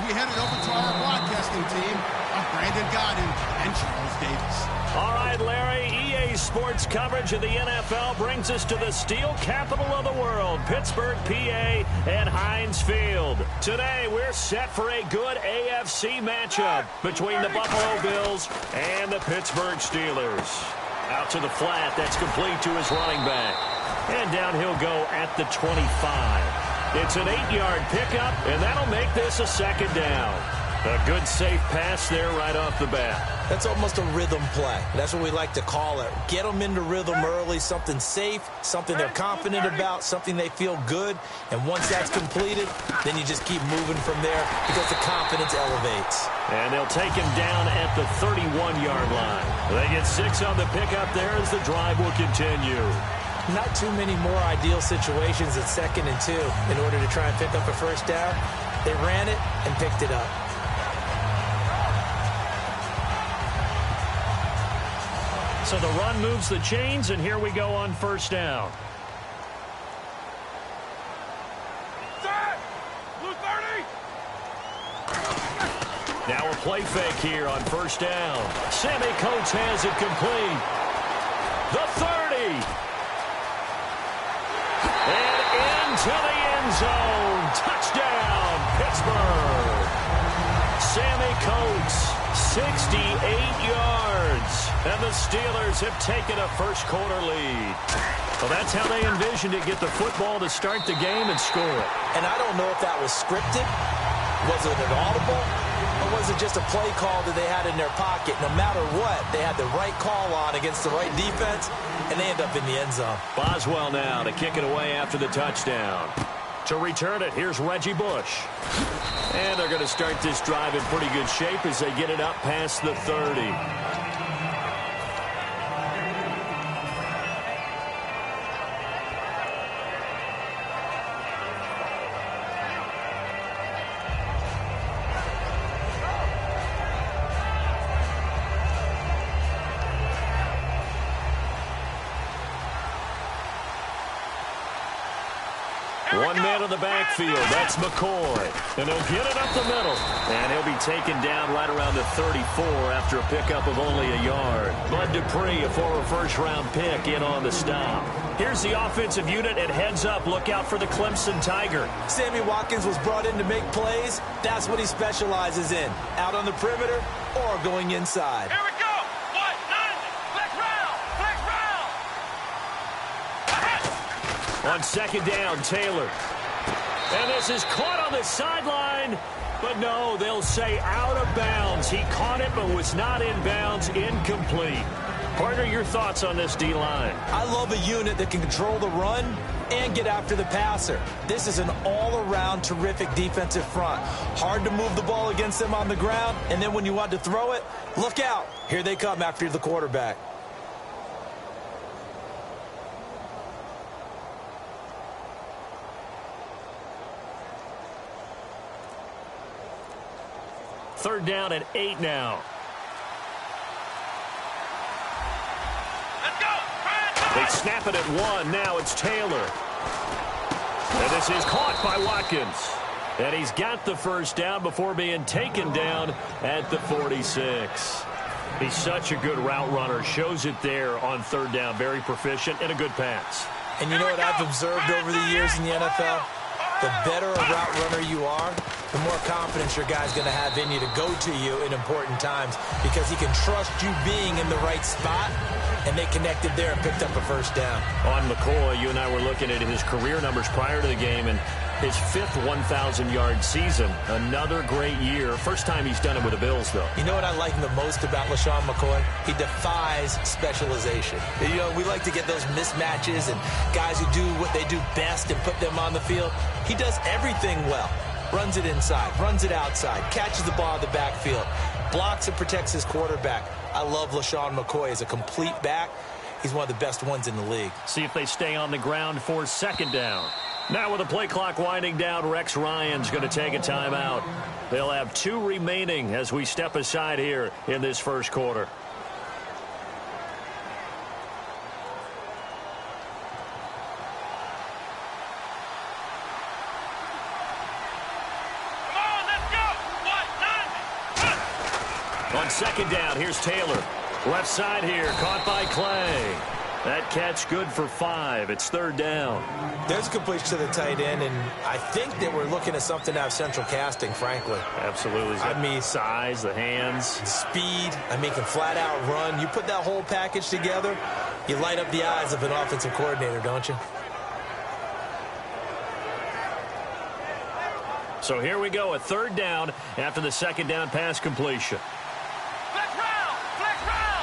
as we headed over to our broadcasting team of Brandon Godden and Charles Davis. All right, Larry, EA Sports coverage of the NFL brings us to the steel capital of the world, Pittsburgh, PA, and Heinz Field. Today, we're set for a good AFC matchup between the Buffalo Bills and the Pittsburgh Steelers. Out to the flat, that's complete to his running back. And down he'll go at the 25. It's an 8-yard pickup, and that'll make this a second down. A good, safe pass there right off the bat. That's almost a rhythm play. That's what we like to call it. Get them into rhythm early, something safe, something they're confident about, something they feel good. And once that's completed, then you just keep moving from there because the confidence elevates. And they'll take him down at the 31-yard line. They get 6 on the pickup there as the drive will continue. Not too many more ideal situations at 2nd and 2 in order to try and pick up a first down. They ran it and picked it up. So the run moves the chains, and here we go on first down. Now a play fake here on first down. Sammy Coates has it complete. The 30. And into the end zone. Touchdown, Pittsburgh. Sammy Coates, 68 yards. And the Steelers have taken a first-quarter lead. Well, that's how they envisioned it, get the football to start the game and score it. And I don't know if that was scripted. Was it an audible? Or was it just a play call that they had in their pocket? No matter what, they had the right call on against the right defense, and they end up in the end zone. Boswell now to kick it away after the touchdown. To return it, here's Reggie Bush. And they're going to start this drive in pretty good shape as they get it up past the 30. One man in the backfield. That's McCoy. And he'll get it up the middle. And he'll be taken down right around the 34 after a pickup of only a yard. Bud Dupree, a former first-round pick, in on the stop. Here's the offensive unit, and heads up. Look out for the Clemson Tiger. Sammy Watkins was brought in to make plays. That's what he specializes in. Out on the perimeter or going inside. Here we go. What? 90. Flex round. Flex round. On second down, Taylor. And this is caught on the sideline. But no, they'll say out of bounds. He caught it but was not in bounds. Incomplete. Partner, your thoughts on this D-line? I love a unit that can control the run and get after the passer. This is an all-around terrific defensive front. Hard to move the ball against them on the ground, and then when you want to throw it, look out. Here they come after the quarterback. Third down and 8 now. They snap it at 1. Now it's Taylor. And this is caught by Watkins. And he's got the first down before being taken down at the 46. He's such a good route runner. Shows it there on third down. Very proficient and a good pass. And you know what I've observed over the years in the NFL? The better a route runner you are, the more confidence your guy's going to have in you to go to you in important times because he can trust you being in the right spot, and they connected there and picked up a first down. On McCoy, you and I were looking at his career numbers prior to the game, and his 5th 1,000-yard season. Another great year. First time he's done it with the Bills, though. You know what I like the most about LaShawn McCoy? He defies specialization. You know, we like to get those mismatches and guys who do what they do best and put them on the field. He does everything well. Runs it inside, runs it outside, catches the ball in the backfield, blocks and protects his quarterback. I love LaShawn McCoy as a complete back. He's one of the best ones in the league. See if they stay on the ground for second down. Now with the play clock winding down, Rex Ryan's going to take a timeout. They'll have 2 remaining as we step aside here in this first quarter. Come on, let's go. On second down, here's Taylor. Left side here, caught by Clay. That catch good for 5. It's third down. There's a completion to the tight end, and I think that we're looking at something out of central casting, frankly. Absolutely. I mean, size, the hands. Speed. I mean, can flat out run. You put that whole package together, you light up the eyes of an offensive coordinator, don't you? So here we go, a third down after the second down pass completion. Flex round.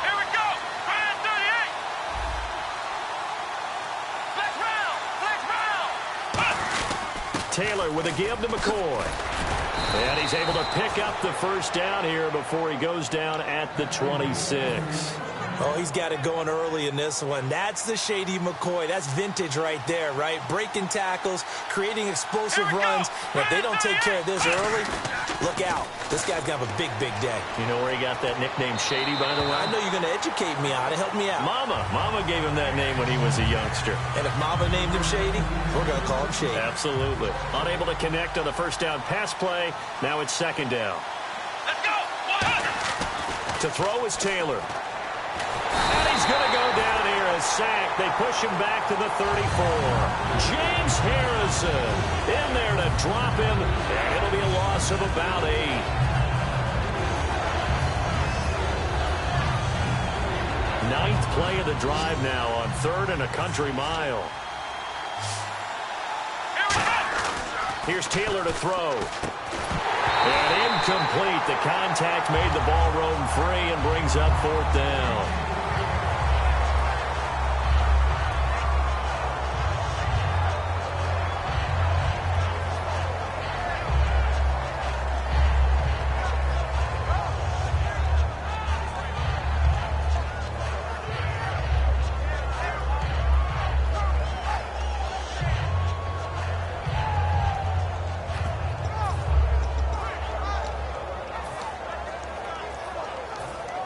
Here we go. Brand 38. Flex round. Taylor with a give to McCoy. And he's able to pick up the first down here before he goes down at the 26. Oh, he's got it going early in this one. That's the Shady McCoy. That's vintage right there, right? Breaking tackles, creating explosive runs. And if they don't take care of this early, look out. This guy's going to have a big, big day. You know where he got that nickname Shady, by the way? I know you're going to educate me on it. Help me out. Mama gave him that name when he was a youngster. And if Mama named him Shady, we're going to call him Shady. Absolutely. Unable to connect on the first down pass play. Now it's second down. Let's go. To throw is Taylor. And he's going to go down here, a sack. They push him back to the 34. James Harrison in there to drop him, and it'll be a loss of about 8. Ninth play of the drive now on 3rd and a country mile. Here's Taylor to throw. And incomplete. The contact made the ball roam free and brings up 4th down.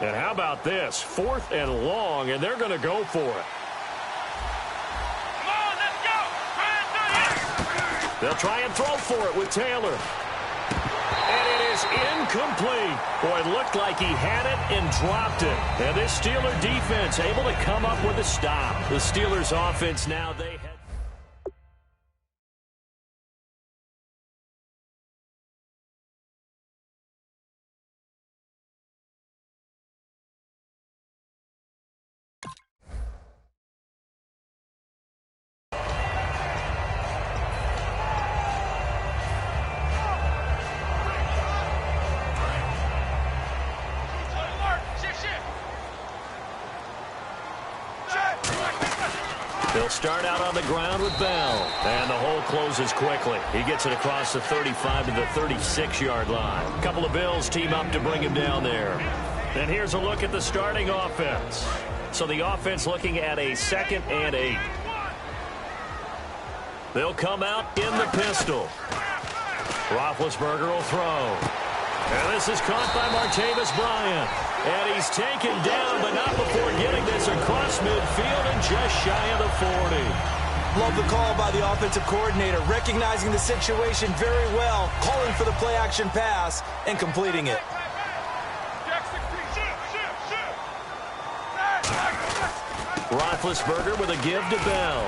And how about this? 4th and long, and they're going to go for it. Come on, let's go. Brand 38. They'll try and throw for it with Taylor. And it is incomplete. Boy, it looked like he had it and dropped it. And this Steeler defense able to come up with a stop. The Steelers offense now, they head. They'll start out on the ground with Bell. And the hole closes quickly. He gets it across the 35 to the 36-yard line. A couple of Bills team up to bring him down there. And here's a look at the starting offense. So the offense looking at a 2nd and 8. They'll come out in the pistol. Roethlisberger will throw. And this is caught by Martavis Bryant. And he's taken down, but not before getting this across midfield and just shy of the 40. Love the call by the offensive coordinator, recognizing the situation very well, calling for the play-action pass, and completing it. Roethlisberger with a give to Bell.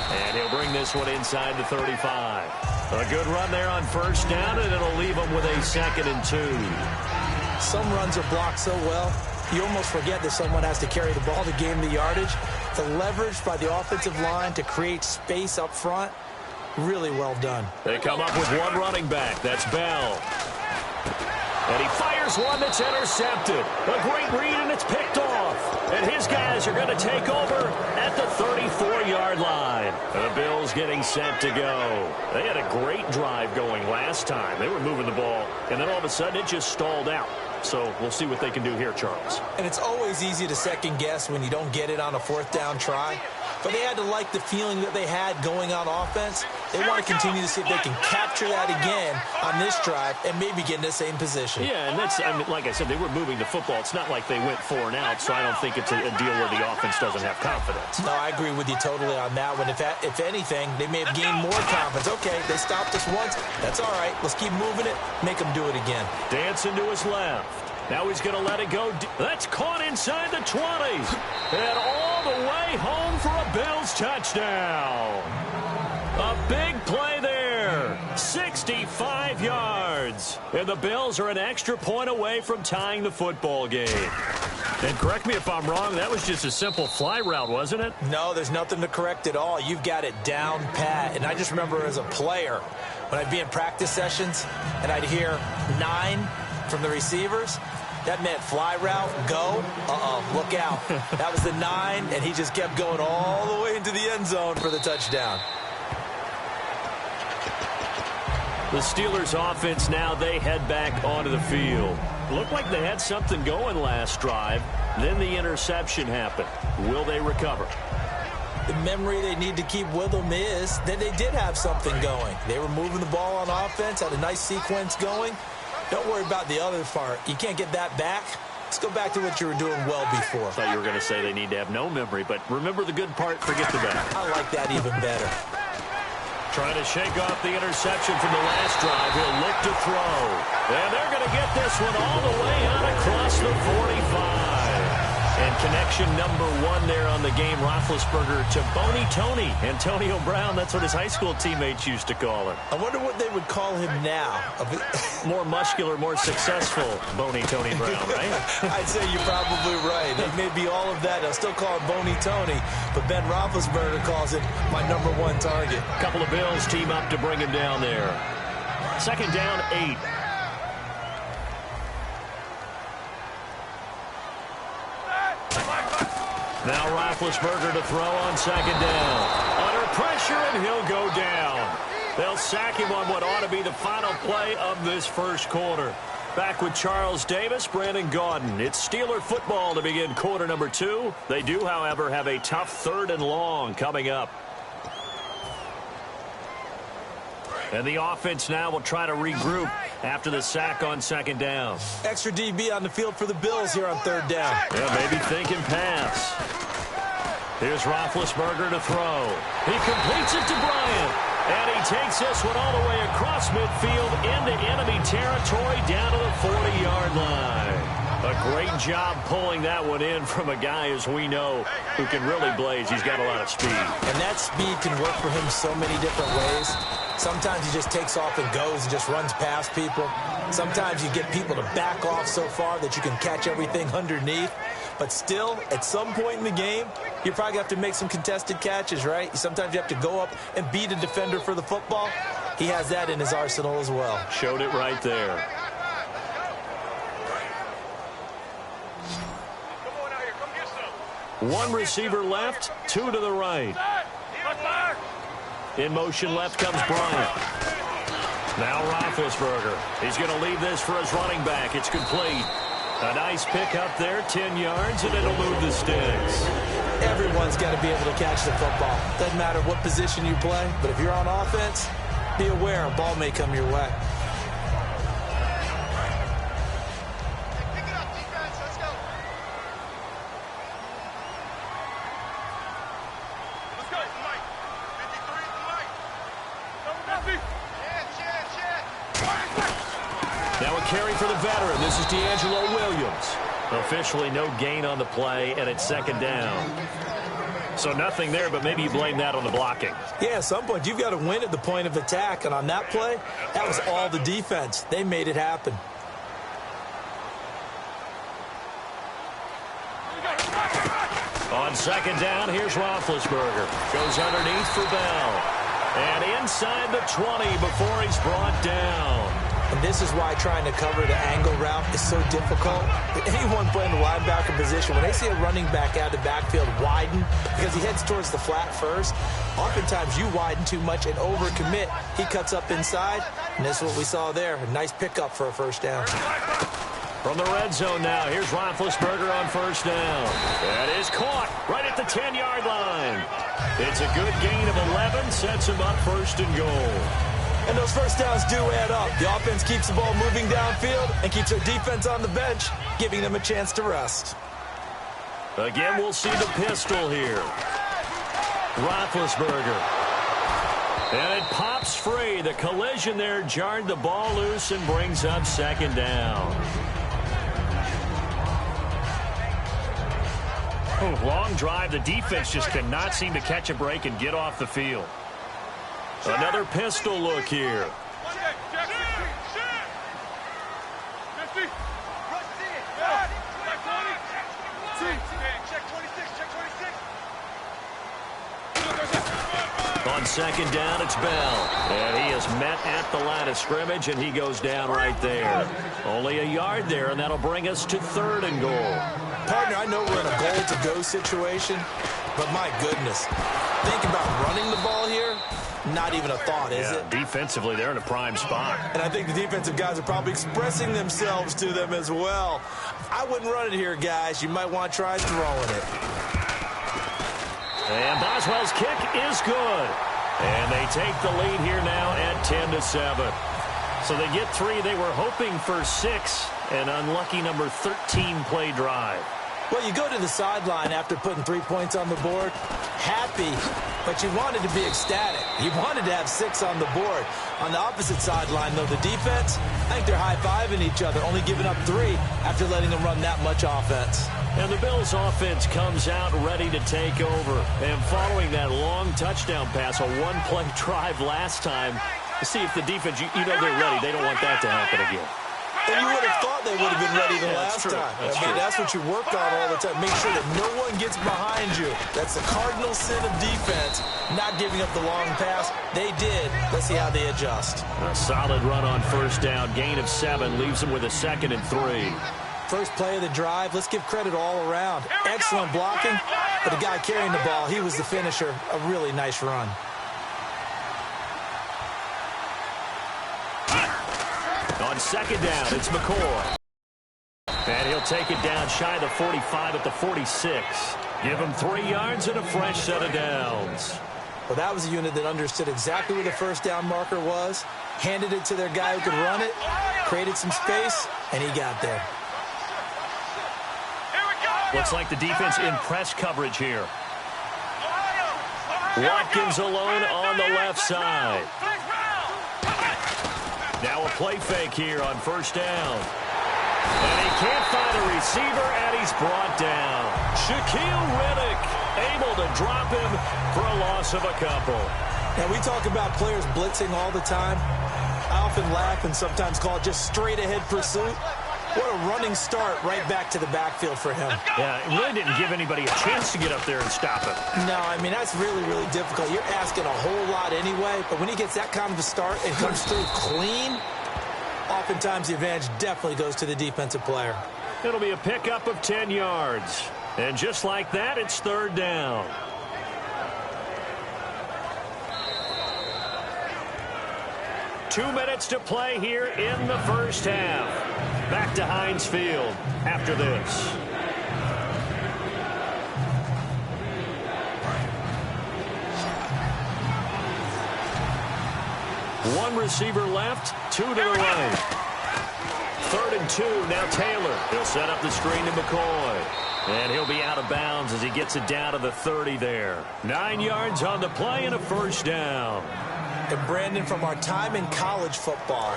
And he'll bring this one inside the 35. A good run there on first down, and it'll leave him with a 2nd and 2. Some runs are blocked so well, you almost forget that someone has to carry the ball to gain the yardage. The leverage by the offensive line to create space up front, really well done. They come up with one running back. That's Bell. And he fires one that's intercepted. A great read, and it's picked off. And his guys are going to take over at the 34-yard line. The Bills getting set to go. They had a great drive going last time. They were moving the ball, and then all of a sudden it just stalled out. So we'll see what they can do here, Charles. And it's always easy to second guess when you don't get it on a 4th down try. But they had to like the feeling that they had going on offense. They want to continue to see if they can capture that again on this drive and maybe get in the same position. Yeah, and that's, I mean, like I said, they were moving the football. It's not like they went 4 and out, so I don't think it's a deal where the offense doesn't have confidence. No, I agree with you totally on that one. If anything, they may have gained more confidence. Okay, they stopped us once. That's all right. Let's keep moving it. Make them do it again. Dancing to his left. Now he's going to let it go. That's caught inside the 20. And all the way home for a Bills touchdown. A big play there. 65 yards. And the Bills are an extra point away from tying the football game. And correct me if I'm wrong, that was just a simple fly route, wasn't it? No, there's nothing to correct at all. You've got it down pat. And I just remember as a player, when I'd be in practice sessions and I'd hear 9 from the receivers, that meant fly route, go, look out. That was the 9, and he just kept going all the way into the end zone for the touchdown. The Steelers offense now, they head back onto the field. Looked like they had something going last drive. Then the interception happened. Will they recover? The memory they need to keep with them is that they did have something going. They were moving the ball on offense, had a nice sequence going. Don't worry about the other part. You can't get that back. Let's go back to what you were doing well before. I thought you were going to say they need to have no memory, but remember the good part, forget the bad. I like that even better. Trying to shake off the interception from the last drive. He'll look to throw. And they're going to get this one all the way out across the 45. And connection number 1 there on the game, Roethlisberger to Boney Tony. Antonio Brown, that's what his high school teammates used to call him. I wonder what they would call him now. More muscular, more successful Boney Tony Brown, right? I'd say you're probably right. It may be all of that. They'll still call him Boney Tony, but Ben Roethlisberger calls it my number 1 target. A couple of Bills team up to bring him down there. Second down, 8. Now Roethlisberger to throw on second down. Under pressure, and he'll go down. They'll sack him on what ought to be the final play of this first quarter. Back with Charles Davis, Brandon Gaudin. It's Steeler football to begin quarter number 2. They do, however, have a tough 3rd and long coming up. And the offense now will try to regroup after the sack on second down. Extra DB on the field for the Bills here on 3rd down. Yeah, maybe thinking pass. Here's Roethlisberger to throw. He completes it to Bryant. And he takes this one all the way across midfield into enemy territory down to the 40-yard line. A great job pulling that one in from a guy, as we know, who can really blaze. He's got a lot of speed. And that speed can work for him so many different ways. Sometimes he just takes off and goes and just runs past people. Sometimes you get people to back off so far that you can catch everything underneath. But still, at some point in the game, you probably have to make some contested catches, right? Sometimes you have to go up and beat a defender for the football. He has that in his arsenal as well. Showed it right there. One receiver left, 2 to the right. In motion left comes Bryant. Now Roethlisberger. He's going to leave this for his running back. It's complete. A nice pick up there, 10 yards, and it'll move the sticks. Everyone's got to be able to catch the football. Doesn't matter what position you play, but if you're on offense, be aware a ball may come your way. Now a carry for the veteran. This is D'Angelo Williams. Officially no gain on the play, and it's second down. So nothing there, but maybe you blame that on the blocking. Yeah, at some point you've got to win at the point of attack, and on that play, that was all the defense. They made it happen. On second down, here's Roethlisberger. Goes underneath for Bell. And inside the 20 before he's brought down. And this is why trying to cover the angle route is so difficult. Anyone playing the linebacker position, when they see a running back out of the backfield widen, because he heads towards the flat first, oftentimes you widen too much and overcommit. He cuts up inside, and this is what we saw there. A nice pickup for a first down. From the red zone now, here's Roethlisberger on first down. That is caught right at the 10-yard line. It's a good gain of 11, sets him up first and goal. And those first downs do add up. The offense keeps the ball moving downfield and keeps their defense on the bench, giving them a chance to rest. Again, we'll see the pistol here. Roethlisberger. And it pops free. The collision there jarred the ball loose and brings up second down. Long drive. The defense just cannot seem to catch a break and get off the field. Another pistol look here. On second down, it's Bell. And he is met at the line of scrimmage, and he goes down right there. Only a yard there, and that'll bring us to 3rd and goal. Partner, I know we're in a goal-to-go situation, but my goodness. Think about running the ball here. Not even a thought, is it? Defensively, they're in a prime spot. And I think the defensive guys are probably expressing themselves to them as well. I wouldn't run it here, guys. You might want to try throwing it. And Boswell's kick is good. And they take the lead here now at 10-7. So they get 3. They were hoping for 6. An unlucky number 13 play drive. Well, you go to the sideline after putting 3 points on the board, happy, but you wanted to be ecstatic. You wanted to have 6 on the board. On the opposite sideline, though, the defense, I think they're high-fiving each other, only giving up 3 after letting them run that much offense. And the Bills' offense comes out ready to take over. And following that long touchdown pass, a one-play drive last time, to see if the defense, you know they're ready. They don't want that to happen again. And you would have thought they would have been ready the last time. That's what you work on all the time. Make sure that no one gets behind you. That's the cardinal sin of defense, not giving up the long pass. They did. Let's see how they adjust. A solid run on first down. Gain of 7 leaves them with a 2nd and 3. First play of the drive, let's give credit all around. Excellent blocking, but the guy carrying the ball, he was the finisher. A really nice run. On second down, it's McCoy. And he'll take it down shy of the 45 at the 46. Give him 3 yards and a fresh set of downs. Well, that was a unit that understood exactly where the first down marker was, handed it to their guy who could run it, created some space, and he got there. Looks like the defense in press coverage here. Watkins alone on the left side. Now a play fake here on first down. And he can't find a receiver, and he's brought down. Shaquille Riddick able to drop him for a loss of a couple. Now, we talk about players blitzing all the time. I often laugh and sometimes call it just straight-ahead pursuit. What a running start right back to the backfield for him. Yeah, it really didn't give anybody a chance to get up there and stop him. No, I mean, that's really, really difficult. You're asking a whole lot anyway, but when he gets that kind of a start and comes through clean, oftentimes the advantage definitely goes to the defensive player. It'll be a pickup of 10 yards. And just like that, it's 3rd down. Two minutes to play here in the first half. Back to Heinz Field after this. One receiver left, 2 to the right. 3rd and 2, now Taylor. He'll set up the screen to McCoy. And he'll be out of bounds as he gets it down to the 30 there. 9 yards on the play and a first down. And Brandon, from our time in college football,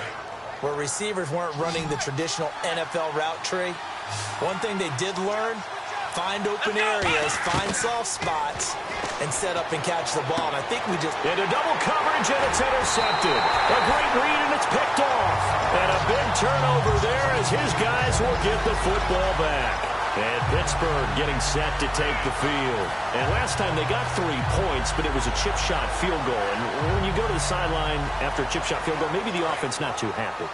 where receivers weren't running the traditional NFL route tree, one thing they did learn, find open areas, find soft spots, and set up and catch the ball. And I think we just... Into double coverage, and it's intercepted. A great read, and it's picked off. And a big turnover there as his guys will get the football back. And Pittsburgh getting set to take the field. And last time they got 3 points, but it was a chip shot field goal. And when you go to the sideline after a chip shot field goal, maybe the offense not too happy.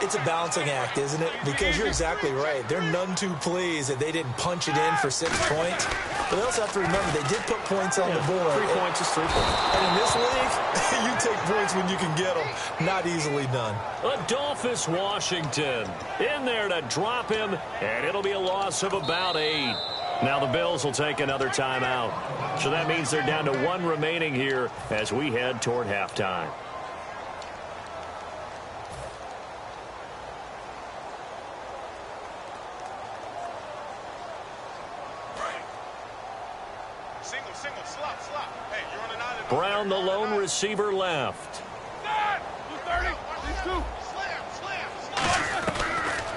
It's a balancing act, isn't it? Because you're exactly right. They're none too pleased that they didn't punch it in for 6 points. But they also have to remember they did put points on the board. 3 points is 3 points. And in this league, you take points when you can get them. Not easily done. Adolphus Washington in there to drop him, and it'll be a loss of about 8. Now the Bills will take another timeout. So that means they're down to 1 remaining here as we head toward halftime. Brown, the lone receiver, left.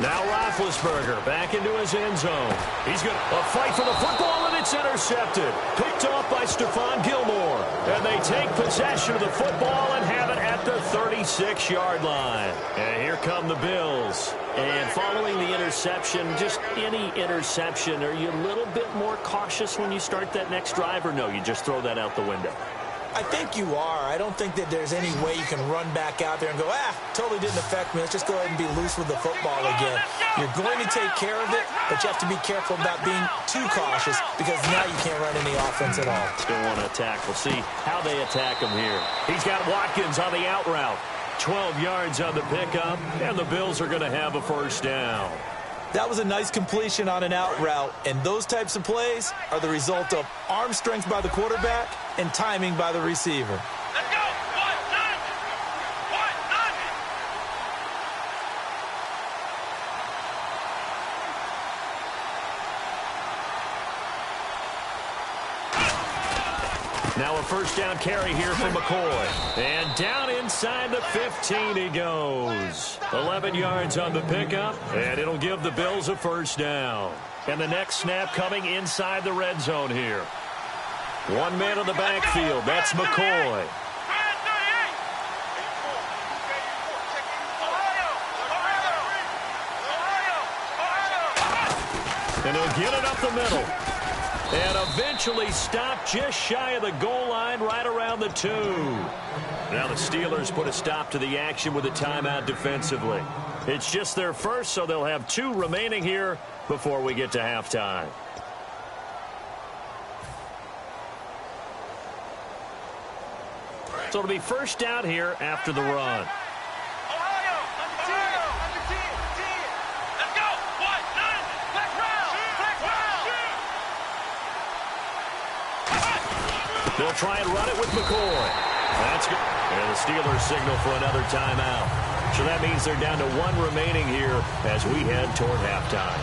Now Roethlisberger back into his end zone. He's got a fight for the football, and it's intercepted. Picked off by Stephon Gilmore. And they take possession of the football and have it at the 36-yard line. And here come the Bills. And following the interception, just any interception, are you a little bit more cautious when you start that next drive, or no, you just throw that out the window? I think you are. I don't think that there's any way you can run back out there and go, totally didn't affect me. Let's just go ahead and be loose with the football again. You're going to take care of it, but you have to be careful about being too cautious because now you can't run any offense at all. Still want to attack. We'll see how they attack him here. He's got Watkins on the out route. 12 yards on the pickup, and the Bills are going to have a first down. That was a nice completion on an out route, and those types of plays are the result of arm strength by the quarterback and timing by the receiver. Let's go. 1-9. 1-9. Now a first down carry here for McCoy. And down inside the 15 he goes. 11 yards on the pickup, and it'll give the Bills a first down. And the next snap coming inside the red zone here. One man on the backfield. That's McCoy. And he'll get it up the middle. And eventually stopped just shy of the goal line right around the 2. Now the Steelers put a stop to the action with a timeout defensively. It's just their first, so they'll have 2 remaining here before we get to halftime. So it'll be first down here after the run. They'll try and run it with McCoy. That's good. And the Steelers signal for another timeout. So that means they're down to 1 remaining here as we head toward halftime.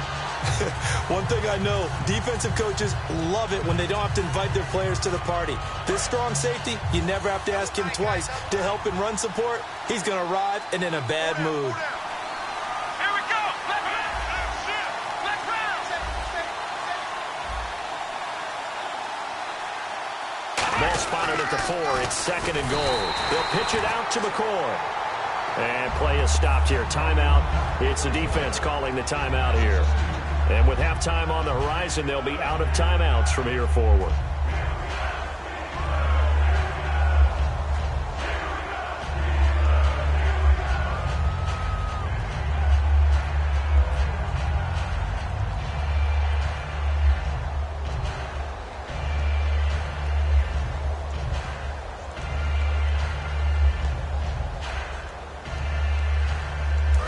One thing I know, defensive coaches love it when they don't have to invite their players to the party. This strong safety, you never have to ask him twice to help in run support. He's going to arrive and in a bad mood. Here we go. Black round. Ball spotted at the 4. It's 2nd and goal. They'll pitch it out to McCoy. And play is stopped here. Timeout. It's the defense calling the timeout here. And with halftime on the horizon, they'll be out of timeouts from here forward.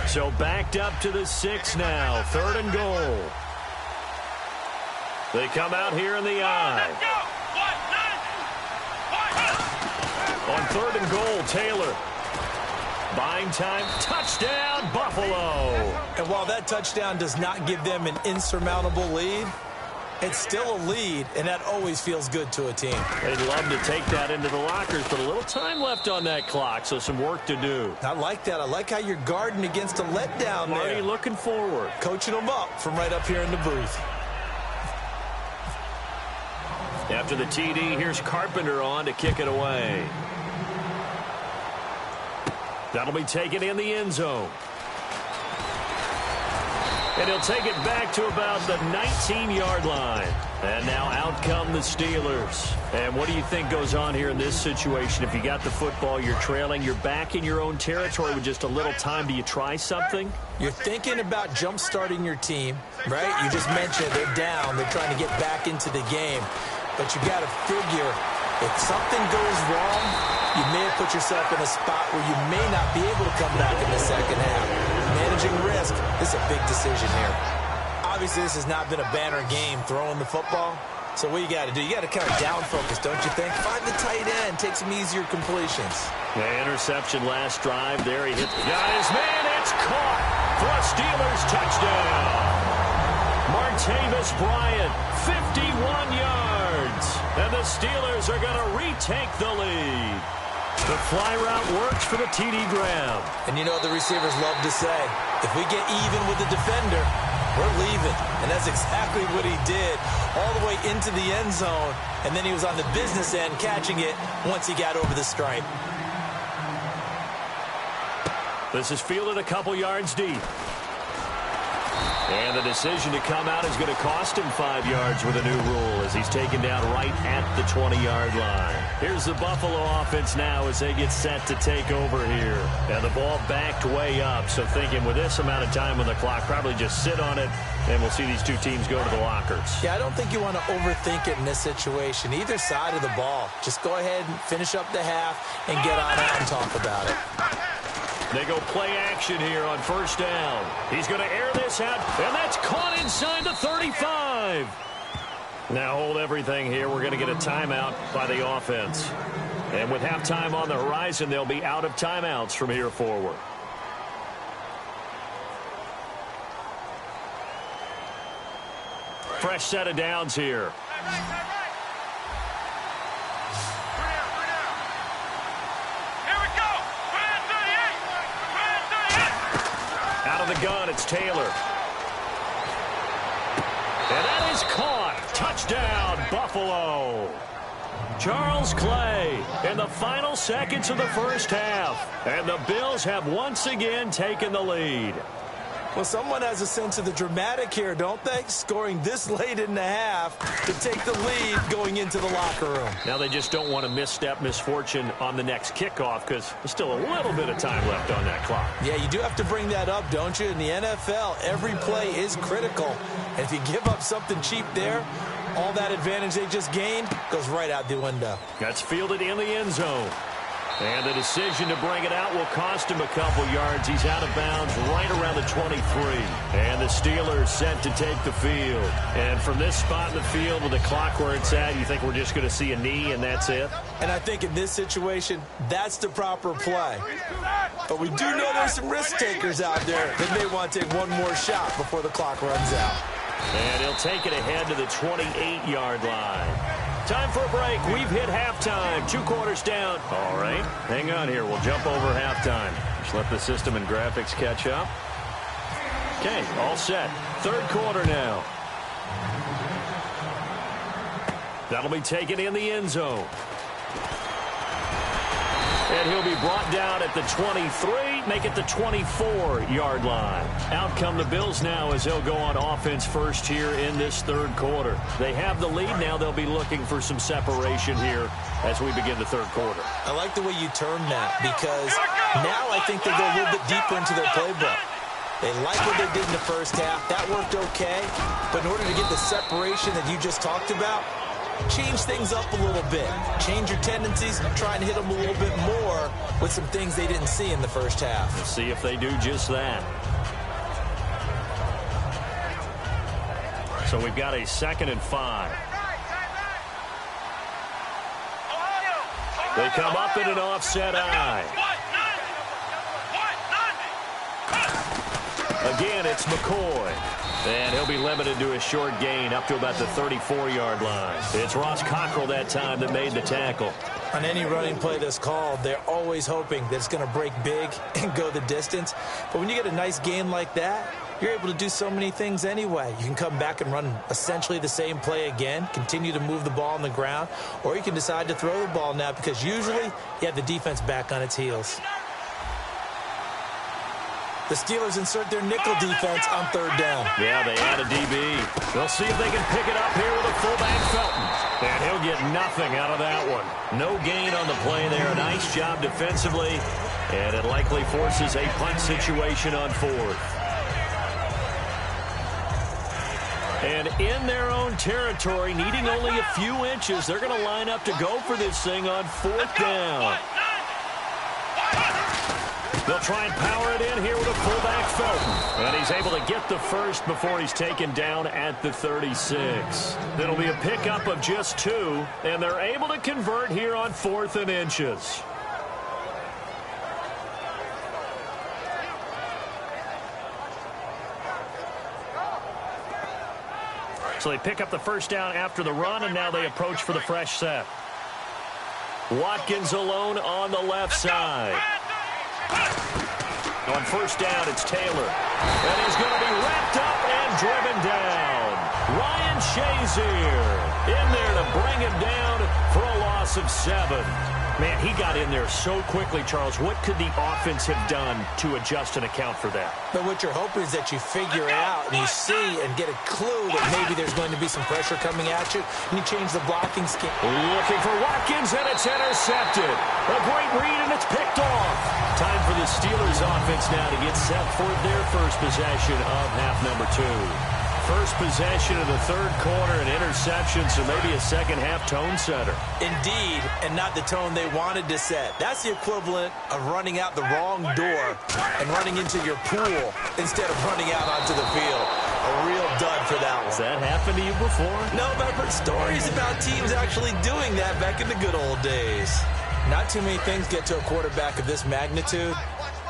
So backed up to the 6 now. 3rd and goal. They come out here in the I. On 3rd and goal, Taylor. Buying time. Touchdown, Buffalo. And while that touchdown does not give them an insurmountable lead, it's still a lead, and that always feels good to a team. They'd love to take that into the lockers, but a little time left on that clock, so some work to do. I like that. I like how you're guarding against a letdown there. Already looking forward. Coaching them up from right up here in the booth. After the TD, here's Carpenter on to kick it away. That'll be taken in the end zone. And he'll take it back to about the 19-yard line. And now out come the Steelers. And what do you think goes on here in this situation? If you got the football, you're trailing, you're back in your own territory with just a little time. Do you try something? You're thinking about jump-starting your team, right? You just mentioned they're down. They're trying to get back into the game. But you got to figure if something goes wrong, you may have put yourself in a spot where you may not be able to come back in the second half. Managing risk, this is a big decision here. Obviously, this has not been a banner game throwing the football. So what you got to do, you got to kind of down focus, don't you think? Find the tight end, take some easier completions. The interception last drive there. He hit the guy's man. It's caught for a Steelers touchdown. Martavis Bryant, 51 yards. And the Steelers are going to retake the lead. The fly route works for the TD grab. And you know what the receivers love to say? If we get even with the defender, we're leaving. And that's exactly what he did, all the way into the end zone. And then he was on the business end catching it once he got over the stripe. This is fielded a couple yards deep. And the decision to come out is going to cost him 5 yards with a new rule as he's taken down right at the 20-yard line. Here's the Buffalo offense now as they get set to take over here. And the ball backed way up, so thinking with this amount of time on the clock, probably just sit on it, and we'll see these two teams go to the lockers. Yeah, I don't think you want to overthink it in this situation. Either side of the ball. Just go ahead and finish up the half and get on out and talk about it. They go play action here on first down. He's going to air this out, and that's caught inside the 35. Now hold everything here. We're going to get a timeout by the offense. And with halftime on the horizon, they'll be out of timeouts from here forward. Fresh set of downs here. The gun, it's Taylor. And that is caught. Touchdown, Buffalo. Charles Clay in the final seconds of the first half. And the Bills have once again taken the lead. Well, someone has a sense of the dramatic here, don't they? Scoring this late in the half to take the lead going into the locker room. Now they just don't want to misstep misfortune on the next kickoff because there's still a little bit of time left on that clock. Yeah, you do have to bring that up, don't you? In the NFL, every play is critical. And if you give up something cheap there, all that advantage they just gained goes right out the window. That's fielded in the end zone. And the decision to bring it out will cost him a couple yards. He's out of bounds right around the 23. And the Steelers set to take the field. And from this spot in the field with the clock where it's at, you think we're just going to see a knee and that's it? And I think in this situation, that's the proper play. But we do know there's some risk takers out there that may want to take one more shot before the clock runs out. And he'll take it ahead to the 28-yard line. Time for a break. We've hit halftime. 2 quarters down. All right. Hang on here. We'll jump over halftime. Just let the system and graphics catch up. Okay, all set. Third quarter now. That'll be taken in the end zone. And he'll be brought down at the 23, make it the 24-yard line. Out come the Bills now as they'll go on offense first here in this third quarter. They have the lead now. They'll be looking for some separation here as we begin the third quarter. I like the way you term that because now I think they'll go a little bit deeper into their playbook. They like what they did in the first half. That worked okay. But in order to get the separation that you just talked about, change things up a little bit. Change your tendencies. Try and hit them a little bit more with some things they didn't see in the first half. Let's see if they do just that. So we've got a 2nd and 5. They come up in an offset eye. Again, it's McCoy. And he'll be limited to a short gain up to about the 34-yard line. It's Ross Cockrell that time that made the tackle. On any running play that's called, they're always hoping that it's going to break big and go the distance. But when you get a nice gain like that, you're able to do so many things anyway. You can come back and run essentially the same play again, continue to move the ball on the ground, or you can decide to throw the ball now because usually you have the defense back on its heels. The Steelers insert their nickel defense on third down. Yeah, they add a DB. They'll see if they can pick it up here with a fullback Felton. And he'll get nothing out of that one. No gain on the play there. A nice job defensively. And it likely forces a punt situation on 4th. And in their own territory, needing only a few inches, they're going to line up to go for this thing on 4th down. They'll try and power it in here with a fullback Felton. And he's able to get the first before he's taken down at the 36. It'll be a pickup of just 2, and they're able to convert here on 4th and inches. So they pick up the first down after the run, and now they approach for the fresh set. Watkins alone on the left side. On first down, it's Taylor. And he's going to be wrapped up and driven down. Ryan Shazier in there to bring him down for a loss of 7. Man, he got in there so quickly, Charles. What could the offense have done to adjust and account for that? But what you're hoping is that you figure it out and you see and get a clue that maybe there's going to be some pressure coming at you, and you change the blocking scheme. Looking for Watkins, and it's intercepted. A great read, and it's picked off. Time for the Steelers offense now to get set for their first possession of half number 2. First possession of the third quarter, an interception, so maybe a second-half tone setter. Indeed, and not the tone they wanted to set. That's the equivalent of running out the wrong door and running into your pool instead of running out onto the field. A real dud for that one. Has that happened to you before? No, but I've heard stories about teams actually doing that back in the good old days. Not too many things get to a quarterback of this magnitude,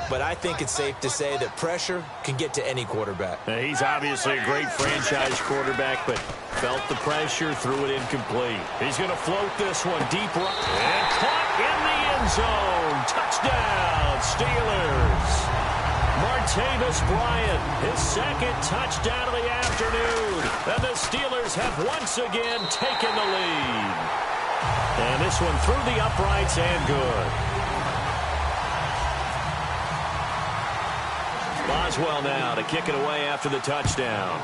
but I think it's safe to say that pressure can get to any quarterback. He's obviously a great franchise quarterback, but felt the pressure, threw it incomplete. He's going to float this one deep right, and caught in the end zone. Touchdown, Steelers. Martavis Bryant, his second touchdown of the afternoon. And the Steelers have once again taken the lead. And this one through the uprights and good. Boswell now to kick it away after the touchdown.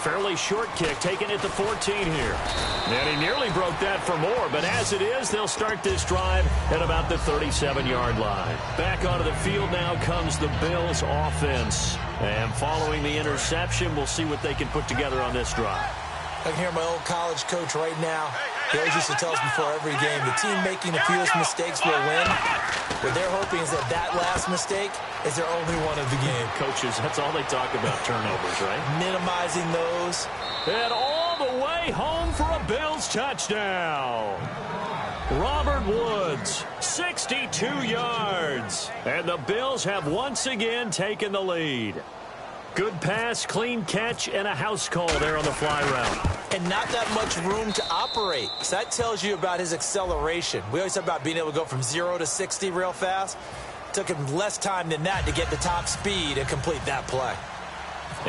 Fairly short kick, taken at the 14 here. And he nearly broke that for more, but as it is, they'll start this drive at about the 37-yard line. Back onto the field now comes the Bills offense. And following the interception, we'll see what they can put together on this drive. I can hear my old college coach right now. He always used to tell us before every game, the team making the fewest mistakes will win. What they're hoping is that last mistake is their only one of the game. Coaches, that's all they talk about, turnovers, right? Minimizing those. And all the way home for a Bills touchdown. Robert Woods, 62 yards. And the Bills have once again taken the lead. Good pass, clean catch, and a house call there on the fly route. And not that much room to operate. So that tells you about his acceleration. We always talk about being able to go from 0 to 60 real fast. It took him less time than that to get the top speed and complete that play.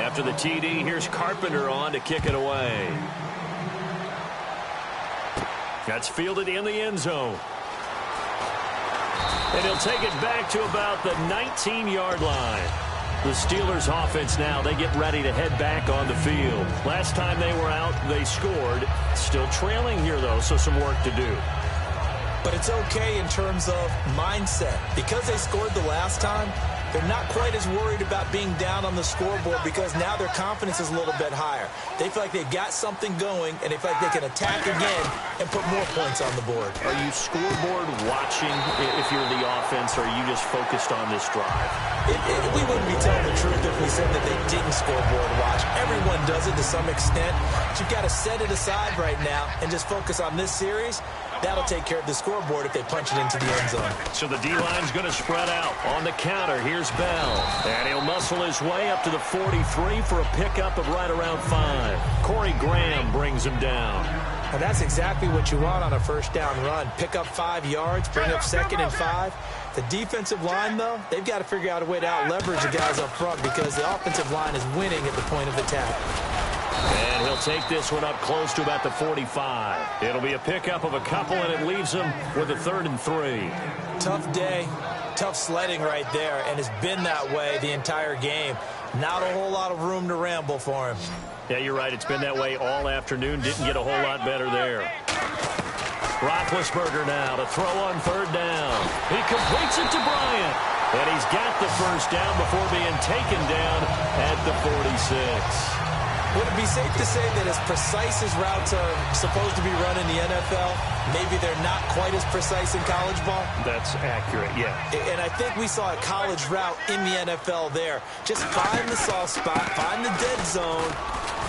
After the TD, here's Carpenter on to kick it away. That's fielded in the end zone. And he'll take it back to about the 19-yard line. The Steelers offense now, they get ready to head back on the field. Last time they were out, they scored. Still trailing here, though, so some work to do. But it's okay in terms of mindset. Because they scored the last time, they're not quite as worried about being down on the scoreboard because now their confidence is a little bit higher. They feel like they've got something going, and they feel like they can attack again and put more points on the board. Are you scoreboard watching if you're the offense, or are you just focused on this drive? We wouldn't be telling the truth if we said that they didn't scoreboard watch. Everyone does it to some extent. But you've got to set it aside right now and just focus on this series. That'll take care of the scoreboard if they punch it into the end zone. So the D-line's going to spread out. On the counter, here's Bell. And he'll muscle his way up to the 43 for a pickup of right around 5. Corey Graham brings him down. And that's exactly what you want on a first down run. Pick up 5 yards, bring up 2nd and 5. The defensive line, though, they've got to figure out a way to out-leverage the guys up front because the offensive line is winning at the point of attack. And he'll take this one up close to about the 45. It'll be a pickup of a couple, and it leaves him with a 3rd and 3. Tough day, tough sledding right there, and it's been that way the entire game. Not a whole lot of room to ramble for him. Yeah, you're right. It's been that way all afternoon. Didn't get a whole lot better there. Roethlisberger now to throw on 3rd down. He completes it to Bryant. And he's got the first down before being taken down at the 46. Would it be safe to say that as precise as routes are supposed to be run in the NFL, maybe they're not quite as precise in college ball? That's accurate, yeah. And I think we saw a college route in the NFL there. Just find the soft spot, find the dead zone,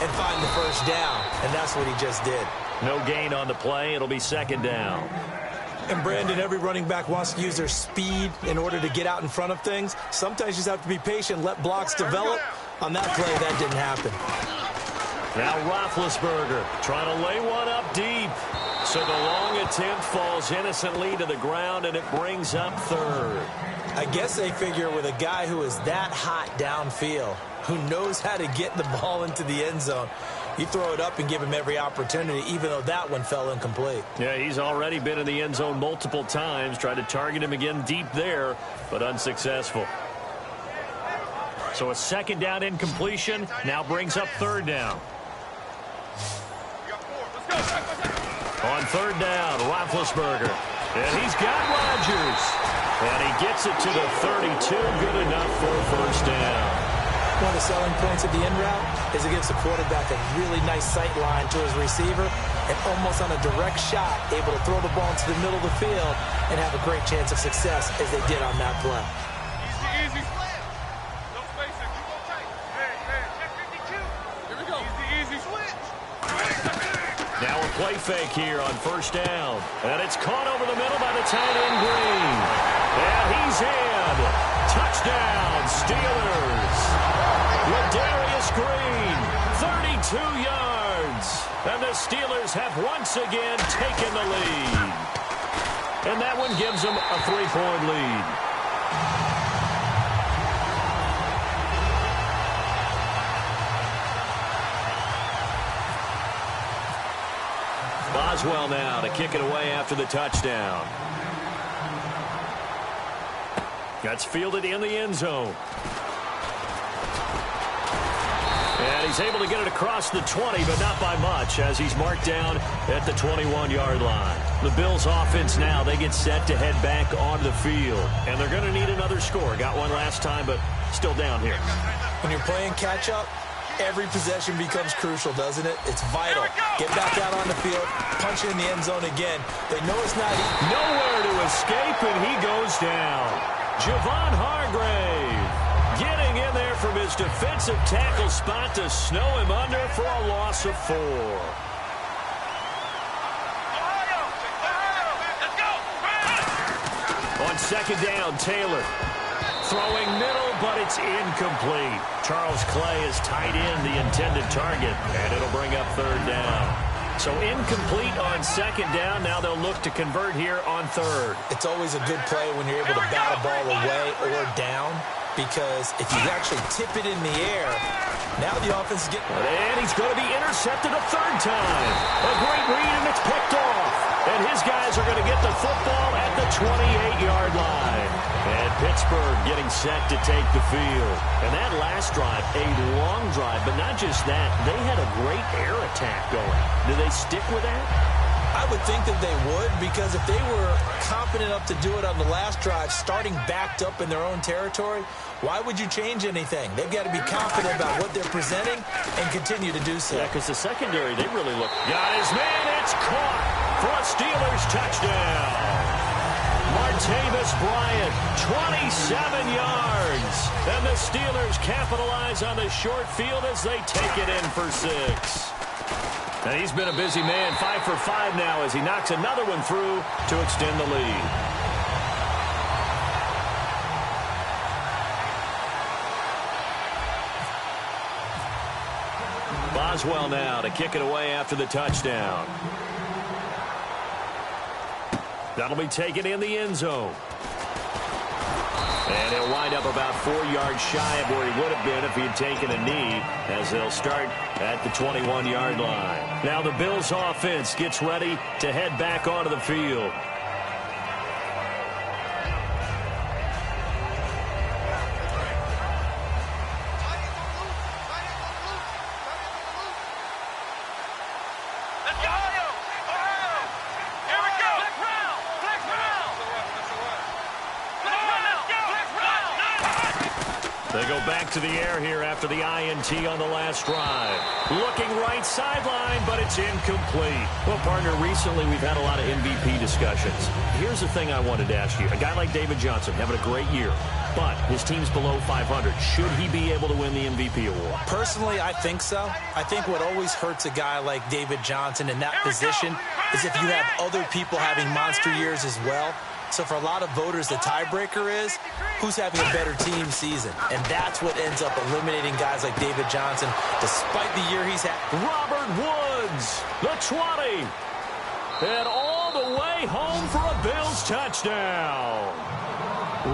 and find the first down. And that's what he just did. No gain on the play. It'll be 2nd down. And, Brandon, every running back wants to use their speed in order to get out in front of things. Sometimes you just have to be patient, let blocks develop. On that play, that didn't happen. Now Roethlisberger trying to lay one up deep. So the long attempt falls innocently to the ground, and it brings up third. I guess they figure with a guy who is that hot downfield, who knows how to get the ball into the end zone, you throw it up and give him every opportunity, even though that one fell incomplete. Yeah, he's already been in the end zone multiple times. Tried to target him again deep there, but unsuccessful. So a second down incompletion now brings up third down. On third down, Roethlisberger. And he's got Rodgers. And he gets it to the 32. Good enough for a first down. One of the selling points of the in route is it gives the quarterback a really nice sight line to his receiver and almost on a direct shot able to throw the ball into the middle of the field and have a great chance of success as they did on that play. Easy. No spacing. You gonna take. Hey, check 52. Here we go. Easy switch. Now a play fake here on first down. And it's caught over the middle by the tight end Green. And he's in. Touchdown, Steelers. Ladarius Green, 32 yards. And the Steelers have once again taken the lead. And that one gives them a 3-point lead. Boswell now to kick it away after the touchdown. That's fielded in the end zone. And he's able to get it across the 20, but not by much, as he's marked down at the 21-yard line. The Bills' offense now, they get set to head back onto the field. And they're going to need another score. Got one last time, but still down here. When you're playing catch-up, every possession becomes crucial, doesn't it? It's vital. Get back out on the field, punch it in the end zone again. They know it's not easy. Nowhere to escape, and he goes down. Javon Hargrave getting in there from his defensive tackle spot to snow him under for a loss of 4. On second down, Taylor throwing middle, but it's incomplete. Charles Clay is tied in the intended target, and it'll bring up third down. So incomplete on second down. Now they'll look to convert here on third. It's always a good play when you're able to bat a ball away or down, because if you actually tip it in the air, now the offense is getting... And he's going to be intercepted a third time. A great read, and it's picked off. And his guys are going to get the football at the 28-yard line. And Pittsburgh getting set to take the field. And that last drive, a long drive, but not just that. They had a great air attack going. Do they stick with that? I would think that they would, because if they were confident enough to do it on the last drive, starting backed up in their own territory, why would you change anything? They've got to be confident about what they're presenting and continue to do so. Yeah, because the secondary, they really look. Got his man, it's caught for a Steelers touchdown. Martavis Bryant, 27 yards. And the Steelers capitalize on the short field as they take it in for 6. And he's been a busy man, 5 for 5 now as he knocks another one through to extend the lead. Boswell now to kick it away after the touchdown. That'll be taken in the end zone. And he'll wind up about 4 yards shy of where he would have been if he had taken a knee, as they'll start at the 21-yard line. Now the Bills' offense gets ready to head back onto the field. They go back to the air here after the INT on the last drive. Looking right sideline, but it's incomplete. Well, partner, recently we've had a lot of MVP discussions. Here's the thing I wanted to ask you. A guy like David Johnson having a great year, but his team's below 500. Should he be able to win the MVP award? Personally, I think so. I think what always hurts a guy like David Johnson in that position is if you have other people having monster years as well. So for a lot of voters, the tiebreaker is who's having a better team season. And that's what ends up eliminating guys like David Johnson, despite the year he's had. Robert Woods, the 20. And all the way home for a Bills touchdown.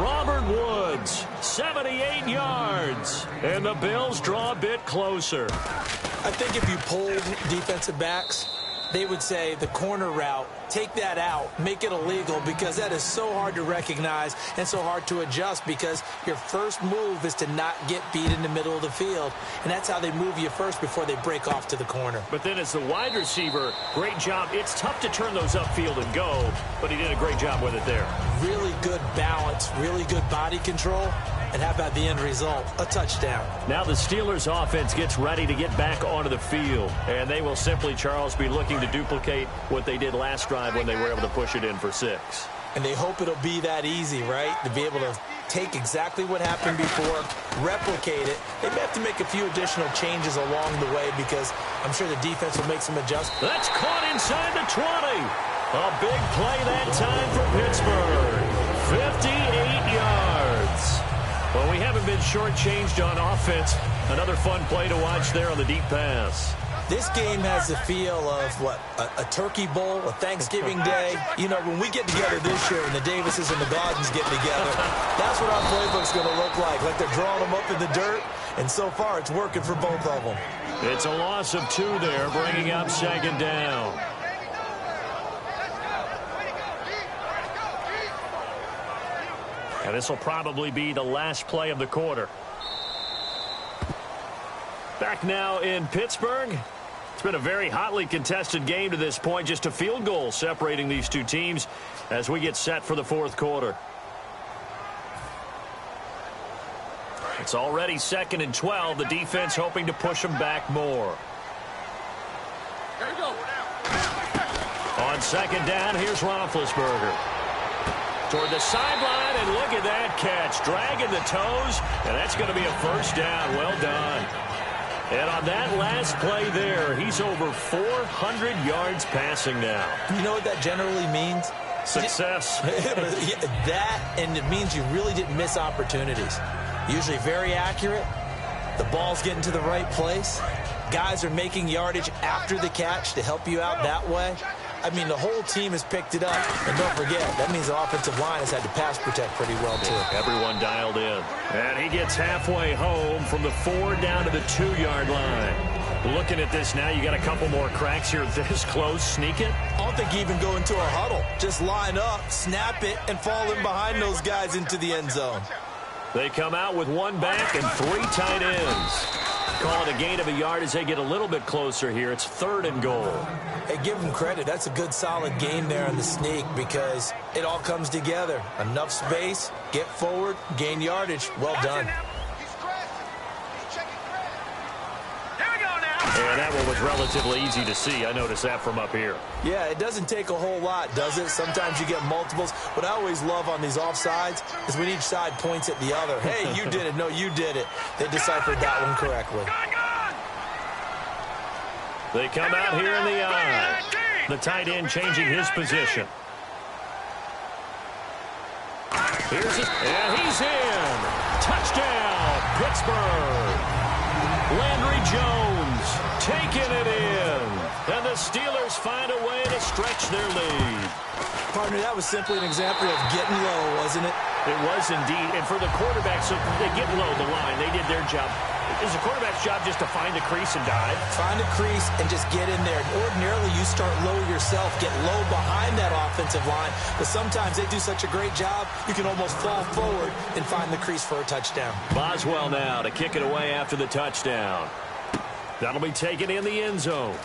Robert Woods, 78 yards. And the Bills draw a bit closer. I think if you polled defensive backs, they would say the corner route, take that out, make it illegal, because that is so hard to recognize and so hard to adjust, because your first move is to not get beat in the middle of the field. And that's how they move you first before they break off to the corner. But then as the wide receiver, great job. It's tough to turn those upfield and go, but he did a great job with it there. Really good balance, really good body control. And how about the end result? A touchdown. Now the Steelers offense gets ready to get back onto the field. And they will simply, Charles, be looking to duplicate what they did last drive when they were able to push it in for 6. And they hope it'll be that easy, right? To be able to take exactly what happened before, replicate it. They may have to make a few additional changes along the way, because I'm sure the defense will make some adjustments. That's caught inside the 20. A big play that time for Pittsburgh. 58 yards. Well, we haven't been shortchanged on offense. Another fun play to watch there on the deep pass. This game has the feel of, what, a turkey bowl, a Thanksgiving day. You know, when we get together this year and the Davises and the Gaudens get together, that's what our playbook's going to look like they're drawing them up in the dirt. And so far, it's working for both of them. It's a loss of 2 there, bringing up 2nd down. And this will probably be the last play of the quarter. Back now in Pittsburgh. It's been a very hotly contested game to this point. Just a field goal separating these two teams as we get set for the 4th quarter. It's already 2nd and 12. The defense hoping to push them back more. There you go. On 2nd down, here's Roethlisberger. Toward the sideline, and look at that catch. Dragging the toes, and that's going to be a 1st down. Well done. And on that last play there, he's over 400 yards passing now. You know what that generally means? Success. That, and it means you really didn't miss opportunities. Usually very accurate. The ball's getting to the right place. Guys are making yardage after the catch to help you out that way. I mean, the whole team has picked it up. And don't forget, that means the offensive line has had to pass protect pretty well, too. Everyone dialed in. And he gets halfway home from the 4 down to the 2-yard line. Looking at this now, you got a couple more cracks here this close. Sneak it? I don't think you even go into a huddle. Just line up, snap it, and fall in behind those guys into the end zone. They come out with 1 back and 3 tight ends. Call it a gain of a yard as they get a little bit closer here. It's 3rd and goal. Hey, give them credit. That's a good, solid game there on the sneak, because it all comes together. Enough space, get forward, gain yardage. Well done. And that one was relatively easy to see. I noticed that from up here. Yeah, it doesn't take a whole lot, does it? Sometimes you get multiples. What I always love on these offsides is when each side points at the other. Hey, you did it. No, you did it. They deciphered that one correctly. They come out here in the eye. The tight end changing his position. And he's in. Touchdown, Pittsburgh. Landry Jones taking it in. And the Steelers find a way to stretch their lead. Partner, that was simply an example of getting low, wasn't it? It was indeed. And for the quarterbacks, so they get low the line. They did their job. It's the quarterback's job just to find a crease and dive. Find a crease and just get in there. Ordinarily, you start low yourself, get low behind that offensive line. But sometimes they do such a great job, you can almost fall forward and find the crease for a touchdown. Boswell now to kick it away after the touchdown. That'll be taken in the end zone.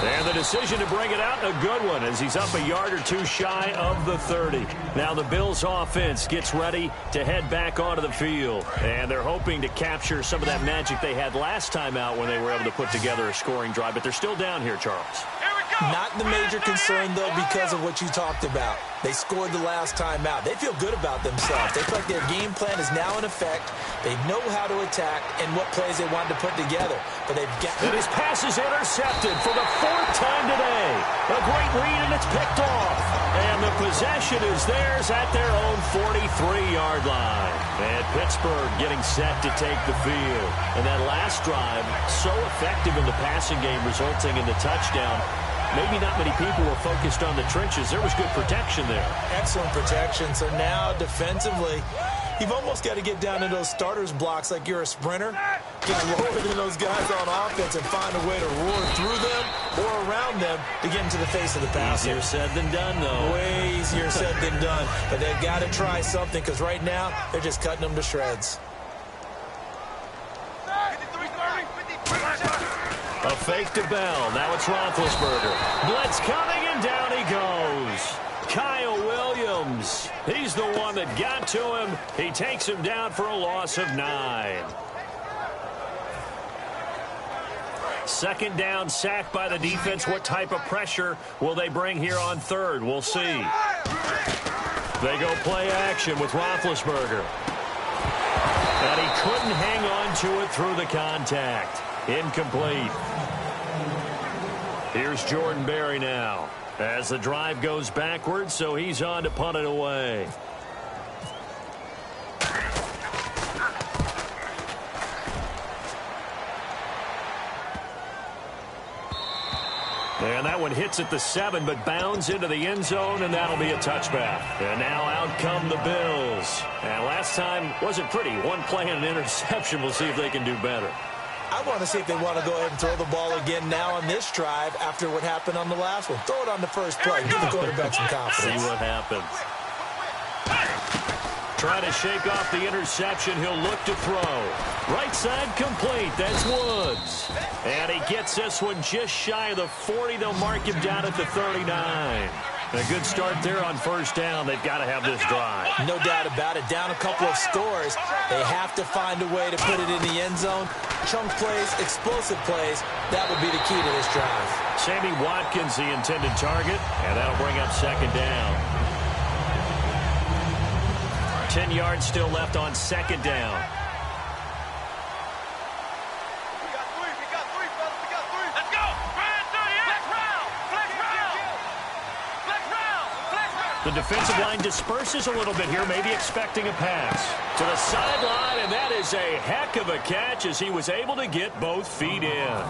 And the decision to bring it out, a good one, as he's up a yard or 2 shy of the 30. Now the Bills offense gets ready to head back onto the field. And they're hoping to capture some of that magic they had last time out when they were able to put together a scoring drive. But they're still down here, Charles. Here we go! Not the major concern, though, because of what you talked about. They scored the last time out. They feel good about themselves. They feel like their game plan is now in effect. They know how to attack and what plays they want to put together. But they've got... And his pass is intercepted for the 4th time today. A great read, and it's picked off. And the possession is theirs at their own 43-yard line. And Pittsburgh getting set to take the field. And that last drive, so effective in the passing game, resulting in the touchdown. Maybe not many people were focused on the trenches. There was good protection there. Excellent protection. So now, defensively, you've almost got to get down to those starters blocks like you're a sprinter. Get lower than those guys on offense and find a way to roar through them or around them to get into the face of the passer. Easier said than done, though. Way easier said than done. But they've got to try something because right now, they're just cutting them to shreds. A fake to Bell. Now it's Roethlisberger. Blitz coming, and down he goes. Kyle Williams. He's the one that got to him. He takes him down for a loss of 9. Second down, sack by the defense. What type of pressure will they bring here on 3rd? We'll see. They go play action with Roethlisberger. And he couldn't hang on to it through the contact. Incomplete. Here's Jordan Berry now as the drive goes backwards, so he's on to punt it away. And that one hits at the 7, but bounds into the end zone, and that'll be a touchback. And now out come the Bills. And last time wasn't pretty. One play and an interception. We'll see if they can do better. I want to see if they want to go ahead and throw the ball again now on this drive after what happened on the last one. Throw it on the first play. Give the quarterback some confidence. See what happens. Trying to shake off the interception. He'll look to throw. Right side complete. That's Woods. And he gets this one just shy of the 40. They'll mark him down at the 39. A good start there on first down. They've got to have this drive. No doubt about it. Down a couple of scores. They have to find a way to put it in the end zone. Chunk plays, explosive plays. That would be the key to this drive. Sammy Watkins, the intended target, and that'll bring up second down. 10 yards still left on second down. The defensive line disperses a little bit here, maybe expecting a pass. To the sideline, and that is a heck of a catch as he was able to get both feet in.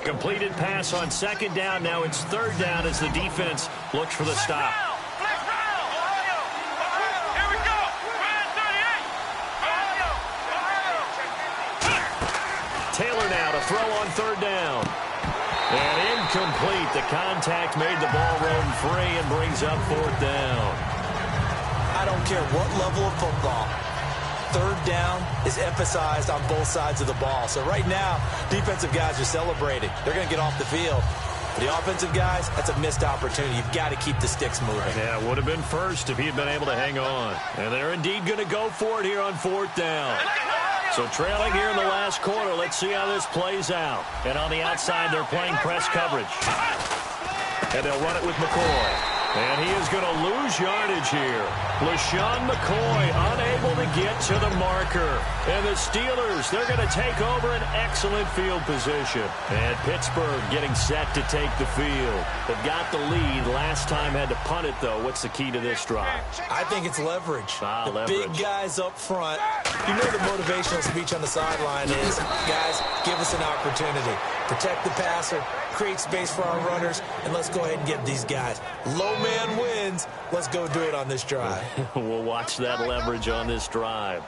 Completed pass on second down. Now it's third down as the defense looks for the stop. Taylor now to throw on third down. And incomplete. The contact made the ball roam free and brings up fourth down. I don't care what level of football. Third down is emphasized on both sides of the ball. So right now, defensive guys are celebrating. They're going to get off the field. For the offensive guys, that's a missed opportunity. You've got to keep the sticks moving. Yeah, would have been first if he had been able to hang on. And they're indeed going to go for it here on fourth down. So trailing here in the last quarter. Let's see how this plays out. And on the outside, they're playing press coverage. And they'll run it with McCoy. And he is going to lose yardage here. LaShawn McCoy unable to get to the marker. And the Steelers, they're going to take over an excellent field position. And Pittsburgh getting set to take the field. They've got the lead. Last time had to punt it, though. What's the key to this drive? I think it's leverage. Leverage. Big guys up front. You know the motivational speech on the sideline is, guys, give us an opportunity. Protect the passer, create space for our runners, and let's go ahead and get these guys. Low man wins. Let's go do it on this drive. We'll watch that leverage on this drive.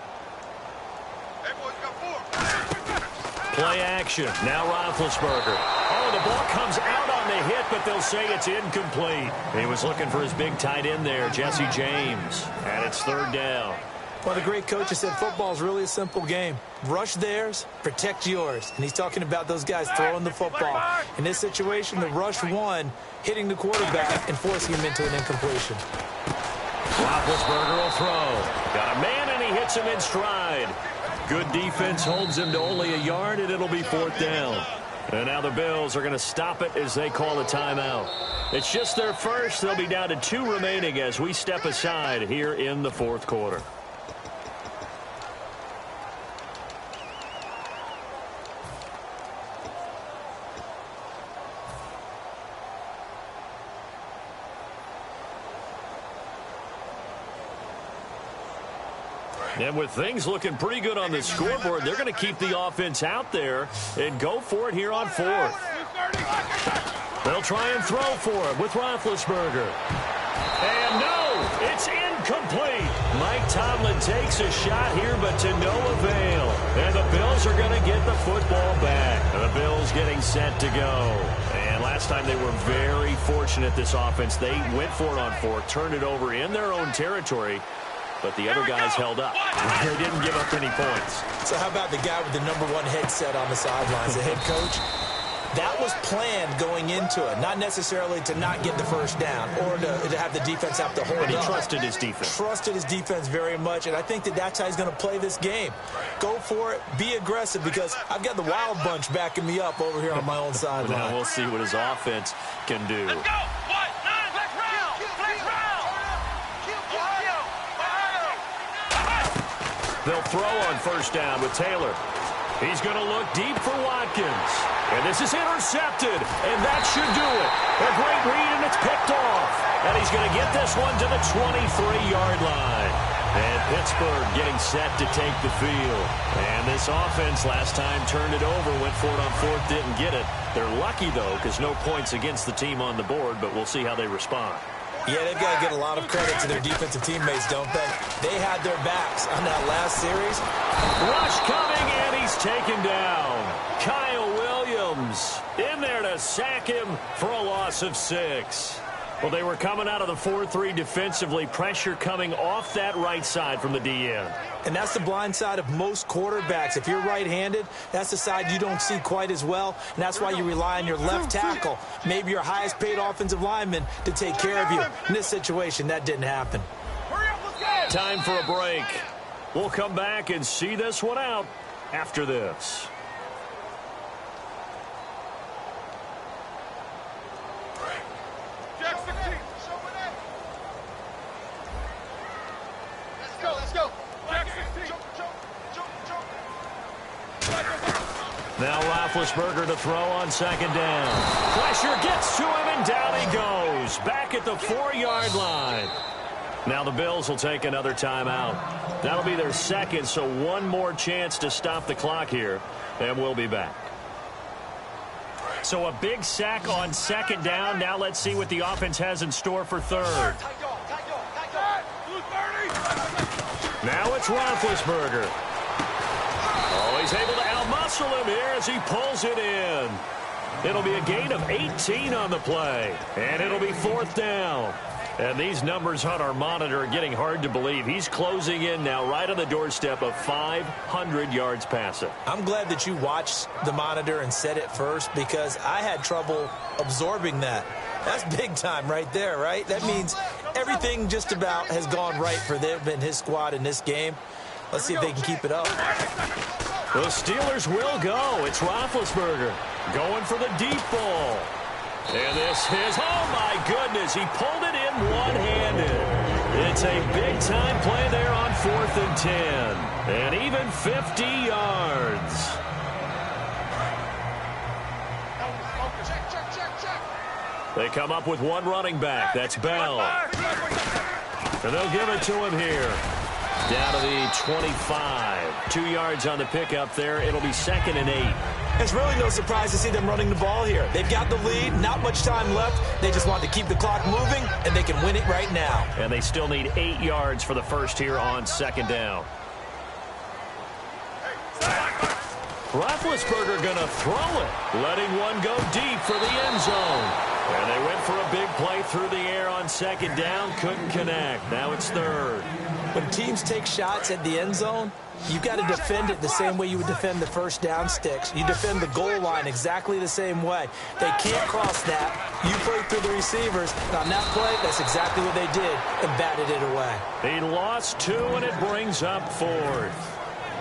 Play action. Now Roethlisberger. Oh, the ball comes out on the hit, but they'll say it's incomplete. He was looking for his big tight end there, Jesse James. And it's third down. One of the great coaches said football is really a simple game. Rush theirs, protect yours. And he's talking about those guys throwing the football. In this situation, the rush one, hitting the quarterback and forcing him into an incompletion. Roethlisberger will throw. Got a man, and he hits him in stride. Good defense holds him to only a yard, and it'll be fourth down. And now the Bills are going to stop it as they call a timeout. It's just their first. They'll be down to 2 remaining as we step aside here in the fourth quarter. And with things looking pretty good on the scoreboard, they're going to keep the offense out there and go for it here on fourth. They'll try and throw for it with Roethlisberger. And no, it's incomplete. Mike Tomlin takes a shot here, but to no avail. And the Bills are going to get the football back. And the Bills getting set to go. And last time they were very fortunate, this offense. They went for it on fourth, turned it over in their own territory. But the other guys held up. They didn't give up any points. So how about the guy with the #1 headset on the sidelines, the head coach? That was planned going into it, not necessarily to not get the first down or to have the defense have to hold up. And he trusted his defense. Trusted his defense very much, and I think that's how he's going to play this game. Go for it, be aggressive, because I've got the wild bunch backing me up over here on my own sideline. Now we'll see what his offense can do. Let's go. They'll throw on first down with Taylor. He's going to look deep for Watkins. And this is intercepted, and that should do it. A great read, and it's picked off. And he's going to get this one to the 23-yard line. And Pittsburgh getting set to take the field. And this offense last time turned it over, went for it on fourth, didn't get it. They're lucky, though, because no points against the team on the board, but we'll see how they respond. Yeah, they've got to get a lot of credit to their defensive teammates, don't they? They had their backs on that last series. Rush coming, and he's taken down. Kyle Williams in there to sack him for a loss of 6. Well, they were coming out of the 4-3 defensively. Pressure coming off that right side from the DN. And that's the blind side of most quarterbacks. If you're right-handed, that's the side you don't see quite as well. And that's why you rely on your left tackle, maybe your highest-paid offensive lineman, to take care of you. In this situation, that didn't happen. Time for a break. We'll come back and see this one out after this. Now Roethlisberger to throw on second down. Pressure gets to him, and down he goes. Back at the 4-yard line. Now the Bills will take another timeout. That'll be their second, so one more chance to stop the clock here, and we'll be back. So a big sack on second down. Now let's see what the offense has in store for third. Now it's Roethlisberger. Oh, he's able to outmuscle him here as he pulls it in. It'll be a gain of 18 on the play, and it'll be fourth down. And these numbers on our monitor are getting hard to believe. He's closing in now right on the doorstep of 500 yards passing. I'm glad that you watched the monitor and said it first, because I had trouble absorbing that. That's big time right there, right? That means everything just about has gone right for them and his squad in this game. Let's see if they can keep it up. The Steelers will go. It's Roethlisberger going for the deep ball. And this is, oh my goodness, he pulled it in one-handed. It's a big-time play there on 4th and 10. And even 50 yards. They come up with one running back. That's Bell. And they'll give it to him here. Down to the 25. 2 yards on the pickup there. It'll be 2nd and 8. It's really no surprise to see them running the ball here. They've got the lead, not much time left. They just want to keep the clock moving, and they can win it right now. And they still need 8 yards for the first here on 2nd down. Roethlisberger going to throw it, letting one go deep for the end zone. And they went for a big play through the air on 2nd down, couldn't connect. Now it's 3rd. When teams take shots at the end zone, you got to defend it the same way you would defend the first down sticks. You defend the goal line exactly the same way. They can't cross that. You play through the receivers. And on that play, that's exactly what they did and batted it away. He lost 2, and it brings up 4th.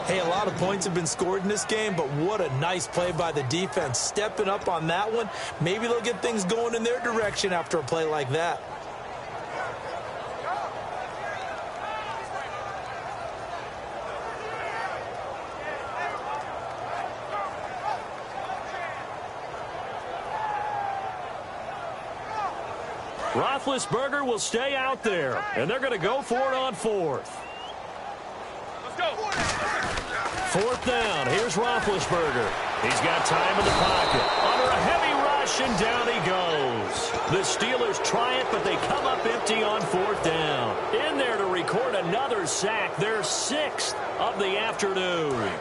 Hey, a lot of points have been scored in this game, but what a nice play by the defense. Stepping up on that one, maybe they'll get things going in their direction after a play like that. Roethlisberger will stay out there, and they're going to go for it on fourth. Let's go. Fourth down. Here's Roethlisberger. He's got time in the pocket. Under a heavy rush, and down he goes. The Steelers try it, but they come up empty on fourth down. In there to record another sack, their sixth of the afternoon.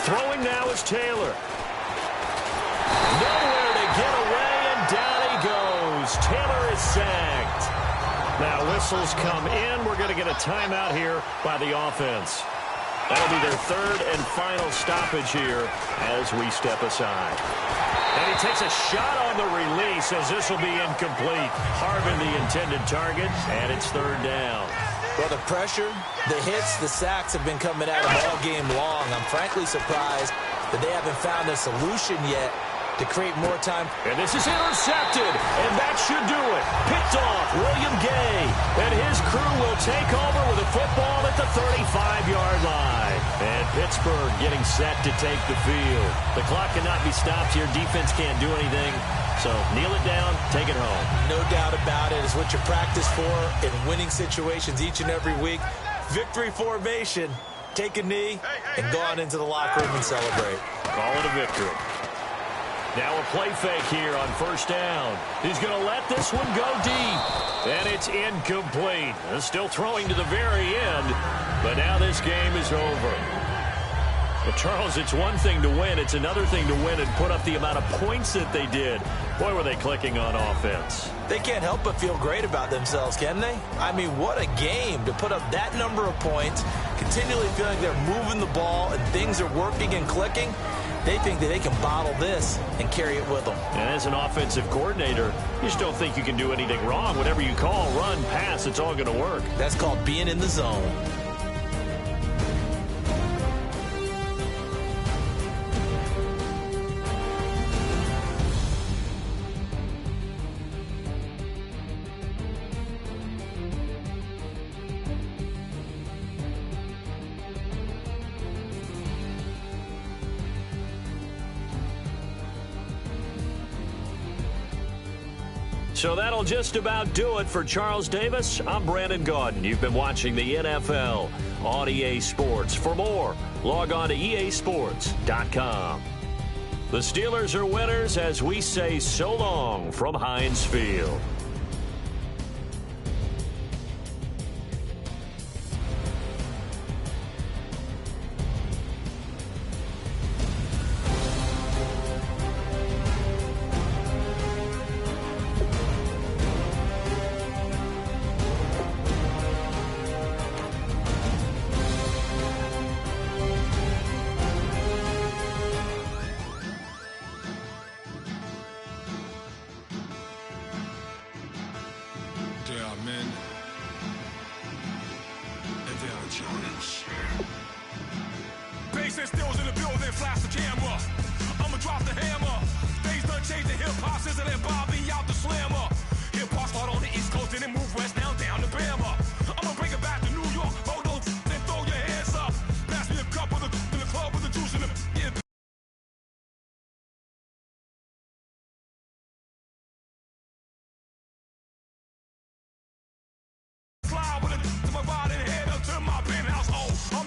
Throwing now is Taylor. Nowhere to get away, and down he goes. Taylor is sacked. Now whistles come in. We're going to get a timeout here by the offense. That'll be their third and final stoppage here as we step aside. And he takes a shot on the release as this will be incomplete. Harvin the intended target, and it's third down. Well, the pressure, the hits, the sacks have been coming at them all game long. I'm frankly surprised that they haven't found a solution yet to create more time. And this is intercepted, and that should do it. Picked off William Gay, and his crew will take over with a football at the 35-yard line. And Pittsburgh getting set to take the field. The clock cannot be stopped here. Defense can't do anything. So kneel it down, take it home. No doubt about it. It's what you practice for in winning situations each and every week. Victory formation. Take a knee and go on into the locker room and celebrate. Call it a victory. Now a play fake here on first down. He's going to let this one go deep. And it's incomplete. Still throwing to the very end. But now this game is over. Well, Charles, it's one thing to win. It's another thing to win and put up the amount of points that they did. Boy, were they clicking on offense. They can't help but feel great about themselves, can they? I mean, what a game to put up that number of points, continually feeling like they're moving the ball and things are working and clicking. They think that they can bottle this and carry it with them. And as an offensive coordinator, you just don't think you can do anything wrong. Whatever you call, run, pass, it's all going to work. That's called being in the zone. So that'll just about do it for Charles Davis. I'm Brandon Gaudin. You've been watching the NFL on EA Sports. For more, log on to easports.com. The Steelers are winners as we say so long from Heinz Field. Bass stills in the building, flash the camera. I'ma drop the hammer. Things done changed the hip-hop since then Bobby out the slammer. Hip-hop start on the East Coast and then move west down to Bama. I'ma bring it back to New York. Hold on, then throw your hands up. Pass me a cup of in the club with the juice in the... Yeah. Slide with it to my body and head up to my penthouse. Oh.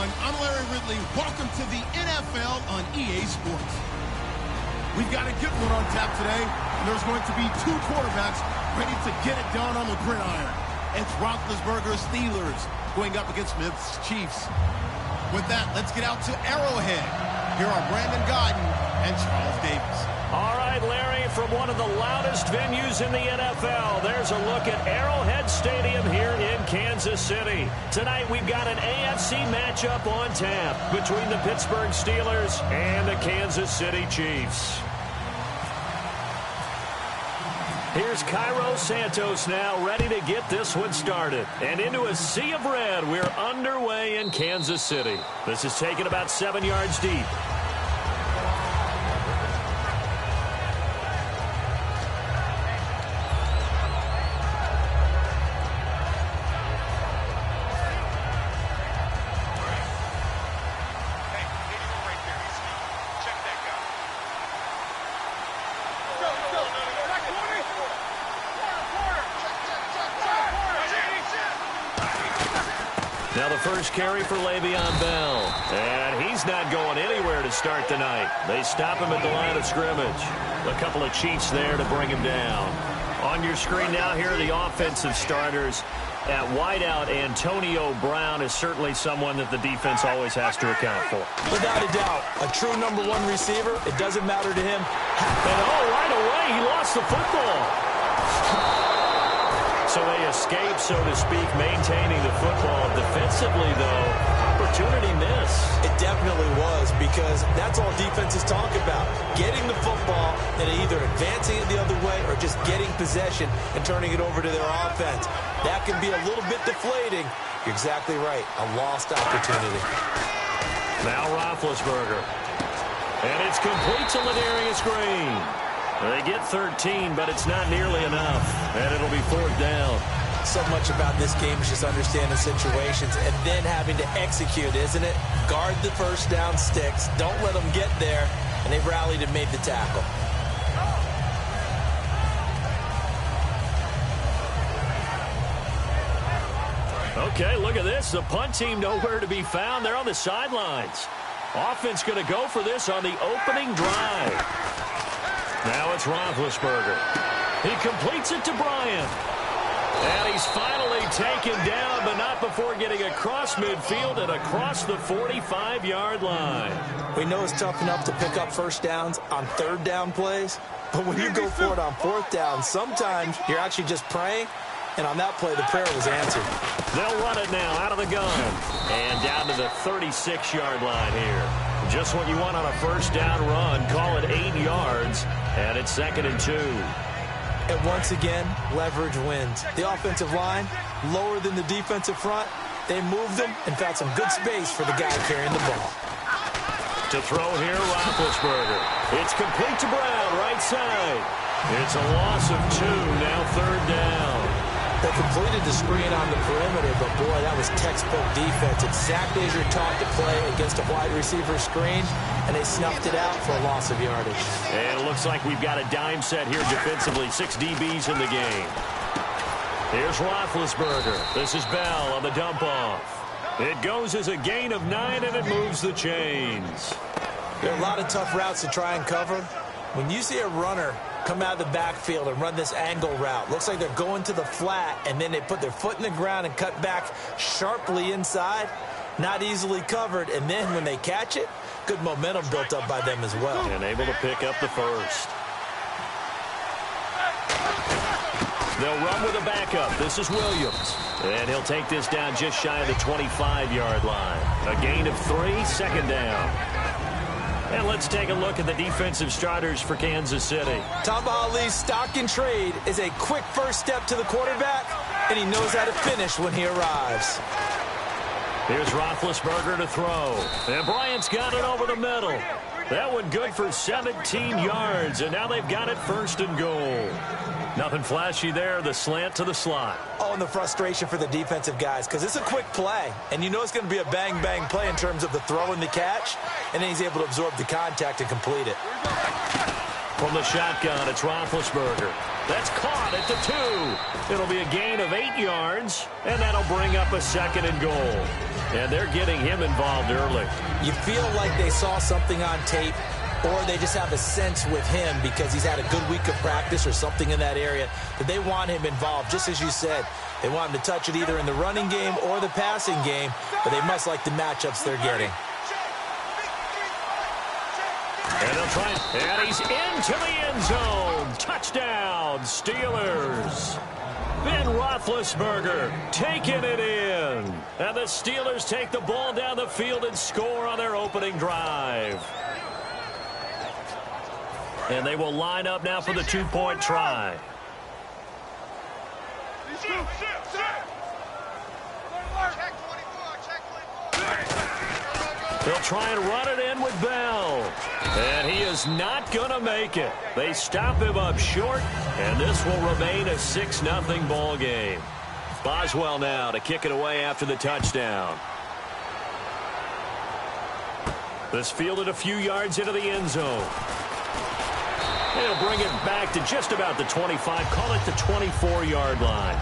everyone. I'm Larry Ridley. Welcome to the NFL on EA Sports. We've got a good one on tap today, and there's going to be two quarterbacks ready to get it done on the gridiron. It's Roethlisberger's Steelers going up against Smith's Chiefs. With that, let's get out to Arrowhead. Here are Brandon Gaudin and Charles Davis. All right, Larry, from one of the loudest venues in the NFL, there's a look at Arrowhead Stadium here in Kansas City. Tonight, we've got an AFC matchup on tap between the Pittsburgh Steelers and the Kansas City Chiefs. Here's Cairo Santos now ready to get this one started. And into a sea of red, we're underway in Kansas City. This is taken about 7 yards deep. Now the first carry for Le'Veon Bell. And he's not going anywhere to start the night. They stop him at the line of scrimmage. A couple of Chiefs there to bring him down. On your screen now, here are the offensive starters. At wideout, Antonio Brown is certainly someone that the defense always has to account for. Without a doubt, a true number one receiver. It doesn't matter to him. And right away, he lost the football. So they escape, so to speak, maintaining the football. Defensively, though, opportunity miss. It definitely was, because that's all defenses talk about. Getting the football and either advancing it the other way or just getting possession and turning it over to their offense. That can be a little bit deflating. You're exactly right. A lost opportunity. Now Roethlisberger. And it's complete to Ladarius Green. They get 13, but it's not nearly enough. And it'll be fourth down. So much about this game is just understanding situations and then having to execute, isn't it? Guard the first down sticks. Don't let them get there. And they rallied and made the tackle. Okay, look at this. The punt team nowhere to be found. They're on the sidelines. Offense going to go for this on the opening drive. Now it's Roethlisberger. He completes it to Bryant. And he's finally taken down, but not before getting across midfield and across the 45-yard line. We know it's tough enough to pick up first downs on third down plays, but when you go for it on fourth down, sometimes you're actually just praying, and on that play, the prayer was answered. They'll run it now out of the gun. And down to the 36-yard line here. Just what you want on a first down run. Call it 8 yards, and it's 2nd and 2. And once again, leverage wins. The offensive line, lower than the defensive front. They moved them and found some good space for the guy carrying the ball. To throw here, Roethlisberger. It's complete to Brown, right side. It's a loss of 2, now third down. They completed the screen on the perimeter, but boy, that was textbook defense. Exactly as you're taught to play against a wide receiver screen, and they snuffed it out for a loss of yardage. And it looks like we've got a dime set here defensively. 6 DBs in the game. Here's Roethlisberger. This is Bell on the dump off. It goes as a gain of 9, and it moves the chains. There are a lot of tough routes to try and cover. When you see a runner come out of the backfield and run this angle route, looks like they're going to the flat, and then they put their foot in the ground and cut back sharply inside. Not easily covered, and then when they catch it, good momentum built up by them as well. And able to pick up the first. They'll run with a backup. This is Williams. And he'll take this down just shy of the 25-yard line. A gain of 3, 2nd down. And let's take a look at the defensive starters for Kansas City. Tom Ali's stock in trade is a quick first step to the quarterback, and he knows how to finish when he arrives. Here's Roethlisberger to throw. And Bryant's got it over the middle. That one good for 17 yards, and now they've got it 1st and goal. Nothing flashy there, the slant to the slot. Oh, and the frustration for the defensive guys, because it's a quick play, and you know it's going to be a bang-bang play in terms of the throw and the catch, and then he's able to absorb the contact and complete it. From the shotgun, it's Roethlisberger. That's caught at the 2. It'll be a gain of 8 yards, and that'll bring up a 2nd and goal. And they're getting him involved early. You feel like they saw something on tape, or they just have a sense with him because he's had a good week of practice or something in that area that they want him involved. Just as you said, they want him to touch it either in the running game or the passing game, but they must like the matchups they're getting. And they'll try, and he's into the end zone. Touchdown, Steelers. Ben Roethlisberger taking it in. And the Steelers take the ball down the field and score on their opening drive. And they will line up now for the 2-point try. They'll try and run it in with Bell. And he is not going to make it. They stop him up short, and this will remain a 6-0 ball game. Boswell now to kick it away after the touchdown. This fielded a few yards into the end zone. They'll bring it back to just about the 25, call it the 24-yard line.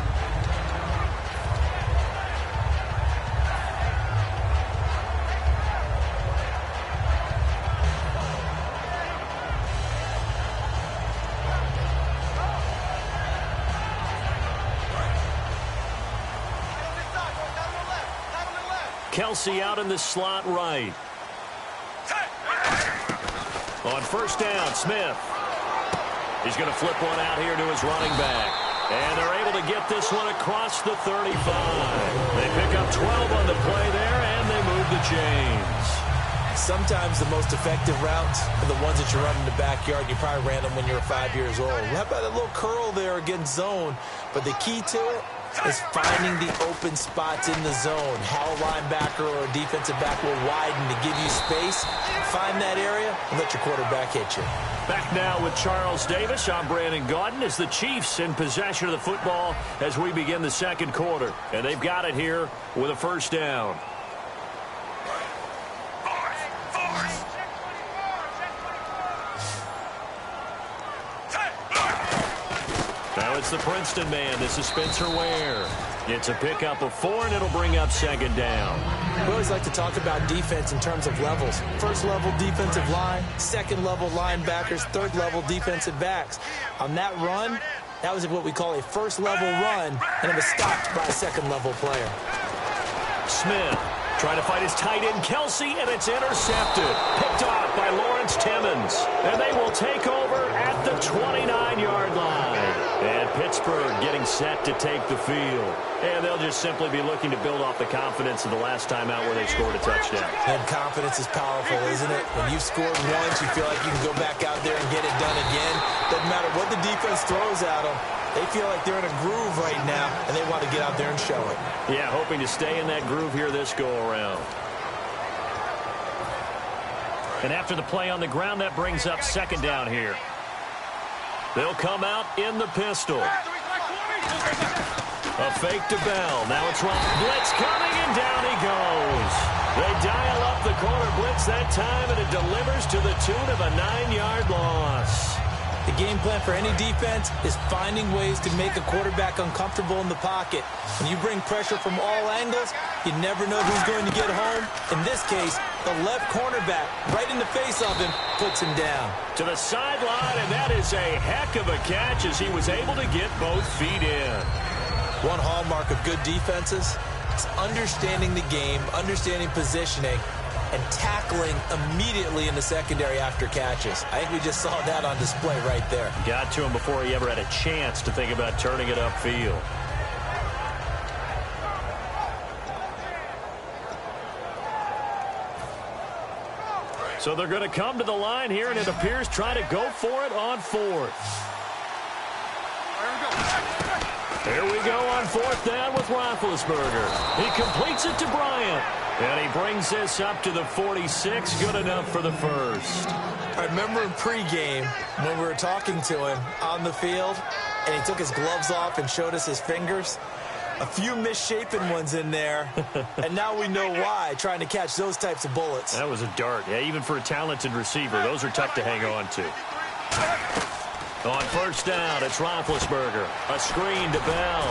Kelsey out in the slot right. On first down, Smith. He's going to flip one out here to his running back. And they're able to get this one across the 35. They pick up 12 on the play there, and they move the chains. Sometimes the most effective routes are the ones that you run in the backyard. You probably ran them when you were 5 years old. How about a little curl there against zone? But the key to it is finding the open spots in the zone. How a linebacker or a defensive back will widen to give you space. Find that area and let your quarterback hit you. Back now with Charles Davis. I'm Brandon Gaudin as the Chiefs in possession of the football as we begin the second quarter. And they've got it here with a first down. Now it's the Princeton man. This is Spencer Ware. It's a pickup of 4, and it'll bring up second down. We always like to talk about defense in terms of levels. First level defensive line, second level linebackers, third level defensive backs. On that run, that was what we call a first level run, and it was stopped by a second level player. Smith trying to fight his tight end, Kelsey, and it's intercepted. Picked off by Lawrence Timmons. And they will take over at the 29-yard line. And Pittsburgh getting set to take the field. And they'll just simply be looking to build off the confidence of the last time out where they scored a touchdown. And confidence is powerful, isn't it? When you've scored once, you feel like you can go back out there and get it done again. Doesn't matter what the defense throws at them. They feel like they're in a groove right now, and they want to get out there and show it. Yeah, hoping to stay in that groove here this go-around. And after the play on the ground, that brings up second down here. They'll come out in the pistol. A fake to Bell. Now it's wrong. Blitz coming, and down he goes. They dial up the corner blitz that time, and it delivers to the tune of a 9-yard loss. The game plan for any defense is finding ways to make a quarterback uncomfortable in the pocket. When you bring pressure from all angles, you never know who's going to get home. In this case, the left cornerback, right in the face of him, puts him down. To the sideline, and that is a heck of a catch as he was able to get both feet in. One hallmark of good defenses is understanding the game, understanding positioning, and tackling immediately in the secondary after catches. I think we just saw that on display right there. Got to him before he ever had a chance to think about turning it upfield. So they're going to come to the line here, and it appears try to go for it on fourth. Here we go on fourth down with Roethlisberger. He completes it to Bryant. And he brings this up to the 46. Good enough for the first. I remember in pregame when we were talking to him on the field, and he took his gloves off and showed us his fingers. A few misshapen ones in there, and now we know why, trying to catch those types of bullets. That was a dart. Yeah, even for a talented receiver, those are tough to hang on to. On first down, it's Roethlisberger. A screen to Bell.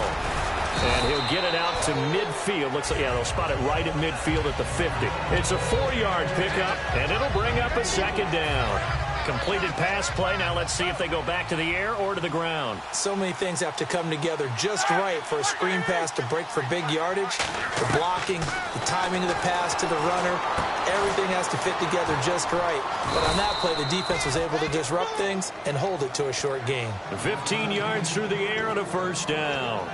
And he'll get it out to midfield. Looks like, yeah, they'll spot it right at midfield at the 50. It's a 4-yard pickup, and it'll bring up a second down. Completed pass play. Now let's see if they go back to the air or to the ground. So many things have to come together just right for a screen pass to break for big yardage. The blocking, the timing of the pass to the runner, everything has to fit together just right. But on that play, the defense was able to disrupt things and hold it to a short gain. 15 yards through the air and a first down.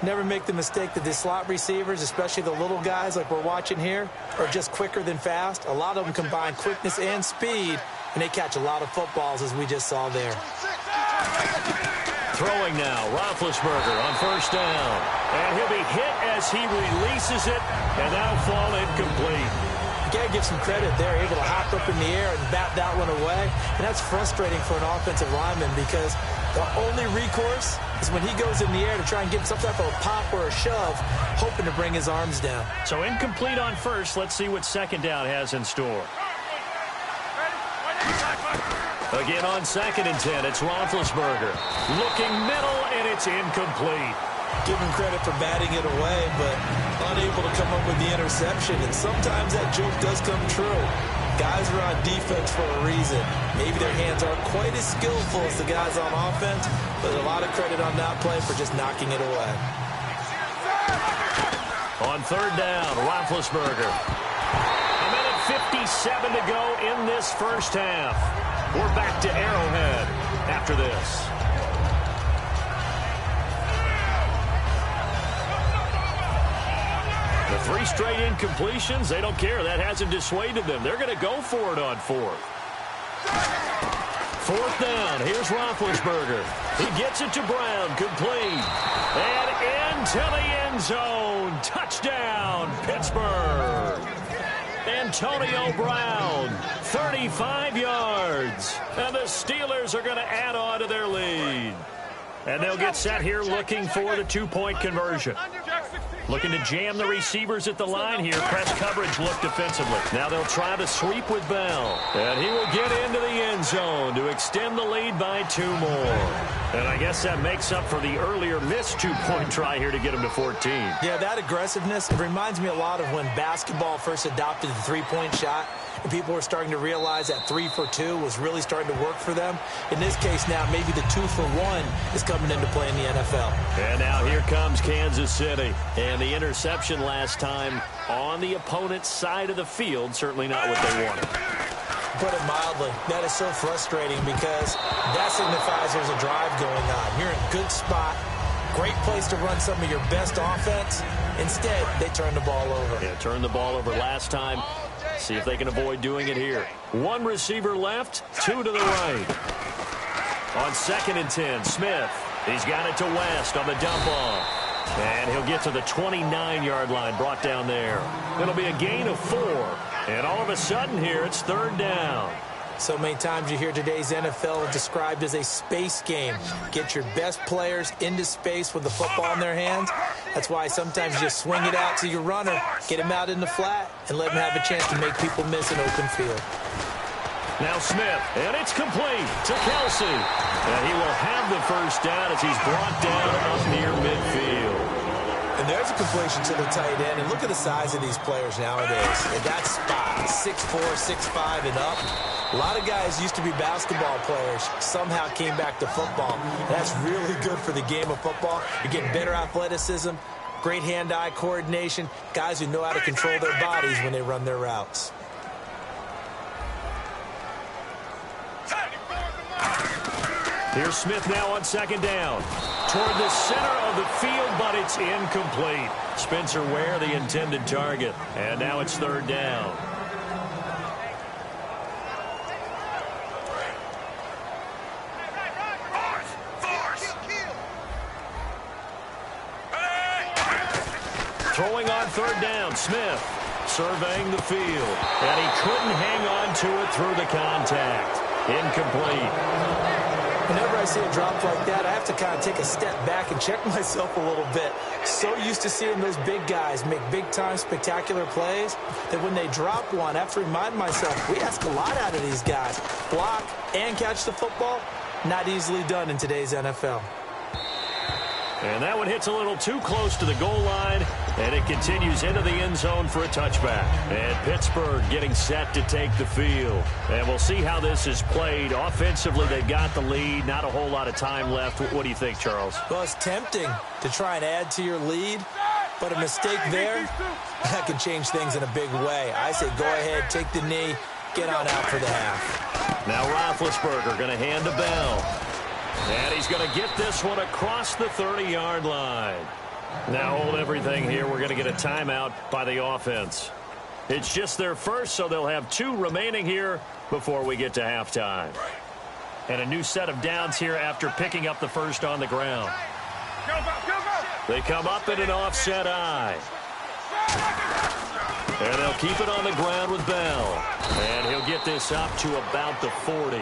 Never make the mistake that the slot receivers, especially the little guys like we're watching here, are just quicker than fast. A lot of them combine quickness and speed, and they catch a lot of footballs, as we just saw there. Throwing now, Roethlisberger on first down. And he'll be hit as he releases it, and that'll fall incomplete. You got to give some credit there, able to hop up in the air and bat that one away. And that's frustrating for an offensive lineman because the only recourse is when he goes in the air to try and get some type of a pop or a shove, hoping to bring his arms down. So incomplete on first. Let's see what second down has in store. Again on 2nd and 10, it's Roethlisberger. Looking middle, and it's incomplete. Give him credit for batting it away, but unable to come up with the interception. And sometimes that joke does come true. Guys are on defense for a reason. Maybe their hands aren't quite as skillful as the guys on offense, but a lot of credit on that play for just knocking it away. On 3rd down, Roethlisberger. A minute 57 to go in this first half. We're back to Arrowhead after this. The 3 straight incompletions, they don't care. That hasn't dissuaded them. They're going to go for it on 4th. 4th down. Here's Roethlisberger. He gets it to Brown. Complete. And into the end zone. Touchdown, Pittsburgh. Antonio Brown, 35 yards. And the Steelers are going to add on to their lead. And they'll get set here looking for the 2-point conversion. Looking to jam the receivers at the line here. Press coverage look defensively. Now they'll try to sweep with Bell. And he will get into the end zone to extend the lead by 2 more. And I guess that makes up for the earlier missed 2-point try here to get him to 14. Yeah, that aggressiveness, it reminds me a lot of when basketball first adopted the 3-point shot. And people were starting to realize that 3 for 2 was really starting to work for them. In this case now, maybe the 2 for 1 is coming into play in the NFL. And now here comes Kansas City. And the interception last time on the opponent's side of the field, certainly not what they wanted. Put it mildly, that is so frustrating because that signifies there's a drive going on. You're in a good spot, great place to run some of your best offense. Instead, they turn the ball over. Yeah, turned the ball over last time. See if they can avoid doing it here. 1 receiver left, 2 to the right. On 2nd and 10, Smith. He's got it to West on the dump off. And he'll get to the 29-yard line, brought down there. It'll be a gain of 4. And all of a sudden here, it's 3rd down. So many times you hear today's NFL described as a space game. Get your best players into space with the football in their hands. That's why sometimes you just swing it out to your runner, get him out in the flat, and let him have a chance to make people miss an open field. Now Smith, and it's complete to Kelsey. And he will have the first down as he's brought down up near midfield. And there's a completion to the tight end. And look at the size of these players nowadays. At that spot, 6'4", 6'5", and up. A lot of guys used to be basketball players, somehow came back to football. That's really good for the game of football. You're getting better athleticism, great hand-eye coordination, guys who know how to control their bodies when they run their routes. Here's Smith now on 2nd down. Toward the center of the field, but it's incomplete. Spencer Ware, the intended target. And now it's 3rd down. Throwing on 3rd down, Smith surveying the field. And he couldn't hang on to it through the contact. Incomplete. Whenever I see a drop like that, I have to kind of take a step back and check myself a little bit. So used to seeing those big guys make big-time spectacular plays that when they drop one, I have to remind myself, we ask a lot out of these guys. Block and catch the football. Not easily done in today's NFL. And that one hits a little too close to the goal line, and it continues into the end zone for a touchback. And Pittsburgh getting set to take the field. And we'll see how this is played. Offensively, they got the lead. Not a whole lot of time left. What do you think, Charles? Well, it's tempting to try and add to your lead, but a mistake there, that can change things in a big way. I say go ahead, take the knee, get on out for the half. Now Roethlisberger going to hand to Bell. And he's going to get this one across the 30-yard line. Now hold everything here. We're going to get a timeout by the offense. It's just their first, so they'll have 2 remaining here before we get to halftime. And a new set of downs here after picking up the first on the ground. They come up in an offset eye. And they'll keep it on the ground with Bell. And he'll get this up to about the 40.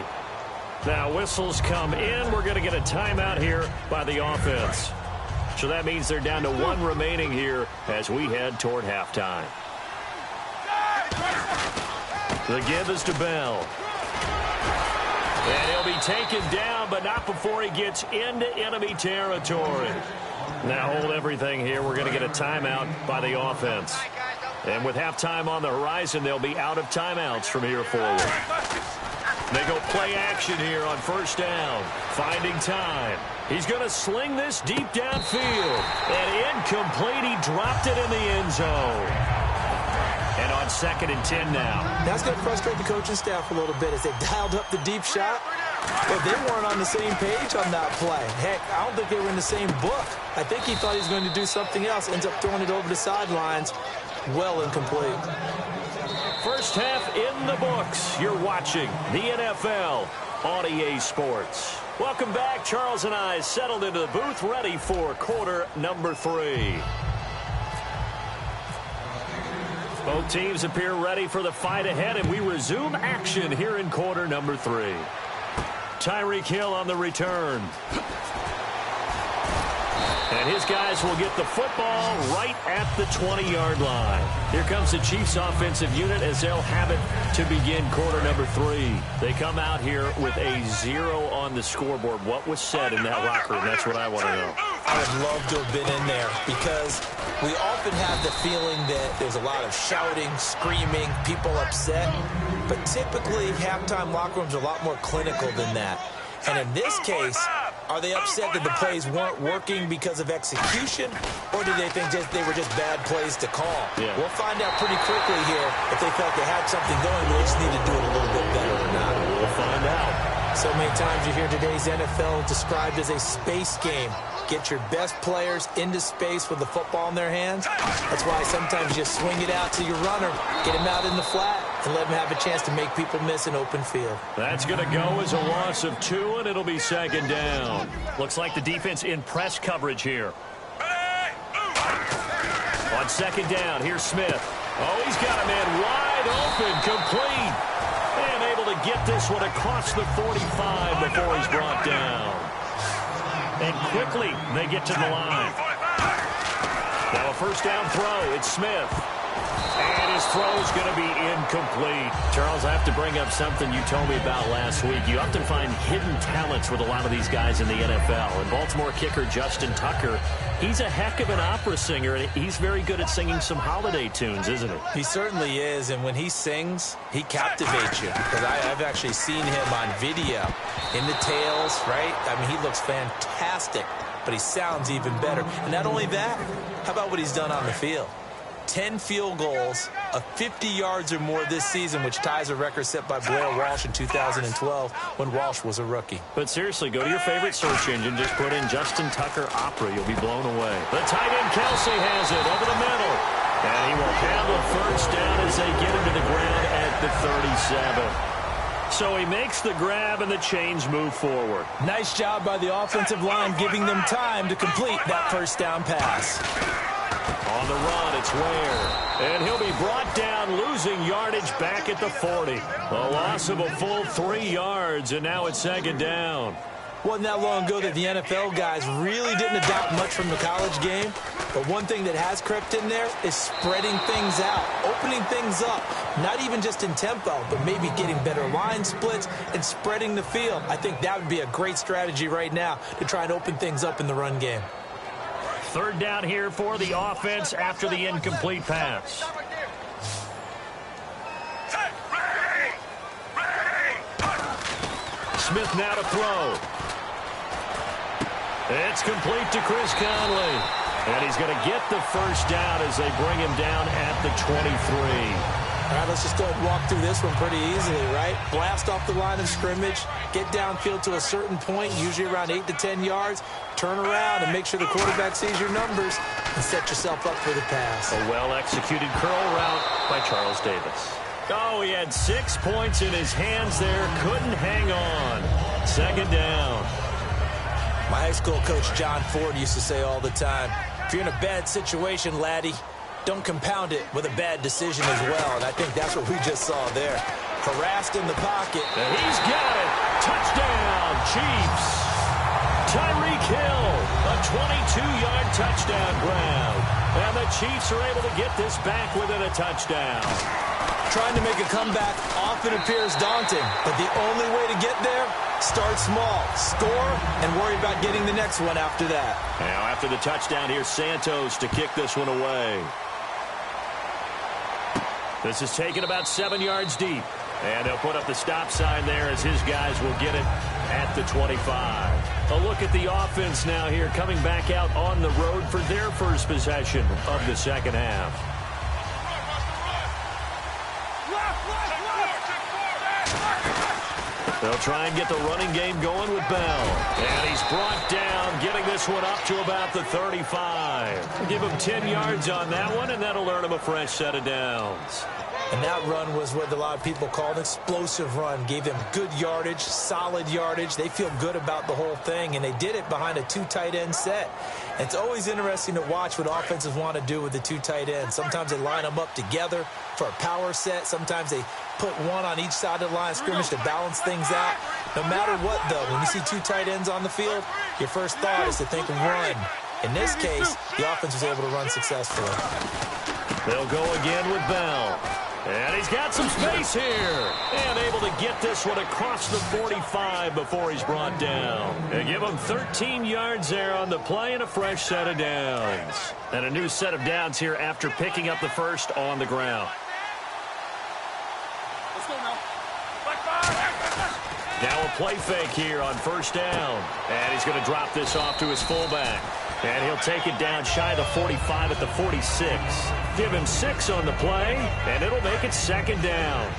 Now whistles come in. We're going to get a timeout here by the offense. So that means they're down to 1 remaining here as we head toward halftime. The give is to Bell. And he'll be taken down, but not before he gets into enemy territory. Now hold everything here. We're going to get a timeout by the offense. And with halftime on the horizon, they'll be out of timeouts from here forward. They go play action here on first down. Finding time. He's going to sling this deep downfield. And incomplete. He dropped it in the end zone. And on 2nd and 10 now. That's going to frustrate the coaching staff a little bit as they dialed up the deep shot. But they weren't on the same page on that play. Heck, I don't think they were in the same book. I think he thought he was going to do something else. Ends up throwing it over the sidelines. Well incomplete. First half in the books. You're watching the NFL on EA Sports. Welcome back. Charles and I settled into the booth, ready for quarter number 3. Both teams appear ready for the fight ahead, and we resume action here in quarter number 3. Tyreek Hill on the return. And his guys will get the football right at the 20-yard line. Here comes the Chiefs offensive unit as they'll have it to begin quarter number 3. They come out here with a 0 on the scoreboard. What was said in that locker room? That's what I want to know. I would love to have been in there because we often have the feeling that there's a lot of shouting, screaming, people upset. But typically, halftime locker rooms are a lot more clinical than that. And in this case, are they upset that the plays weren't working because of execution, or do they think they were just bad plays to call? Yeah. We'll find out pretty quickly here if they felt they had something going, but they just need to do it a little bit better or not. We'll find out. So many times you hear today's NFL described as a space game. Get your best players into space with the football in their hands. That's why sometimes you just swing it out to your runner, get him out in the flat, and let him have a chance to make people miss an open field. That's going to go as a loss of 2, and it'll be 2nd down. Looks like the defense in press coverage here. On 2nd down, here's Smith. Oh, he's got a man wide open, complete. And able to get this one across the 45 before he's brought down. And quickly, they get to the line. Now a first down throw. It's Smith. And his throw's going to be incomplete. Charles, I have to bring up something you told me about last week. You often find hidden talents with a lot of these guys in the NFL. And Baltimore kicker Justin Tucker, he's a heck of an opera singer, and he's very good at singing some holiday tunes, isn't he? He certainly is, and when he sings, he captivates you. Because I've actually seen him on video in the tails, right? I mean, he looks fantastic, but he sounds even better. And not only that, how about what he's done on the field? 10 field goals of 50 yards or more this season, which ties a record set by Blair Walsh in 2012 when Walsh was a rookie. But seriously, go to your favorite search engine. Just put in Justin Tucker Opera. You'll be blown away. The tight end Kelsey has it over the middle. And he will handle first down as they get him to the ground at the 37. So he makes the grab and the chains move forward. Nice job by the offensive line giving them time to complete that first down pass. On the run, it's Ware. And he'll be brought down, losing yardage back at the 40. A loss of a full 3 yards, and now it's 2nd down. Wasn't that long ago that the NFL guys really didn't adopt much from the college game. But one thing that has crept in there is spreading things out, opening things up, not even just in tempo, but maybe getting better line splits and spreading the field. I think that would be a great strategy right now to try and open things up in the run game. Third down here for the offense after the incomplete pass. Smith now to throw. It's complete to Chris Conley. And he's going to get the first down as they bring him down at the 23. All right, let's just go and walk through this one pretty easily, right? Blast off the line of scrimmage, get downfield to a certain point, usually around 8 to 10 yards, turn around and make sure the quarterback sees your numbers and set yourself up for the pass. A well-executed curl route by Charles Davis. Oh, he had 6 points in his hands there, couldn't hang on. Second down. My high school coach, John Ford, used to say all the time, if you're in a bad situation, laddie, don't compound it with a bad decision as well. And I think that's what we just saw there. Harassed in the pocket. And he's got it. Touchdown, Chiefs. Tyreek Hill, a 22-yard touchdown grab. And the Chiefs are able to get this back within a touchdown. Trying to make a comeback often appears daunting, but the only way to get there, start small, score, and worry about getting the next one after that. Now after the touchdown, here's Santos to kick this one away. This is taken about 7 yards deep. And they'll put up the stop sign there as his guys will get it at the 25. A look at the offense now here, coming back out on the road for their first possession of the second half. They'll try and get the running game going with Bell. And he's brought down, getting this one up to about the 35. Give him 10 yards on that one, and that'll earn him a fresh set of downs. And that run was what a lot of people call an explosive run. Gave them good yardage, solid yardage. They feel good about the whole thing, and they did it behind a 2 tight end set. And it's always interesting to watch what offenses want to do with the 2 tight ends. Sometimes they line them up together for a power set. Sometimes they put one on each side of the line of scrimmage to balance things out. No matter what, though, when you see 2 tight ends on the field, your first thought is to think run. In this case, the offense was able to run successfully. They'll go again with Bell. And he's got some space here. And able to get this one across the 45 before he's brought down. They give him 13 yards there on the play and a fresh set of downs. And a new set of downs here after picking up the first on the ground. Let's go now. Now a play fake here on first down. And he's going to drop this off to his fullback. And he'll take it down shy of the 45 at the 46. Give him 6 on the play, and it'll make it second down.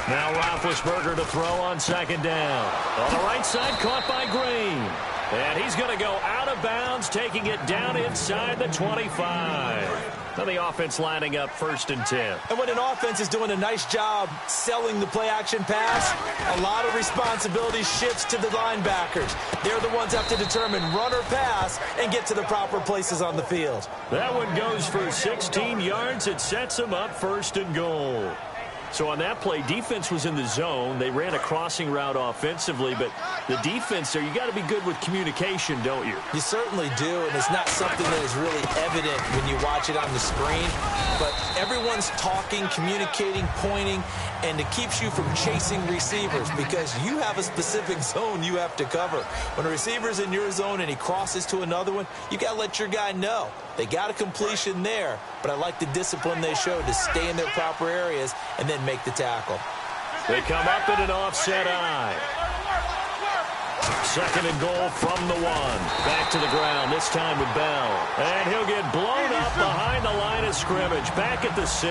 Now Roethlisberger to throw on second down. On the right side, caught by Green. And he's going to go out of bounds, taking it down inside the 25. Now the offense lining up 1st and 10. And when an offense is doing a nice job selling the play-action pass, a lot of responsibility shifts to the linebackers. They're the ones that have to determine run or pass and get to the proper places on the field. That one goes for 16 yards. It sets them up 1st and goal. So on that play, defense was in the zone. They ran a crossing route offensively, but the defense there, you got to be good with communication, don't you? You certainly do, and it's not something that is really evident when you watch it on the screen. But everyone's talking, communicating, pointing, and it keeps you from chasing receivers because you have a specific zone you have to cover. When a receiver's in your zone and he crosses to another one, you got to let your guy know. They got a completion there, but I like the discipline they showed to stay in their proper areas and then make the tackle. They come up in an offset eye. 2nd and goal from the 1. Back to the ground, this time with Bell. And he'll get blown up behind the line of scrimmage, back at the 6.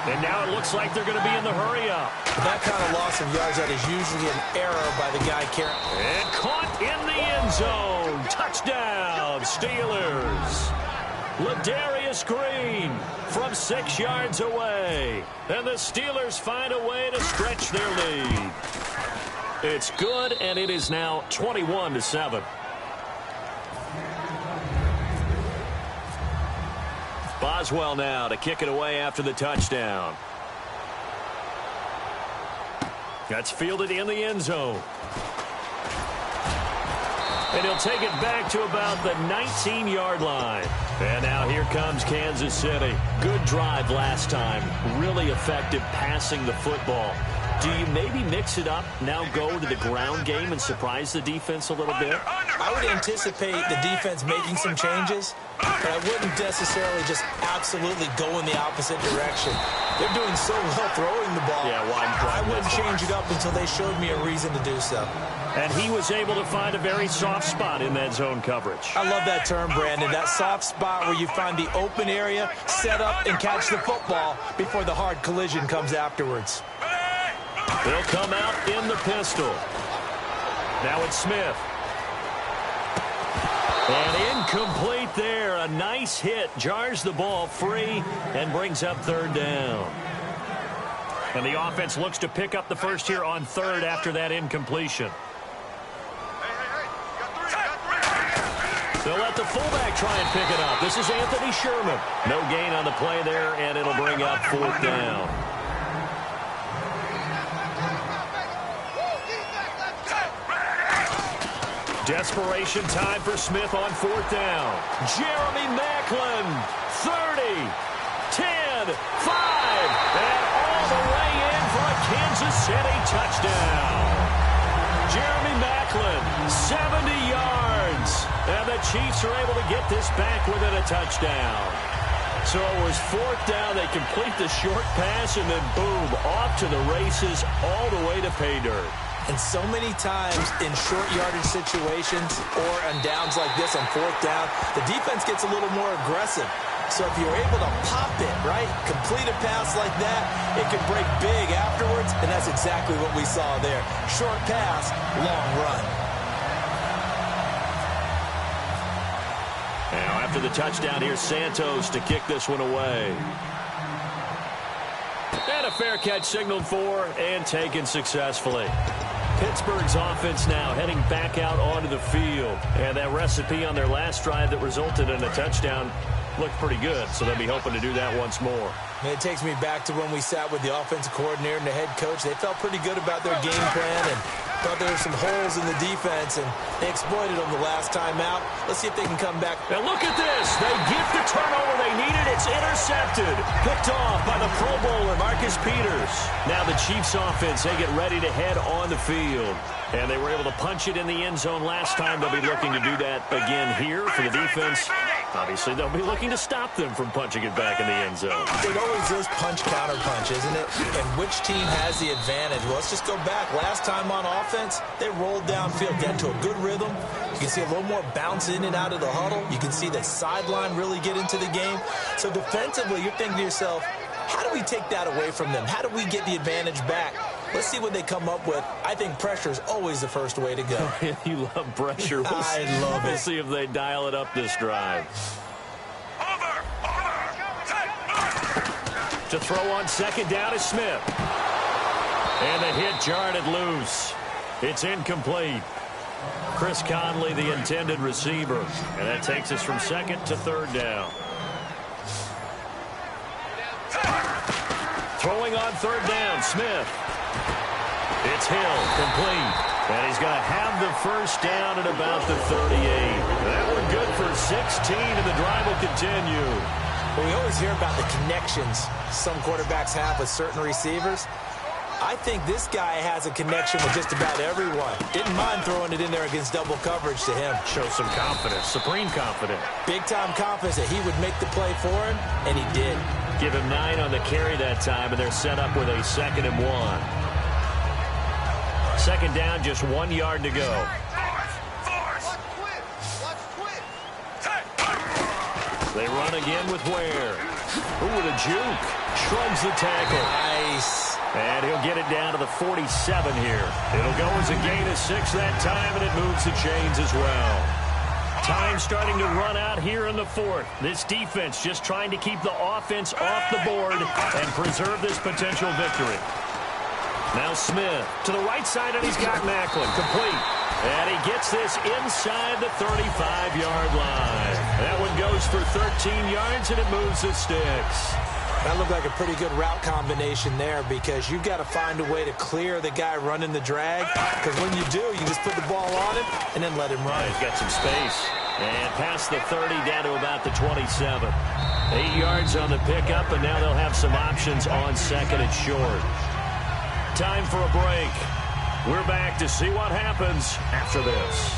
And now it looks like they're going to be in the hurry-up. That kind of loss of yards, that is usually an error by the guy carrying. And caught in the end zone. Touchdown, Steelers. Ladarius Green from 6 yards away. And the Steelers find a way to stretch their lead. It's good, and it is now 21-7. Boswell now to kick it away after the touchdown. That's fielded in the end zone. And he'll take it back to about the 19-yard line. And now here comes Kansas City. Good drive last time. Really effective passing the football. Do you maybe mix it up, now go to the ground game and surprise the defense a little bit? I would anticipate the defense making some changes, but I wouldn't necessarily just absolutely go in the opposite direction. They're doing so well throwing the ball. Yeah, I wouldn't change it up until they showed me a reason to do so. And he was able to find a very soft spot in that zone coverage. I love that term, Brandon. That soft spot where you find the open area, set up, and catch the football before the hard collision comes afterwards. They'll come out in the pistol. Now it's Smith. And incomplete there. A nice hit. Jars the ball free and brings up third down. And the offense looks to pick up the first here on third after that incompletion. They'll let the fullback try and pick it up. This is Anthony Sherman. No gain on the play there, and it'll bring up fourth down. Desperation time for Smith on fourth down. Jeremy Maclin, 30, 10, 5, and all the way in for a Kansas City touchdown. Jeremy Maclin, 70 yards, and the Chiefs are able to get this back within a touchdown. So it was fourth down. They complete the short pass, and then boom, off to the races all the way to pay dirt. And so many times in short yardage situations or on downs like this on fourth down, the defense gets a little more aggressive. So if you're able to pop it, right, complete a pass like that, it can break big afterwards, and that's exactly what we saw there. Short pass, long run. Now after the touchdown, here's Santos to kick this one away. And a fair catch signaled for and taken successfully. Pittsburgh's offense now heading back out onto the field. And that recipe on their last drive that resulted in a touchdown looked pretty good, so they'll be hoping to do that once more. And it takes me back to when we sat with the offensive coordinator and the head coach. They felt pretty good about their game plan and thought there were some holes in the defense, and they exploited them the last time out. Let's see if they can come back. And look at this. They get the turnover they needed. It's intercepted. Picked off by the Pro Bowler, Marcus Peters. Now the Chiefs offense, they get ready to head on the field. And they were able to punch it in the end zone last time. They'll be looking to do that again here for the defense. Obviously, they'll be looking to stop them from punching it back in the end zone. It always is punch-counter-punch, isn't it? And which team has the advantage? Well, let's just go back. Last time on offense, they rolled downfield, got to a good rhythm. You can see a little more bounce in and out of the huddle. You can see the sideline really get into the game. So defensively, you're thinking to yourself, how do we take that away from them? How do we get the advantage back? Let's see what they come up with. I think pressure is always the first way to go. You love pressure. I love it. We'll see if they dial it up this drive. To throw on second down is Smith. And the hit jarred it loose. It's incomplete. Chris Conley, the intended receiver. And that takes us from second to third down. Throwing on third down, Smith. It's Hill, complete. And he's going to have the first down at about the 38. That one good for 16, and the drive will continue. Well, we always hear about the connections some quarterbacks have with certain receivers. I think this guy has a connection with just about everyone. Didn't mind throwing it in there against double coverage to him. Shows some confidence, supreme confidence. Big-time confidence that he would make the play for him, and he did. Give him 9 on the carry that time, and they're set up with a 2nd and 1. Second down, just 1 yard to go. They run again with Ware. Ooh, with a juke. Shrugs the tackle. Nice. And he'll get it down to the 47 here. It'll go as a gain of 6 that time, and it moves the chains as well. Time starting to run out here in the fourth. This defense just trying to keep the offense off the board and preserve this potential victory. Now Smith to the right side, and he's got Maclin. Complete. And he gets this inside the 35-yard line. That one goes for 13 yards, and it moves the sticks. That looked like a pretty good route combination there because you've got to find a way to clear the guy running the drag, because when you do, you just put the ball on him and then let him run. He's got some space. And past the 30 down to about the 27. 8 yards on the pickup, and now they'll have some options on second and short. Time for a break. We're back to see what happens after this.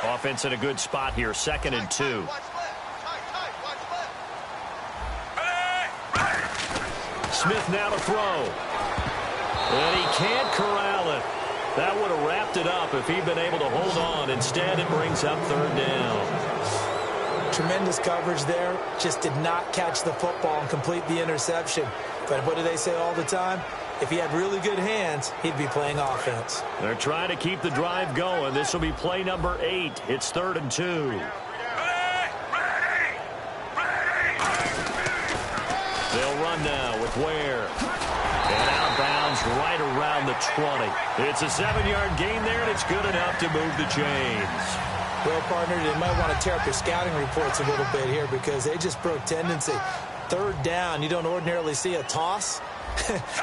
Offense in a good spot here, 2nd and 2. Smith now to throw. And he can't corral it. That would have wrapped it up if he'd been able to hold on. Instead, it brings up 3rd down. Tremendous coverage there. Just did not catch the football and complete the interception. But what do they say all the time? If he had really good hands, he'd be playing offense. They're trying to keep the drive going. This will be play number 8. It's 3rd and 2. They'll run now with Ware. And out of bounds right around the 20. It's a 7-yard gain there, and it's good enough to move the chains. Well, partner, they might want to tear up their scouting reports a little bit here because they just broke tendency. 3rd down, you don't ordinarily see a toss.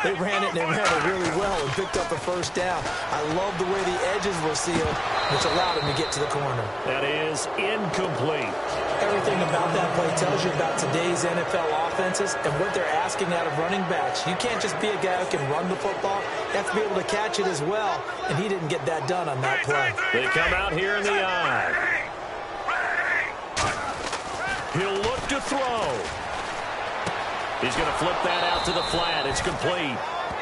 They ran it, and they ran it really well and picked up a 1st down. I love the way the edges were sealed, which allowed him to get to the corner. That is incomplete. Everything about that play tells you about today's NFL offenses and what they're asking out of running backs. You can't just be a guy who can run the football. You have to be able to catch it as well, and he didn't get that done on that play. They come out here in the eye. He'll look to throw. He's going to flip that out to the flat. It's complete.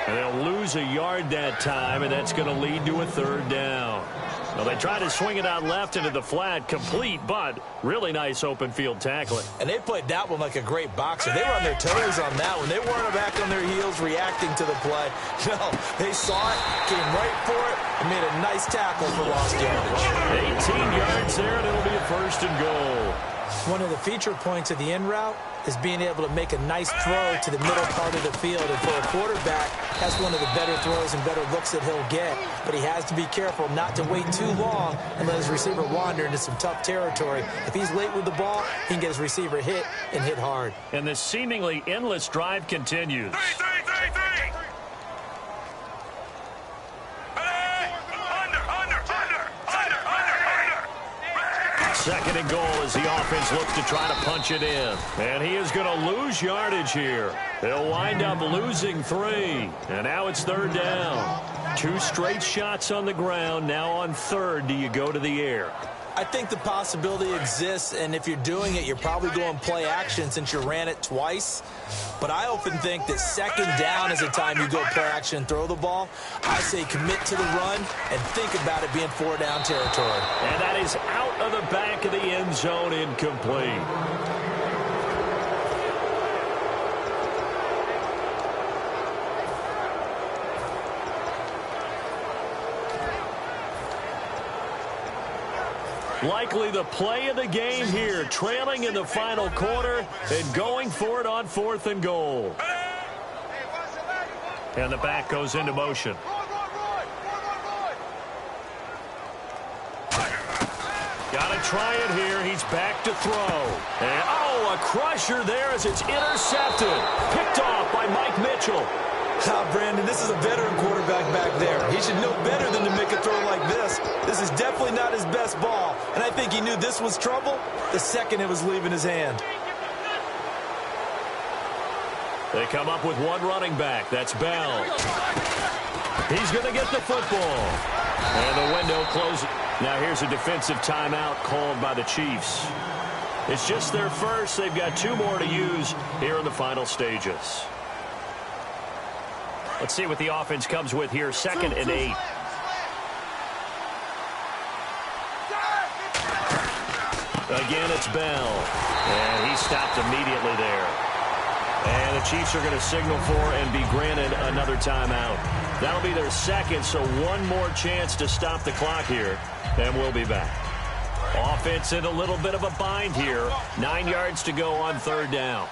And they'll lose a yard that time, and that's going to lead to a 3rd down. Well, they try to swing it out left into the flat, complete, but really nice open field tackling. And they played that one like a great boxer. They were on their toes on that one. They weren't back on their heels reacting to the play. No, they saw it, came right for it, and made a nice tackle for lost yardage. 18 yards there, and it'll be a 1st and goal. One of the feature points of the in route is being able to make a nice throw to the middle part of the field. And for a quarterback, that's one of the better throws and better looks that he'll get. But he has to be careful not to wait too long and let his receiver wander into some tough territory. If he's late with the ball, he can get his receiver hit and hit hard. And the seemingly endless drive continues. 2nd and goal as the offense looks to try to punch it in. And he is going to lose yardage here. They'll wind up losing 3. And now it's 3rd down. 2 straight shots on the ground. Now on 3rd, do you go to the air? I think the possibility exists, and if you're doing it, you're probably going play action since you ran it twice. But I often think that 2nd down is the time you go play action and throw the ball. I say commit to the run and think about it being 4th down territory. And that is out of the back of the end zone, incomplete. Likely the play of the game here, trailing in the final quarter and going for it on 4th and goal. And the back goes into motion. Got to try it here. He's back to throw. And, oh, a crusher there as it's intercepted. Picked off by Mike Mitchell. Brandon, this is a veteran quarterback back there. He should know better than to make a throw like this. This is definitely not his best ball, and I think he knew this was trouble the second it was leaving his hand. They come up with 1 running back. That's Bell. He's going to get the football. And the window closes. Now here's a defensive timeout called by the Chiefs. It's just their first. They've got 2 more to use here in the final stages. Let's see what the offense comes with here. 2nd and 8. Again, it's Bell. And he stopped immediately there. And the Chiefs are going to signal for and be granted another timeout. That'll be their 2nd, so 1 more chance to stop the clock here. And we'll be back. Offense in a little bit of a bind here. 9 yards to go on third down.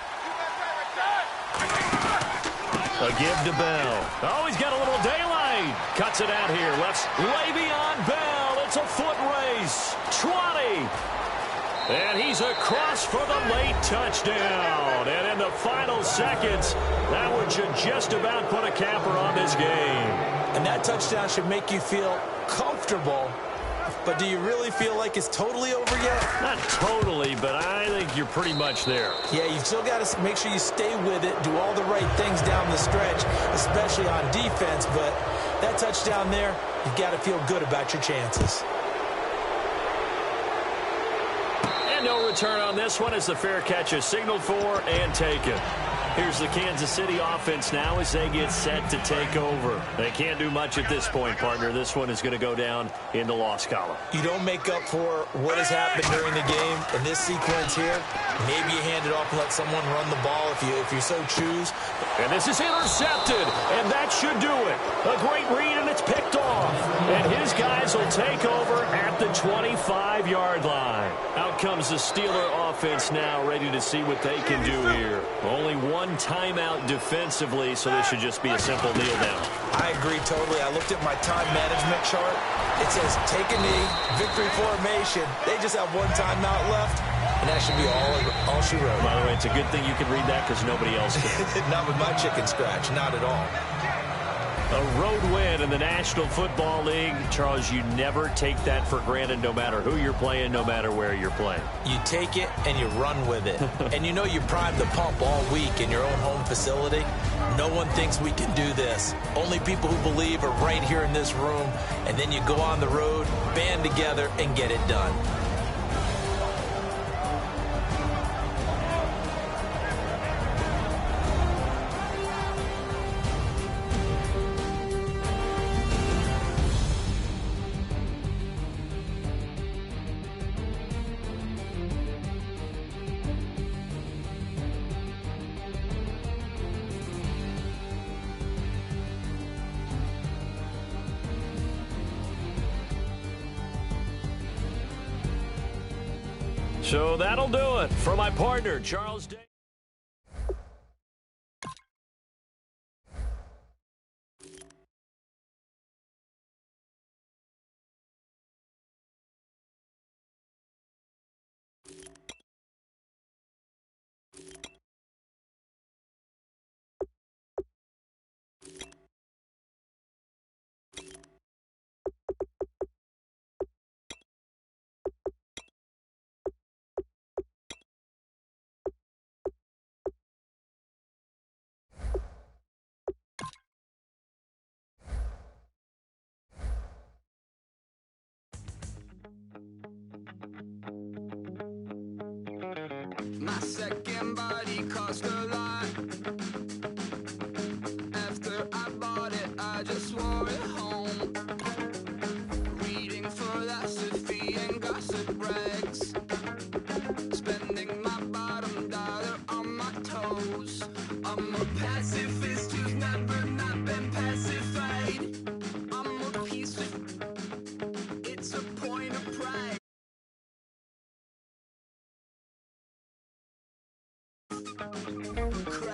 A give to Bell. Oh, he's got a little daylight. Cuts it out here. Left Le'Veon Bell. It's a foot race. 20. And he's across for the late touchdown. And in the final seconds, that one should just about put a capper on this game. And that touchdown should make you feel comfortable. But do you really feel like it's totally over yet? Not totally, but I think you're pretty much there. Yeah, you've still got to make sure you stay with it, do all the right things down the stretch, especially on defense. But that touchdown there, you've got to feel good about your chances. And no return on this one as the fair catch is signaled for and taken. Here's the Kansas City offense now as they get set to take over. They can't do much at this point, partner. This one is going to go down in the loss column. You don't make up for what has happened during the game in this sequence here. Maybe you hand it off and let someone run the ball if you so choose. And this is intercepted, and that should do it. A great read, and it's picked off. And his guys will take over at the 25-yard line. Out comes the Steeler offense now, ready to see what they can do here. Only one timeout defensively, so this should just be a simple kneel down. I agree totally. I looked at my time management chart. It says take a knee, victory formation. They just have one timeout left, and that should be all she wrote. By the way, it's a good thing you can read that because nobody else can. Not with my chicken scratch, not at all. A road win in the National Football League. Charles, you never take that for granted no matter who you're playing, no matter where you're playing. You take it and you run with it. And you know you primed the pump all week in your own home facility. No one thinks we can do this. Only people who believe are right here in this room. And then you go on the road, band together, and get it done. So that'll do it for my partner, Charles Day. My second body cost a lot. After I bought it, I just wore it home. Reading philosophy and gossip rags. Spending my bottom dollar on my toes. I'm a pacifist who's never not been pacified. I'm a piece of... It's a point of pride. Cool.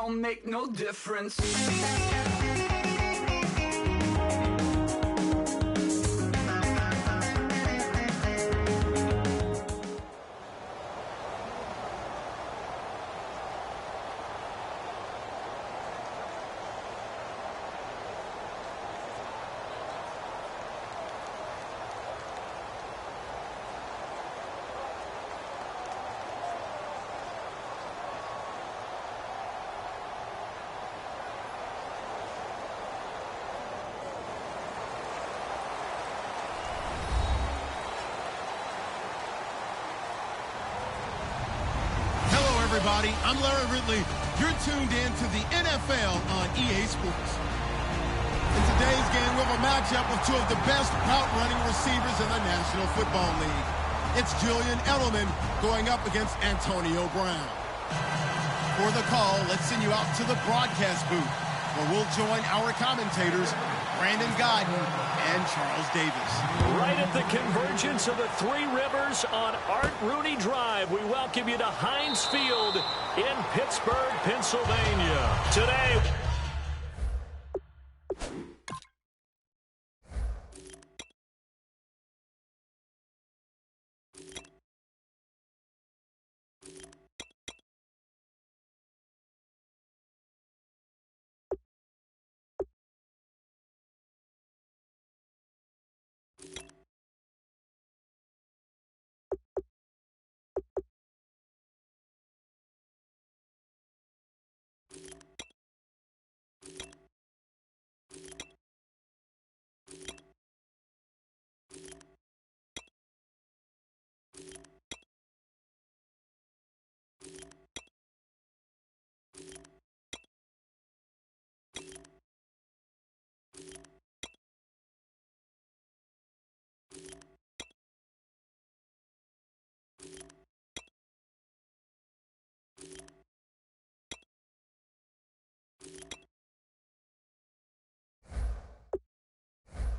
don't make no difference. Everybody, I'm Larry Ridley. You're tuned in to the NFL on EA Sports. In today's game, we have a matchup of two of the best route-running receivers in the National Football League. It's Julian Edelman going up against Antonio Brown. For the call, let's send you out to the broadcast booth, where we'll join our commentators, Brandon Godden and Charles Davis. Right at the convergence of the Three Rivers on Art Rooney Drive, we welcome you to Heinz Field in Pittsburgh, Pennsylvania. Today,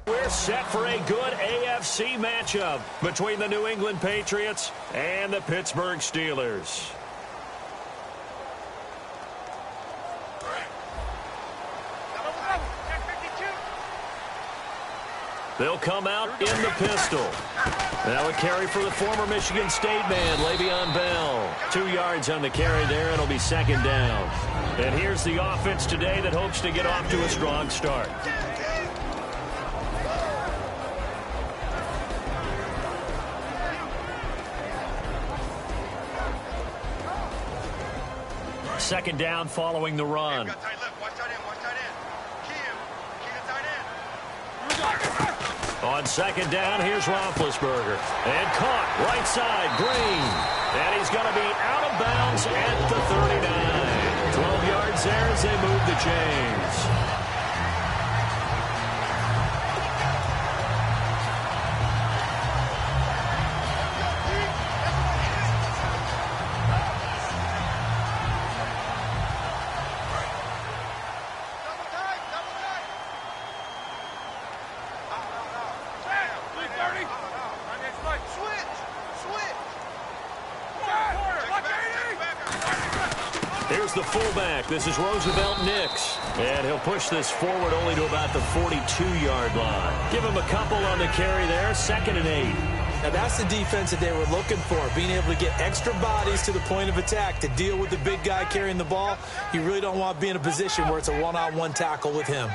we're set for a good AFC matchup between the New England Patriots and the Pittsburgh Steelers. They'll come out in the pistol. Now a carry for the former Michigan State man, Le'Veon Bell. 2 yards on the carry there, and it'll be second down. And here's the offense today that hopes to get off to a strong start. Second down following the run. On second down, here's Roethlisberger. And caught right side, Green. And he's going to be out of bounds at the 39. 12 yards there as they move the chains. Here's the fullback. This is Roosevelt Nix. And he'll push this forward only to about the 42-yard line. Give him a couple on the carry there. 2nd and 8. Now that's the defense that they were looking for, being able to get extra bodies to the point of attack to deal with the big guy carrying the ball. You really don't want to be in a position where it's a one-on-one tackle with him.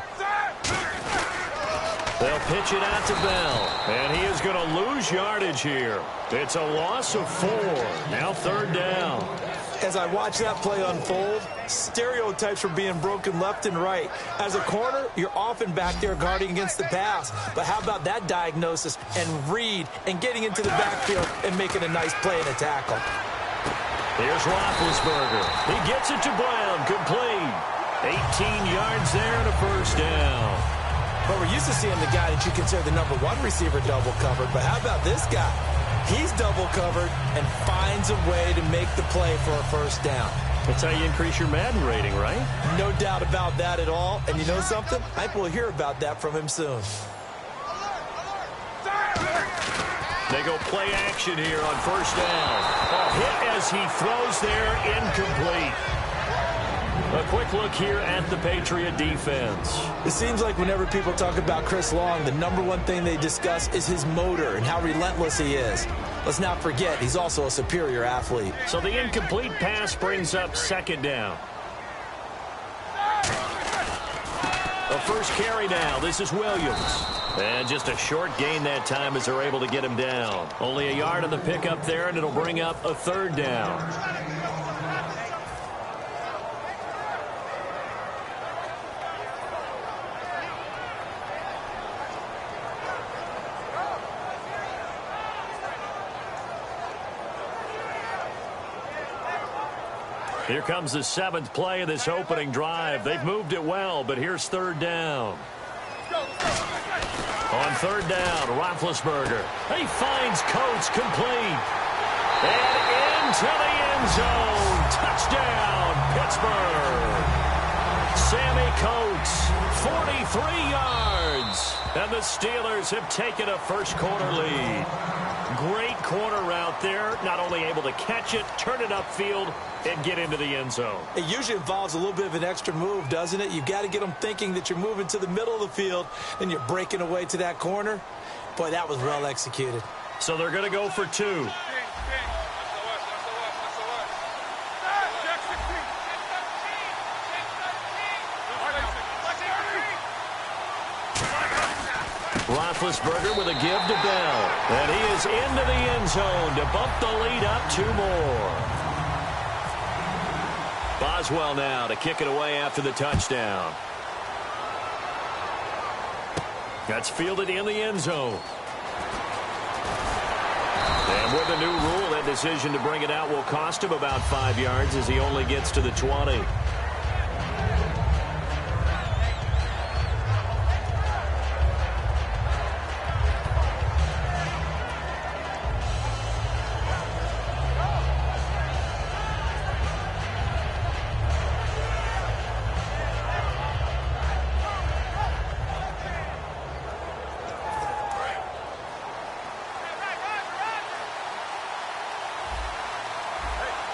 They'll pitch it out to Bell, and he is going to lose yardage here. It's a loss of 4. Now 3rd down. As I watch that play unfold, stereotypes are being broken left and right. As a corner, you're often back there guarding against the pass. But how about that diagnosis and read and getting into the backfield and making a nice play and a tackle? Here's Roethlisberger. He gets it to Brown, complete. 18 yards there and a first down. But we're used to seeing the guy that you consider the #1 receiver double covered. But how about this guy? He's double covered and finds a way to make the play for a first down. That's how you increase your Madden rating, right? No doubt about that at all. And you know something? I think we'll hear about that from him soon. They go play action here on first down. A hit as he throws there, incomplete. A quick look here at the Patriot defense. It seems like whenever people talk about Chris Long, the number one thing they discuss is his motor and how relentless he is. Let's not forget, he's also a superior athlete. So the incomplete pass brings up second down. A first carry now. This is Williams. And just a short gain that time as they're able to get him down. Only a yard on the pickup there, and it'll bring up a third down. Here comes the 7th play of this opening drive. They've moved it well, but here's third down. On third down, Roethlisberger. He finds Coates complete. And into the end zone. Touchdown, Pittsburgh. Sammy Coates, 43 yards. And the Steelers have taken a first quarter lead. Great corner route there. Not only able to catch it, turn it upfield, and get into the end zone. It usually involves a little bit of an extra move, doesn't it? You've got to get them thinking that you're moving to the middle of the field and you're breaking away to that corner. Boy, that was well executed. So they're going to go for 2. Roethlisberger with a give to Bell. And he is into the end zone to bump the lead up 2 more. Boswell now to kick it away after the touchdown. That's fielded in the end zone. And with the new rule, that decision to bring it out will cost him about 5 yards as he only gets to the 20.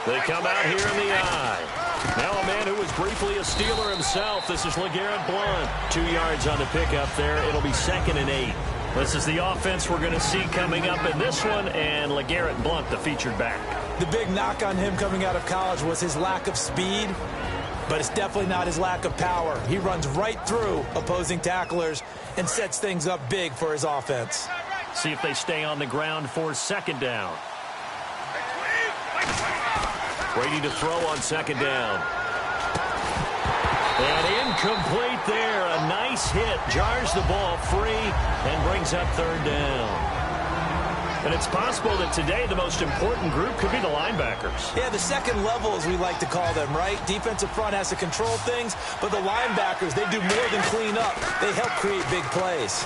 They come out here in the eye. Now a man who was briefly a Steeler himself. This is LeGarrette Blount. 2 yards on the pickup there. It'll be 2nd and 8. This is the offense we're going to see coming up in this one, and LeGarrette Blount, the featured back. The big knock on him coming out of college was his lack of speed, but it's definitely not his lack of power. He runs right through opposing tacklers and sets things up big for his offense. See if they stay on the ground for 2nd down. Brady to throw on 2nd down. And incomplete there. A nice hit. Jars the ball free and brings up 3rd down. And it's possible that today the most important group could be the linebackers. Yeah, the second level, as we like to call them, right? Defensive front has to control things, but the linebackers, they do more than clean up. They help create big plays.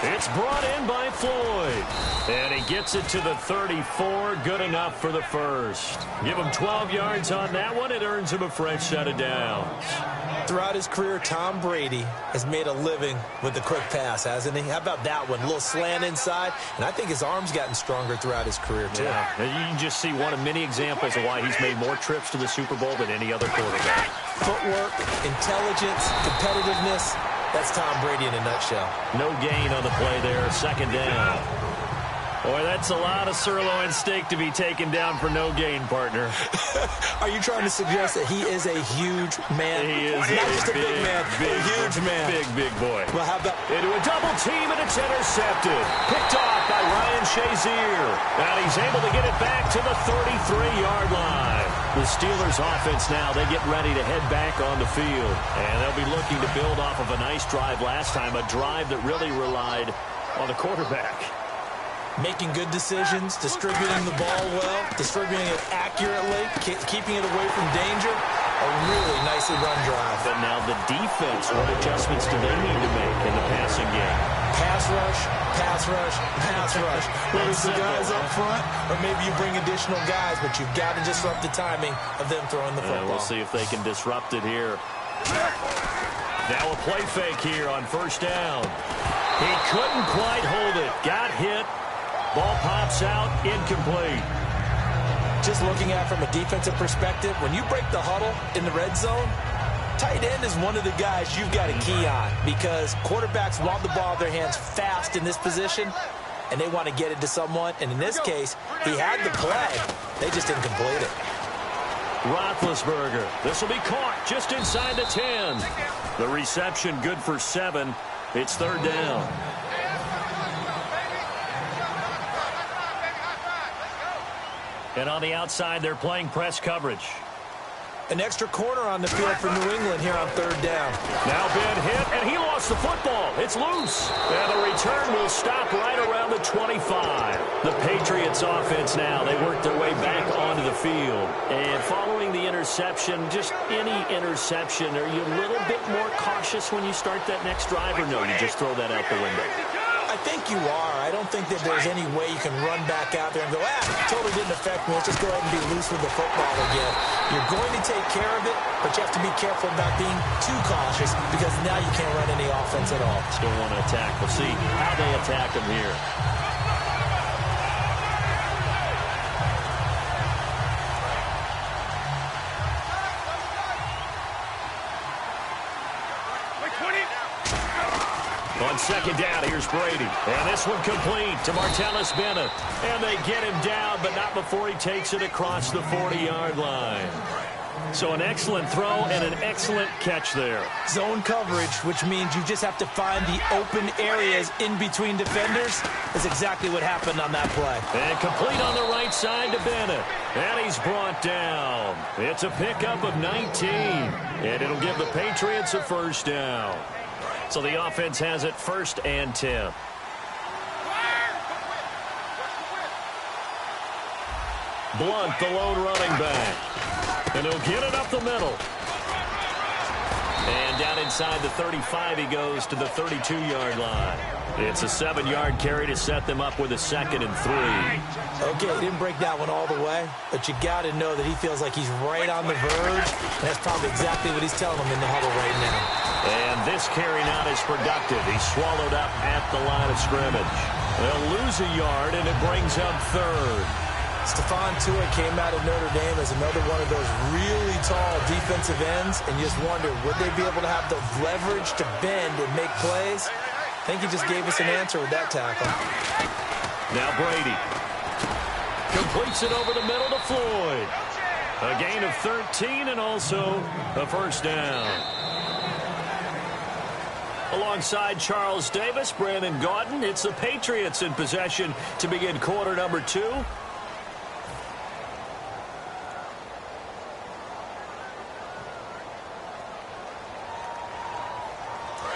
It's brought in by Floyd. And he gets it to the 34. Good enough for the first. Give him 12 yards on that one. It earns him a fresh set of downs. Throughout his career, Tom Brady has made a living with the quick pass, hasn't he? How about that one? A little slant inside. And I think his arm's gotten stronger throughout his career, too. Yeah. And you can just see one of many examples of why he's made more trips to the Super Bowl than any other quarterback. Footwork, intelligence, competitiveness. That's Tom Brady in a nutshell. No gain on the play there. 2nd down. Boy, that's a lot of sirloin steak to be taken down for no gain, partner. Are you trying to suggest that he is a huge man? He is not just a big man, a huge man. Big boy. Well, how about... Into a double team, and it's intercepted. Picked off by Ryan Shazier. And he's able to get it back to the 33-yard line. The Steelers offense now, they get ready to head back on the field. And they'll be looking to build off of a nice drive last time, a drive that really relied on the quarterback. Making good decisions, distributing the ball well, distributing it accurately, keeping it away from danger. A really nicely run drive. But now the defense, what adjustments do they need to make in the passing game? Pass rush, pass rush, pass rush. Whether it's the guys up front or maybe you bring additional guys, but you've got to disrupt the timing of them throwing the football. We'll see if they can disrupt it here. Now a play fake here on 1st down. He couldn't quite hold it. Got hit. Ball pops out, incomplete. just looking at it from a defensive perspective, when you break the huddle in the red zone, tight end is one of the guys you've got to key on because quarterbacks want the ball in their hands fast in this position, and they want to get it to someone. And in this case, he had the play. They just didn't complete it. Roethlisberger. This will be caught just inside the 10. The reception good for 7. It's third down. And on the outside, they're playing press coverage. An extra corner on the field for New England here on third down. Now Ben hit, and he lost the football. It's loose. And the return will stop right around the 25. The Patriots offense now, they work their way back onto the field. And following the interception, just any interception, are you a little bit more cautious when you start that next drive, or no, you just throw that out the window? I think you are. I don't think that there's any way you can run back out there and go, totally didn't affect me. Let's just go ahead and be loose with the football again. You're going to take care of it, but you have to be careful about being too cautious because now you can't run any offense at all. Still want to attack. We'll see how they attack them here. On second down, here's Brady. And this one complete to Martellus Bennett. And they get him down, but not before he takes it across the 40-yard line. So an excellent throw and an excellent catch there. Zone coverage, which means you just have to find the open areas in between defenders, is exactly what happened on that play. And complete on the right side to Bennett. And he's brought down. It's a pickup of 19. And it'll give the Patriots a first down. So the offense has it 1st and 10. Blunt, the lone running back. And he'll get it up the middle. And down inside the 35, he goes to the 32-yard line. It's a 7-yard carry to set them up with a 2nd and 3. Okay, he didn't break that one all the way, but you got to know that he feels like he's right on the verge. And that's probably exactly what he's telling them in the huddle right now. And this carry not as productive. He's swallowed up at the line of scrimmage. They'll lose a yard, and it brings up 3rd. Stephon Tuitt came out of Notre Dame as another one of those really tall defensive ends, and you just wonder, would they be able to have the leverage to bend and make plays? I think he just gave us an answer with that tackle. Now Brady completes it over the middle to Floyd. A gain of 13 and also a first down. Alongside Charles Davis, Brandon Gaudin, it's the Patriots in possession to begin quarter number 2.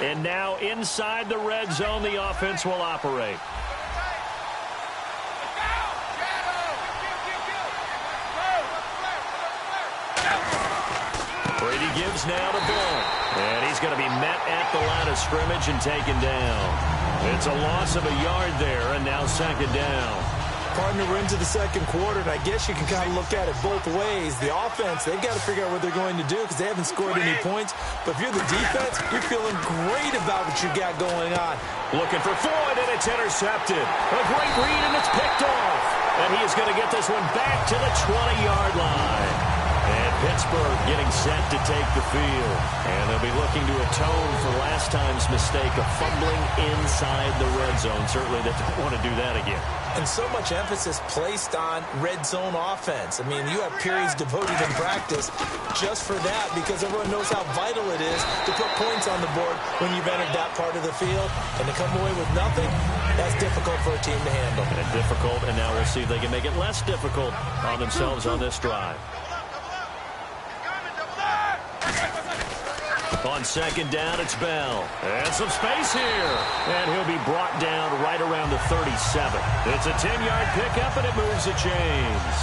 And now inside the red zone, the offense will operate. Brady gives now to Blunt. And he's going to be met at the line of scrimmage and taken down. It's a loss of a yard there, and now 2nd down. Partner, we're into the second quarter, and I guess you can kind of look at it both ways. The offense, they've got to figure out what they're going to do because they haven't scored any points. But if you're the defense, you're feeling great about what you got going on. Looking for Floyd, and it's intercepted. A great read, and it's picked off. And he is going to get this one back to the 20-yard line. And Pittsburgh getting set to take the field. And they'll be looking to atone for last time's mistake of fumbling inside the red zone. Certainly they don't want to do that again. And so much emphasis placed on red zone offense. I mean, you have periods devoted in practice just for that because everyone knows how vital it is to put points on the board when you've entered that part of the field. And to come away with nothing, that's difficult for a team to handle. And difficult, and now we'll see if they can make it less difficult on themselves on this drive. On second down, it's Bell. And some space here. And he'll be brought down right around the 37. It's a 10-yard pickup, and it moves the chains.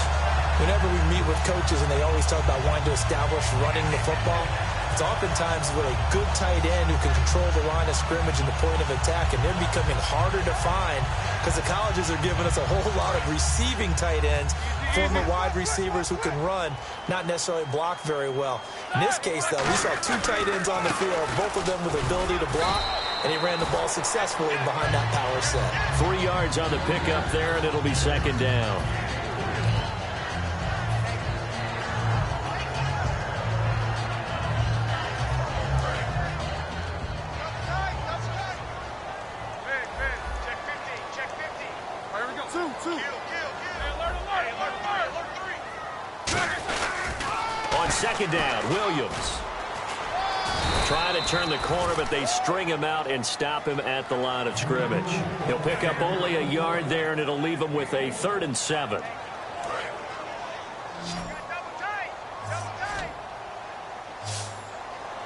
Whenever we meet with coaches and they always talk about wanting to establish running the football, it's oftentimes with a good tight end who can control the line of scrimmage and the point of attack, and they're becoming harder to find because the colleges are giving us a whole lot of receiving tight ends, former wide receivers who can run, not necessarily block very well. In this case, though, we saw 2 tight ends on the field, both of them with the ability to block, and he ran the ball successfully behind that power set. 3 yards on the pickup there, and it'll be second down. On second down, Williams. Trying to turn the corner, but they string him out and stop him at the line of scrimmage. He'll pick up only a yard there, and it'll leave him with a 3rd and 7.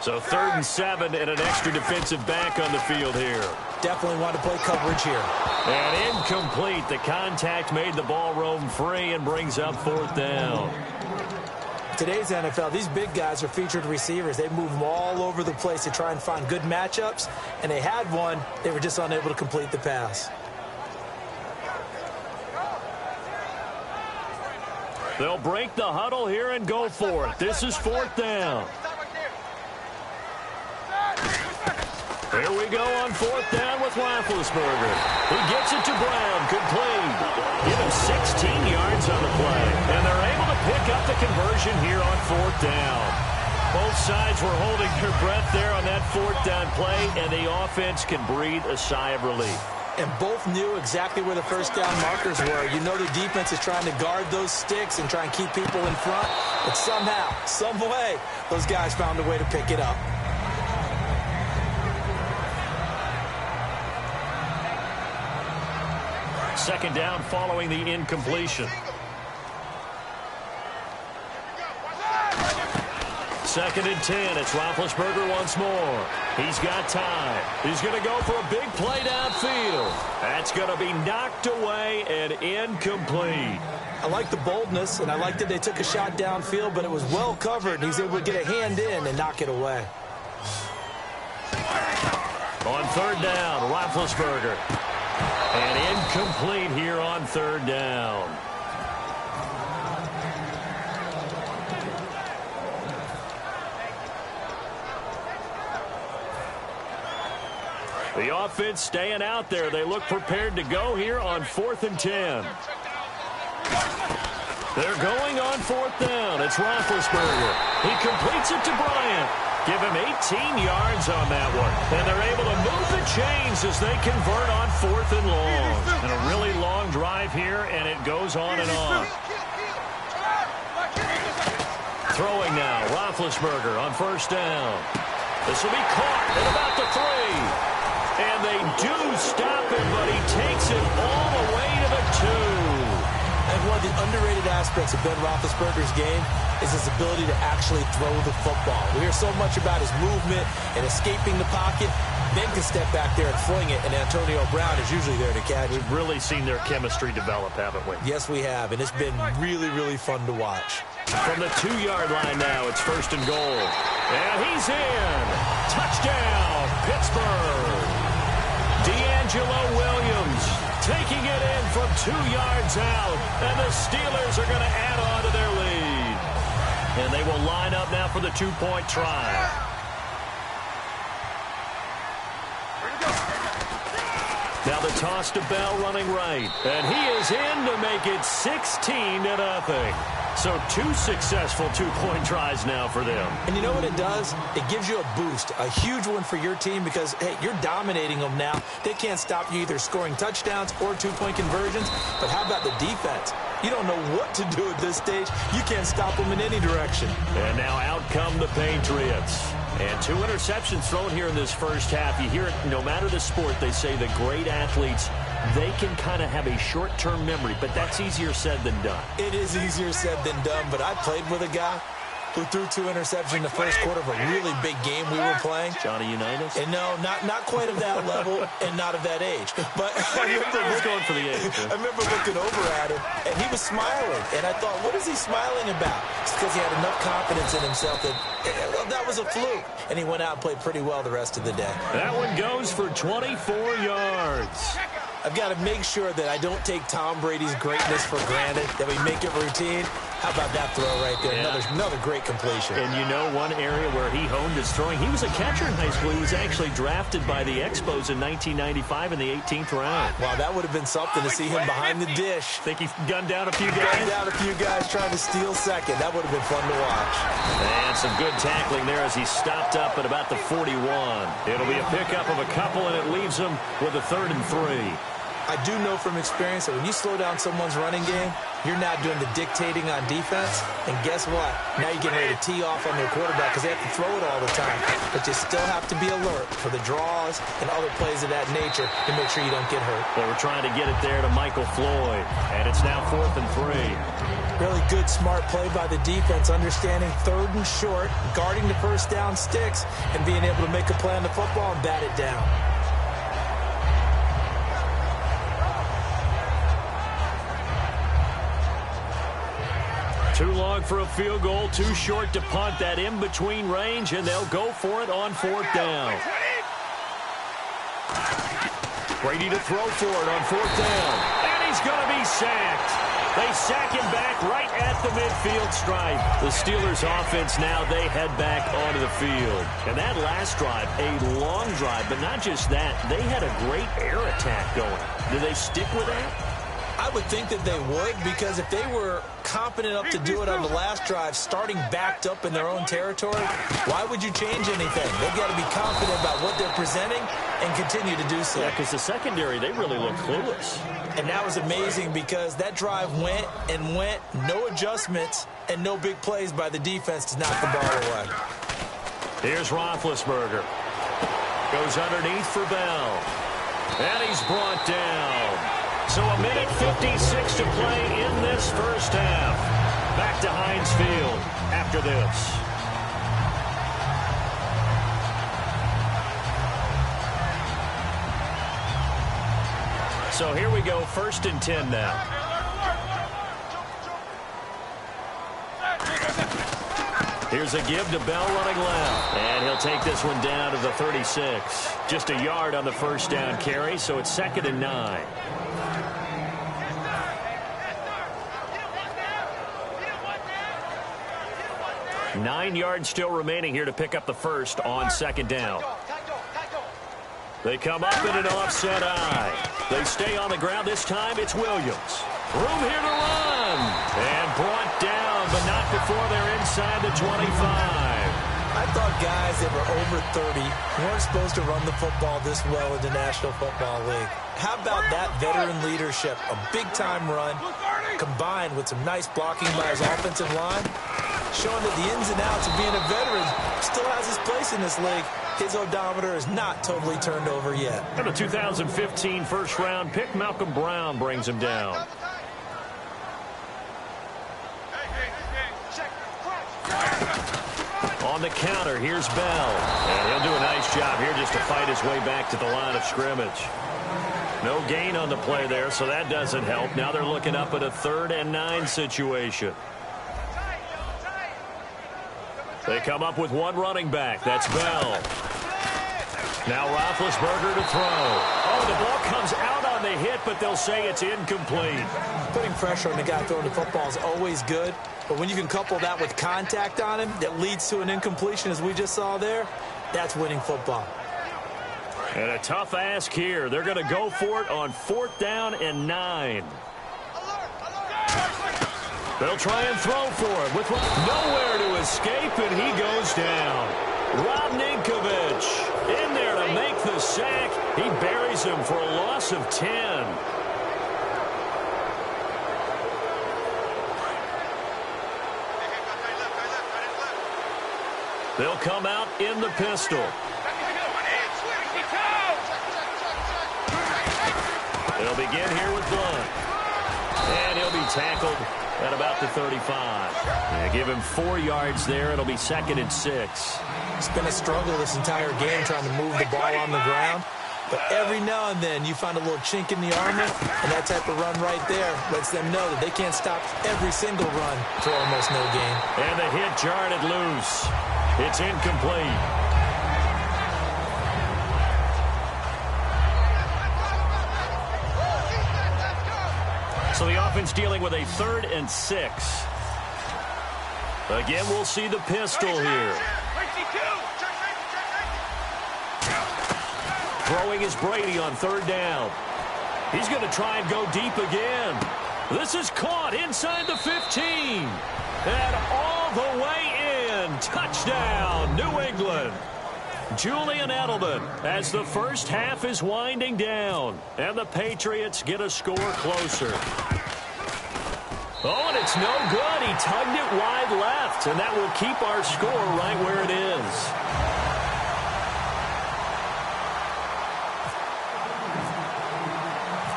So 3rd and 7 and an extra defensive back on the field here. Definitely want to play coverage here. And incomplete. The contact made the ball roam free and brings up 4th down. Today's NFL, these big guys are featured receivers. They move them all over the place to try and find good matchups, and they had one. They were just unable to complete the pass. They'll break the huddle here and go for it. This is 4th down. Here we go on 4th down with Roethlisberger. He gets it to Brown, complete. Give him 16 yards on the play. And they're able to pick up the conversion here on 4th down. Both sides were holding their breath there on that 4th down play, and the offense can breathe a sigh of relief. And both knew exactly where the first down markers were. You know the defense is trying to guard those sticks and try and keep people in front. But somehow, some way, those guys found a way to pick it up. Second down following the incompletion. 2nd and 10. It's Roethlisberger once more. He's got time. He's going to go for a big play downfield. That's going to be knocked away and incomplete. I like the boldness, and I like that they took a shot downfield, but it was well covered, and he's able to get a hand in and knock it away. On 3rd down, Roethlisberger. And incomplete here on 3rd down. The offense staying out there. They look prepared to go here on 4th and 10. They're going on 4th down. It's Roethlisberger. He completes it to Bryant. Give him 18 yards on that one. And they're able to move the chains as they convert on 4th and long. And a really long drive here, and it goes on and on. Throwing now, Roethlisberger on 1st down. This will be caught at about the 3. And they do stop him, but he takes it all the way to the 2. And one of the underrated aspects of Ben Roethlisberger's game is his ability to actually throw the football. We hear so much about his movement and escaping the pocket. Ben can step back there and fling it, and Antonio Brown is usually there to catch it. We've really seen their chemistry develop, haven't we? Yes, we have, and it's been really, really fun to watch. From the 2-yard line now, it's 1st and goal. And he's in. Touchdown, Pittsburgh. D'Angelo Williams taking it in from 2 yards out, and the Steelers are going to add on to their lead. And they will line up now for the 2-point try. Now the toss to Bell running right, and he is in to make it 16-0. So 2 successful 2-point tries now for them. And you know what it does? It gives you a boost, a huge one for your team because, hey, you're dominating them now. They can't stop you either scoring touchdowns or 2-point conversions. But how about the defense? You don't know what to do at this stage. You can't stop them in any direction. And now out come the Patriots. And 2 interceptions thrown here in this first half. You hear it, no matter the sport, they say the great athletes, they can kind of have a short-term memory, but that's easier said than done. It is easier said than done, but I played with a guy who threw 2 interceptions in the first quarter of a really big game we were playing. Johnny Unitas? And no, not quite of that level and not of that age. But I was going for the age. I remember looking over at him, and he was smiling. And I thought, what is he smiling about? It's because he had enough confidence in himself that that was a fluke. And he went out and played pretty well the rest of the day. That one goes for 24 yards. I've got to make sure that I don't take Tom Brady's greatness for granted, that we make it routine. How about that throw right there? Yeah. Another great completion. And you know one area where he honed his throwing, he was a catcher in high school. He was actually drafted by the Expos in 1995 in the 18th round. Wow, that would have been something to see him behind the dish. Think he gunned down a few guys? Gunned down a few guys trying to steal second. That would have been fun to watch. And some good tackling there as he stopped up at about the 41. It'll be a pickup of a couple, and it leaves him with a 3rd and 3. I do know from experience that when you slow down someone's running game, you're now doing the dictating on defense. And guess what? Now you're getting ready to tee off on their quarterback because they have to throw it all the time. But you still have to be alert for the draws and other plays of that nature to make sure you don't get hurt. They were trying to get it there to Michael Floyd. And it's now 4th and 3. Really good, smart play by the defense, understanding 3rd and short, guarding the first down sticks, and being able to make a play on the football and bat it down. Too long for a field goal, too short to punt. That in-between range, and they'll go for it on 4th down. Brady to throw for it on 4th down. And he's going to be sacked. They sack him back right at the midfield stripe. The Steelers offense now, they head back onto the field. And that last drive, a long drive, but not just that. They had a great air attack going. Do they stick with that? I would think that they would, because if they were confident enough to do it on the last drive, starting backed up in their own territory, why would you change anything? They've got to be confident about what they're presenting and continue to do so. Yeah, because the secondary, they really look clueless. And that was amazing because that drive went and went, no adjustments, and no big plays by the defense to knock the ball away. Here's Roethlisberger. Goes underneath for Bell. And he's brought down. So a minute 56 to play in this first half. Back to Heinz Field after this. So here we go, 1st and 10 now. Here's a give to Bell running left. And he'll take this one down to the 36. Just a yard on the first down carry, so it's 2nd and 9. 9 yards still remaining here to pick up the first on 2nd down. They come up in an offset eye. They stay on the ground. This time it's Williams. Room here to run. And brought down, but not before they're inside the 25. I thought guys that were over 30 weren't supposed to run the football this well in the National Football League. How about that veteran leadership? A big-time run combined with some nice blocking by his offensive line, showing that the ins and outs of being a veteran still has his place in this league. His odometer is not totally turned over yet. And a 2015 first-round pick, Malcolm Brown, brings him down. On the counter, here's Bell. And he'll do a nice job here just to fight his way back to the line of scrimmage. No gain on the play there, so that doesn't help. Now they're looking up at a 3rd and 9 situation. They come up with one running back. That's Bell. Now Roethlisberger to throw. Oh, the ball comes out on the hit, but they'll say it's incomplete. Putting pressure on the guy throwing the football is always good, but when you can couple that with contact on him that leads to an incompletion, as we just saw there, that's winning football. And a tough ask here. They're going to go for it on 4th down and 9. They'll try and throw for it with nowhere to escape, and he goes down. Rob Ninkovich in there to make the sack. He buries him for a loss of 10. They'll come out in the pistol. They'll begin here with Blunt. And he'll be tackled at about the 35. Yeah, give him 4 yards there. It'll be 2nd and 6. It's been a struggle this entire game trying to move the ball on the ground. But every now and then you find a little chink in the armor, and that type of run right there lets them know that they can't stop every single run for almost no gain. And the hit jarred it loose. It's incomplete. So the offense dealing with a 3rd and 6. Again, we'll see the pistol here. Throwing is Brady on 3rd down. He's going to try and go deep again. This is caught inside the 15. And all the way in. Touchdown, New England. Julian Edelman as the first half is winding down. And the Patriots get a score closer. Oh, and it's no good. He tugged it wide left, and that will keep our score right where it is.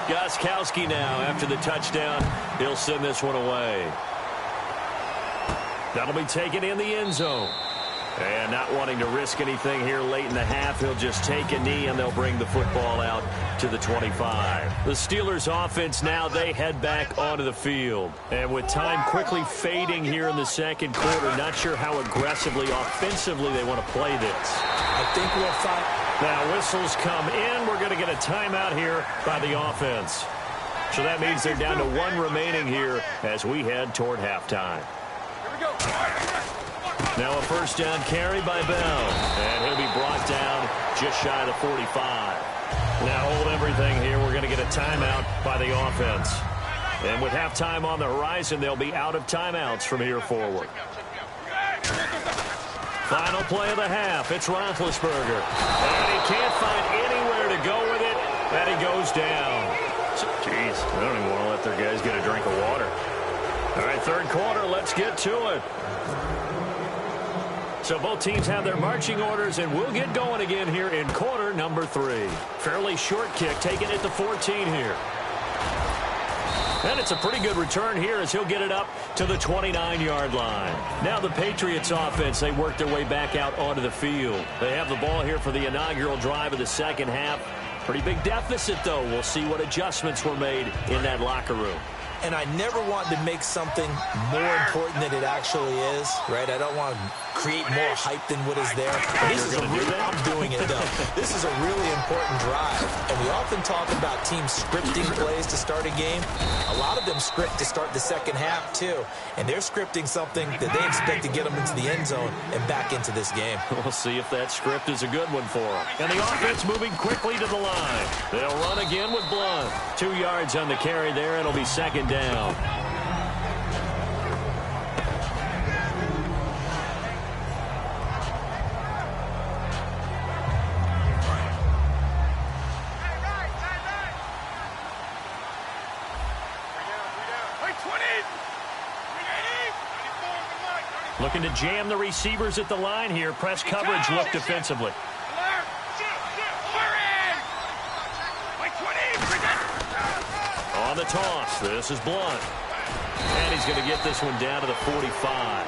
Gostkowski now after the touchdown. He'll send this one away. That'll be taken in the end zone. And not wanting to risk anything here late in the half, he'll just take a knee and they'll bring the football out to the 25. The Steelers offense now, they head back onto the field. And with time quickly fading here in the second quarter, not sure how aggressively, offensively they want to play this. I think we'll find... Now whistles come in. We're going to get a timeout here by the offense. So that means they're down to one remaining here as we head toward halftime. Here we go. Now a first down carry by Bell. And he'll be brought down just shy of the 45. Now hold everything here. We're going to get a timeout by the offense. And with halftime on the horizon, they'll be out of timeouts from here forward. Final play of the half. It's Roethlisberger. And he can't find anywhere to go with it. And he goes down. Jeez, I don't even want to let their guys get a drink of water. All right, third quarter. Let's get to it. So both teams have their marching orders, and we'll get going again here in quarter number 3. Fairly short kick, taking it to 14 here. And it's a pretty good return here as he'll get it up to the 29-yard line. Now the Patriots offense, they work their way back out onto the field. They have the ball here for the inaugural drive of the second half. Pretty big deficit, though. We'll see what adjustments were made in that locker room. And I never want to make something more important than it actually is, right? I don't want to create more hype than what is there. This is I'm doing it, though. This is a really important drive. And we often talk about teams scripting plays to start a game. A lot of them script to start the second half, too. And they're scripting something that they expect to get them into the end zone and back into this game. We'll see if that script is a good one for them. And the offense moving quickly to the line. They'll run again with Blunt. 2 yards on the carry there. It'll be second down. Looking to jam the receivers at the line here. Press coverage look defensively. On the toss, this is Blunt. And he's going to get this one down to the 45.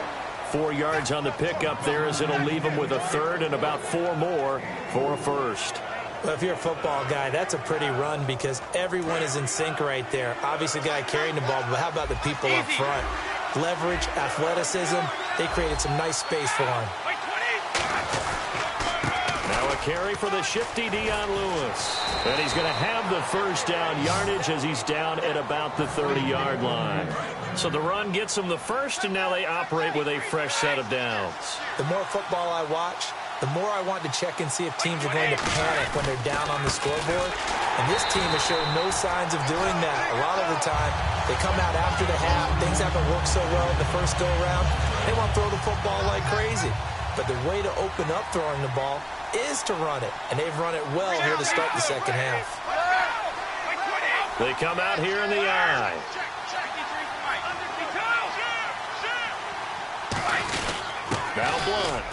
4 yards on the pickup there as it'll leave him with a third and about 4 more for a first. Well, if you're a football guy, that's a pretty run because everyone is in sync right there. Obviously, the guy carrying the ball, but how about the people up front? Leverage, athleticism, they created some nice space for him. Now a carry for the shifty Dion Lewis. And he's going to have the first down yardage as he's down at about the 30-yard line. So the run gets him the first, and now they operate with a fresh set of downs. The more football I watch, the more I want to check and see if teams are going to panic when they're down on the scoreboard. And this team has shown no signs of doing that. A lot of the time, they come out after the half. Things haven't worked so well in the first go-around. They want to throw the football like crazy. But the way to open up throwing the ball is to run it. And they've run it well here to start the second half. They come out here in the eye. Now Blunt.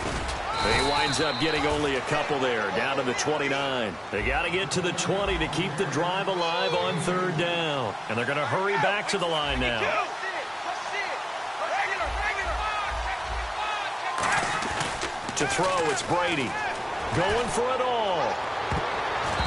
He winds up getting only a couple there, down to the 29. They got to get to the 20 to keep the drive alive on third down. And they're going to hurry back to the line now. To throw, it's Brady. Going for it all.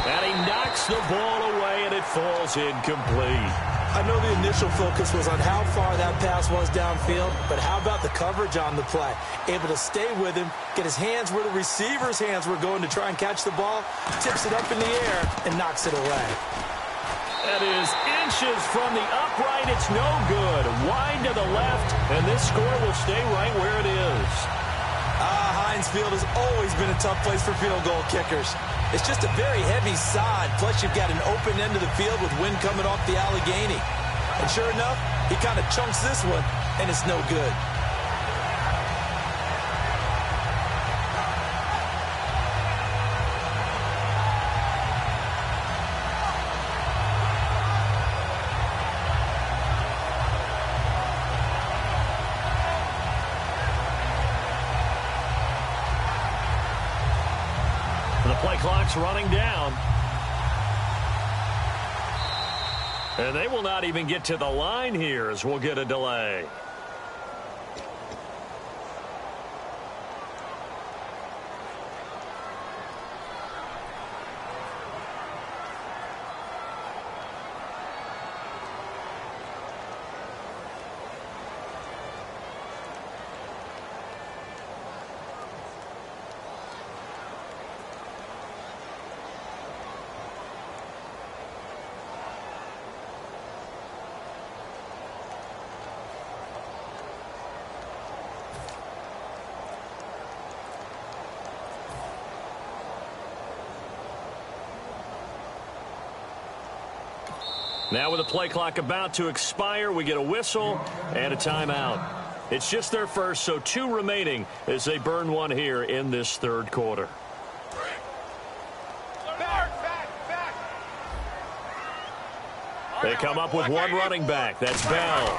And he knocks the ball away, and it falls incomplete. I know the initial focus was on how far that pass was downfield, but how about the coverage on the play? Able to stay with him, get his hands where the receiver's hands were going to try and catch the ball, tips it up in the air, and knocks it away. That is inches from the upright. It's no good. Wide to the left, and this score will stay right where it is. Heinz Field has always been a tough place for field goal kickers. It's just a very heavy sod, plus you've got an open end of the field with wind coming off the Allegheny. And sure enough, he kind of chunks this one, and it's no good. play clock's running down. And they will not even get to the line here as we'll get a delay. Now with the play clock about to expire, we get a whistle and a timeout. It's just their first, so 2 remaining as they burn one here in this third quarter. They come up with one running back. That's Bell.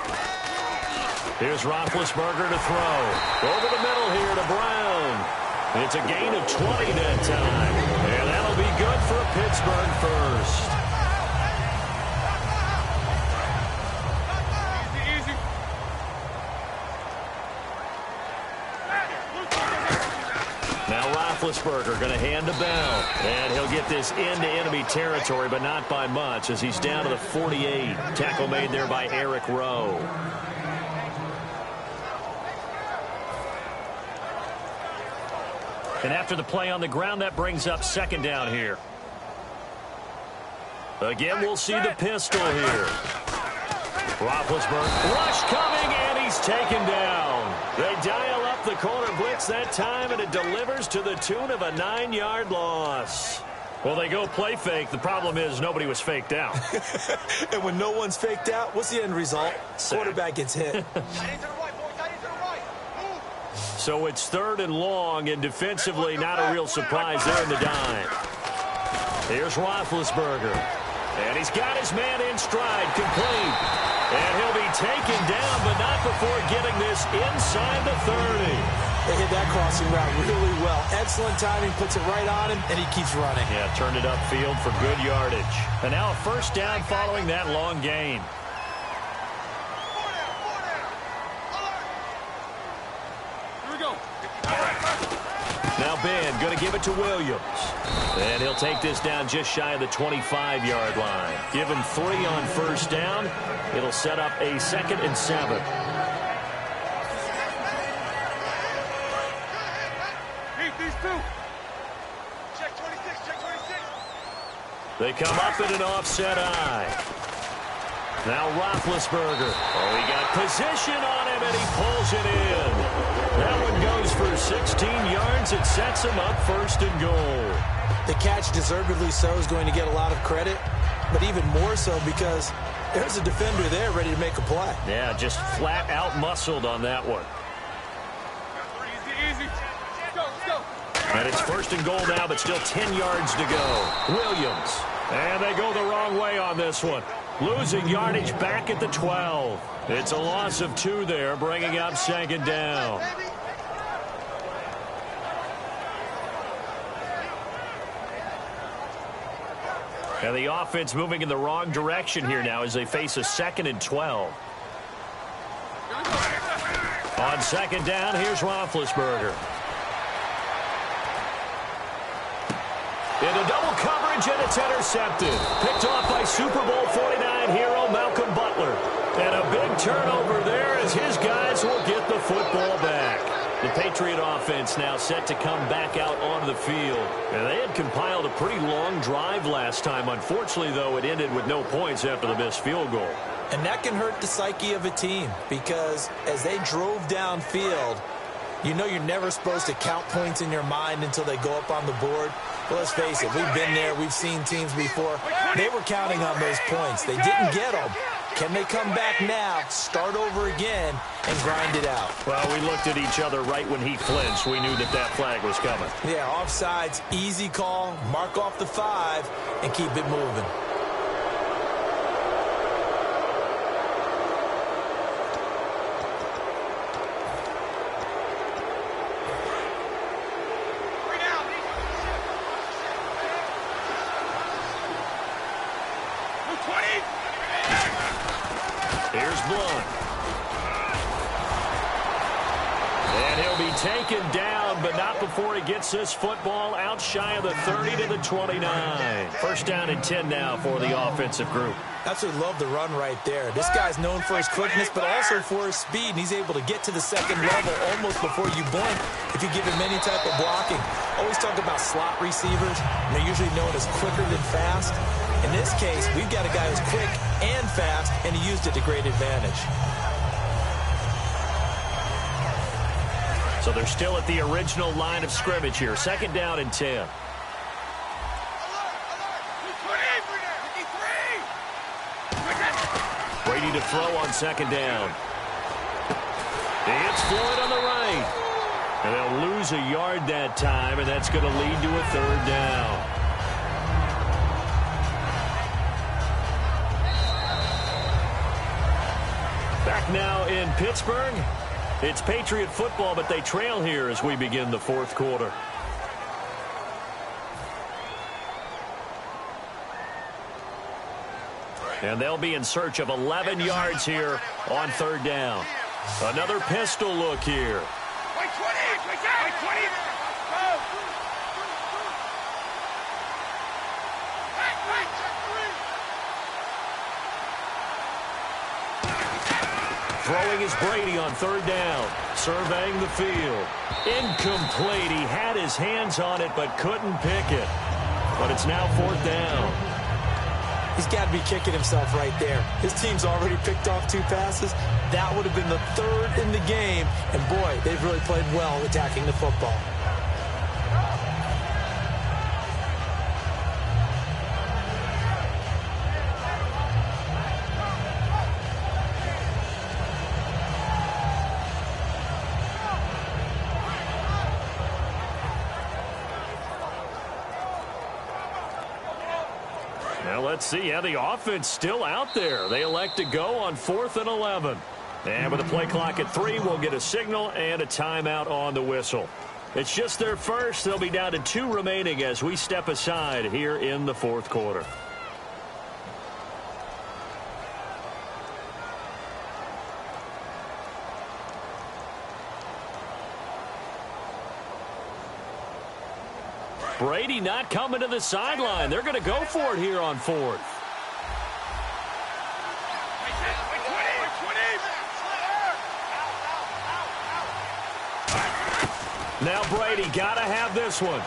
Here's Roethlisberger to throw. Over the middle here to Brown. It's a gain of 20 that time. And that'll be good for a Pittsburgh first. Roethlisberger going to hand to Bell. And he'll get this into enemy territory, but not by much as he's down to the 48. Tackle made there by Eric Rowe. And after the play on the ground, that brings up second down here. Again, we'll see the pistol here. Roethlisberger, rush coming, and he's taken down. They dial up the corner blitz that time, and it delivers to the tune of a 9-yard loss. Well, they go play fake. The problem is nobody was faked out. And when no one's faked out, what's the end result? Quarterback gets hit. So it's 3rd and long, and defensively not a real surprise there in the dime. Here's Roethlisberger. And he's got his man in stride, complete. And he'll be taken down, but not before getting this inside the 30. They hit that crossing route really well. Excellent timing, puts it right on him, and he keeps running. Yeah, turned it upfield for good yardage. And now a first down following that long gain. Here we go. Now Ben going to give it to Williams. And he'll take this down just shy of the 25-yard line. Give him 3 on first down. It'll set up a 2nd and 7. These 2. Check 26, check 26. They come up in an offset eye. Now Roethlisberger. Oh, he got position on him, and he pulls it in. That one goes for 16 yards. It sets him up 1st and goal. The catch, deservedly so, is going to get a lot of credit, but even more so because there's a defender there ready to make a play. Yeah, just flat out muscled on that one. Easy, easy. Let's go. And it's 1st and goal now, but still 10 yards to go. Williams. And they go the wrong way on this one. Losing yardage back at the 12. It's a loss of 2 there, bringing up 2nd down. And the offense moving in the wrong direction here now as they face a 2nd and 12. On 2nd down, here's Roethlisberger. Into double coverage, and it's intercepted. Picked off by Super Bowl 49 hero Malcolm Butler. And a big turnover there as his guys will get the football back. The Patriot offense now set to come back out onto the field. And they had compiled a pretty long drive last time. Unfortunately, though, it ended with no points after the missed field goal. And that can hurt the psyche of a team because as they drove downfield, you know you're never supposed to count points in your mind until they go up on the board. Well, let's face it, we've been there. We've seen teams before. They were counting on those points. They didn't get them. Can they come back now, start over again, and grind it out? Well, we looked at each other right when he flinched. We knew that that flag was coming. Yeah, offsides, easy call, mark off the 5, and keep it moving. Here's Blunt. And he'll be taken down, but not before he gets this football out shy of the 30 to the 29. First down and 10 now for the offensive group. Absolutely love the run right there. This guy's known for his quickness, but also for his speed, and he's able to get to the second level almost before you blink if you give him any type of blocking. Always talk about slot receivers, and they're usually known as quicker than fast. In this case, we've got a guy who's quick and fast, and he used it to great advantage. So they're still at the original line of scrimmage here. Second down and 10. Brady to throw on second down. It's Floyd on the right. And they'll lose a yard that time, and that's going to lead to a third down. Back now in Pittsburgh. It's Patriot football, but they trail here as we begin the fourth quarter. And they'll be in search of 11 yards here on third down. Another pistol look here. Throwing is Brady on third down. Surveying the field. Incomplete. He had his hands on it but couldn't pick it. But it's now fourth down. He's got to be kicking himself right there. His team's already picked off 2 passes. That would have been the third in the game. And, boy, they've really played well attacking the football. Let's see. Yeah, the offense still out there. They elect to go on 4th and 11. And with the play clock at 3, we'll get a signal and a timeout on the whistle. It's just their first. They'll be down to 2 remaining as we step aside here in the fourth quarter. Brady not coming to the sideline. They're going to go for it here on 4th. Now Brady got to have this one.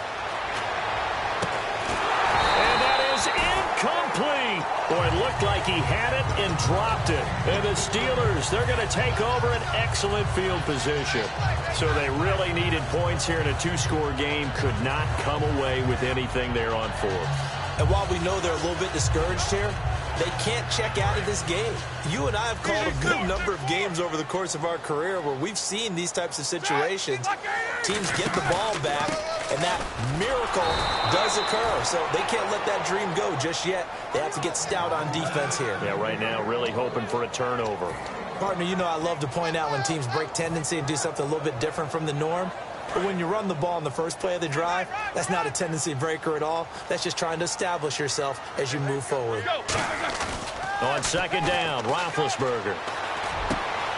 And that is incomplete. Boy, it looked like he had it and dropped it. And the Steelers, they're going to take over an excellent field position. So they really needed points here in a 2-score game. Could not come away with anything there on 4th. And while we know they're a little bit discouraged here, they can't check out of this game. You and I have called a good number of games over the course of our career where we've seen these types of situations. Teams get the ball back, and that miracle does occur. So they can't let that dream go just yet. They have to get stout on defense here. Yeah, right now really hoping for a turnover. Partner, you know I love to point out when teams break tendency and do something a little bit different from the norm. But when you run the ball in the first play of the drive, that's not a tendency breaker at all. That's just trying to establish yourself as you move forward. On second down, Roethlisberger.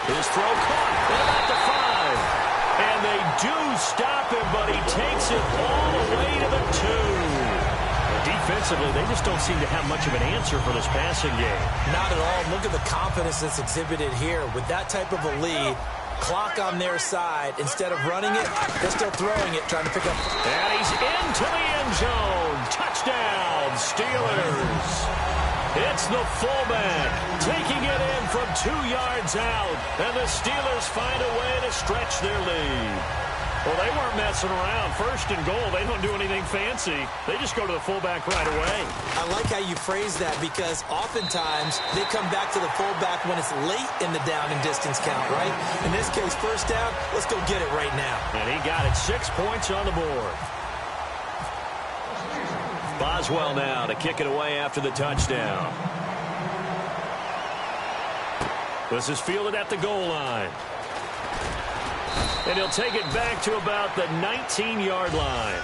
His throw caught at about the 5. And they do stop him, but he takes it all the way to the 2. Defensively, they just don't seem to have much of an answer for this passing game. Not at all. Look at the confidence that's exhibited here. With that type of a lead, clock on their side, instead of running it, they're still throwing it, trying to pick up. And he's into the end zone. Touchdown, Steelers. It's the fullback taking it in from 2 yards out. And the Steelers find a way to stretch their lead. Well, they weren't messing around. First and goal, they don't do anything fancy. They just go to the fullback right away. I like how you phrase that because oftentimes they come back to the fullback when it's late in the down and distance count, right? In this case, first down, let's go get it right now. And he got it. 6 points on the board. Boswell now to kick it away after the touchdown. This is fielded at the goal line. And he'll take it back to about the 19-yard line.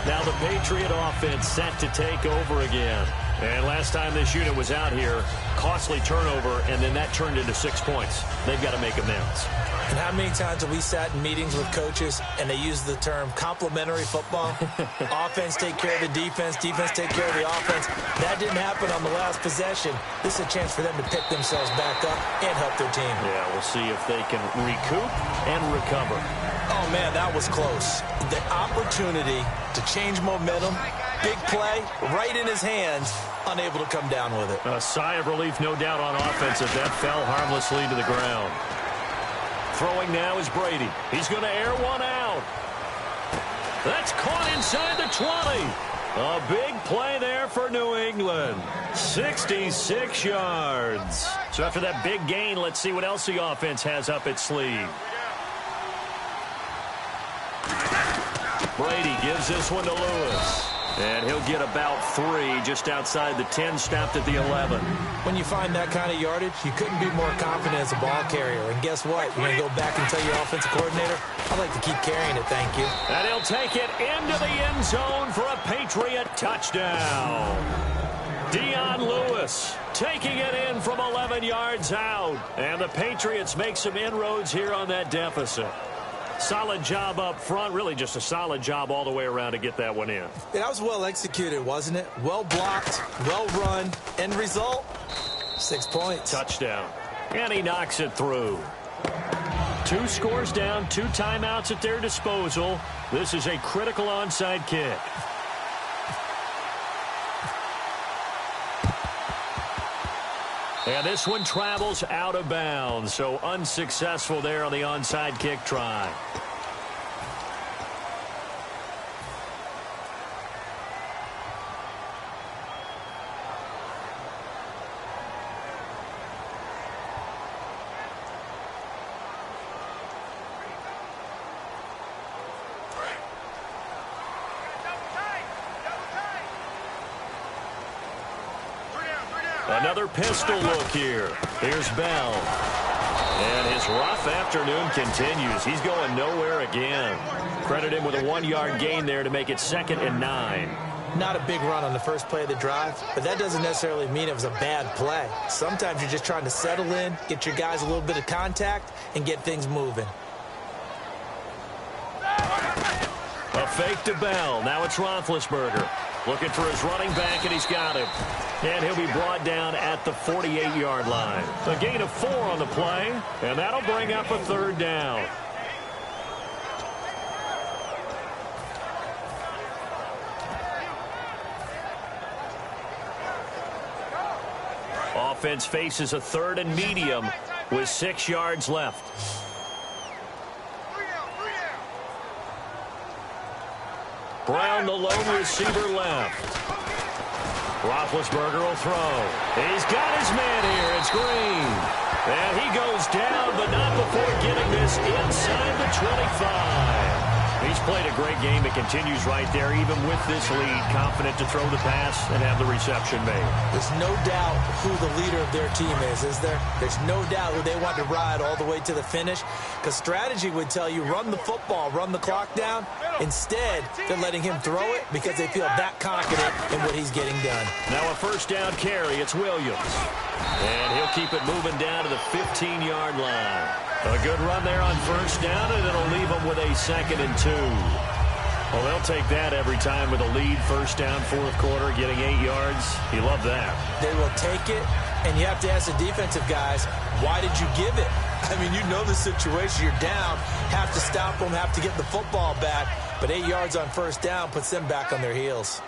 Now the Patriot offense set to take over again. And last time this unit was out here, costly turnover, and then that turned into 6 points. They've got to make amends. And how many times have we sat in meetings with coaches and they use the term complementary football? Offense take care of the defense, defense take care of the offense. That didn't happen on the last possession. This is a chance for them to pick themselves back up and help their team. Yeah, we'll see if they can recoup and recover. Oh, man, that was close. The opportunity to change momentum, big play, right in his hands, unable to come down with it. A sigh of relief, no doubt, on offense as that fell harmlessly to the ground. Throwing now is Brady. He's going to air one out. That's caught inside the 20. A big play there for New England. 66 yards. So after that big gain, let's see what else the offense has up its sleeve. Brady gives this one to Lewis. And he'll get about 3 just outside the 10, stopped at the 11. When you find that kind of yardage, you couldn't be more confident as a ball carrier. And guess what? You're going to go back and tell your offensive coordinator, I'd like to keep carrying it, thank you. And he'll take it into the end zone for a Patriot touchdown. Dion Lewis taking it in from 11 yards out. And the Patriots make some inroads here on that deficit. Solid job up front, really just a solid job all the way around to get that one in. That was well executed, wasn't it? Well blocked, well run. End result, 6 points. Touchdown. And he knocks it through. 2 scores down, 2 timeouts at their disposal. This is a critical onside kick. And this one travels out of bounds, so unsuccessful there on the onside kick try. Another pistol look here. Here's Bell. And his rough afternoon continues. He's going nowhere again. Credit him with a 1-yard gain there to make it 2nd and 9. Not a big run on the first play of the drive, but that doesn't necessarily mean it was a bad play. Sometimes you're just trying to settle in, get your guys a little bit of contact, and get things moving. A fake to Bell. Now it's Roethlisberger. Looking for his running back, and he's got him. And he'll be brought down at the 48-yard line. A gain of 4 on the play, and that'll bring up a 3rd down. Offense faces a 3rd and medium with 6 yards left. Brown, the lone receiver, left. Roethlisberger will throw. He's got his man here. It's Green. And he goes down, but not before getting this inside the 25. He's played a great game. It continues right there, even with this lead. Confident to throw the pass and have the reception made. There's no doubt who the leader of their team is there? There's no doubt who they want to ride all the way to the finish. Because strategy would tell you, run the football, run the clock down. Instead, they're letting him throw it because they feel that confident in what he's getting done. Now a 1st down carry. It's Williams. And he'll keep it moving down to the 15-yard line. A good run there on 1st down, and it'll leave them with a 2nd and 2. Well, they'll take that every time with a lead. 1st down, 4th quarter, getting 8 yards. You love that. They will take it, and you have to ask the defensive guys, why did you give it? I mean, you know the situation. You're down, have to stop them, have to get the football back. But 8 yards on 1st down puts them back on their heels.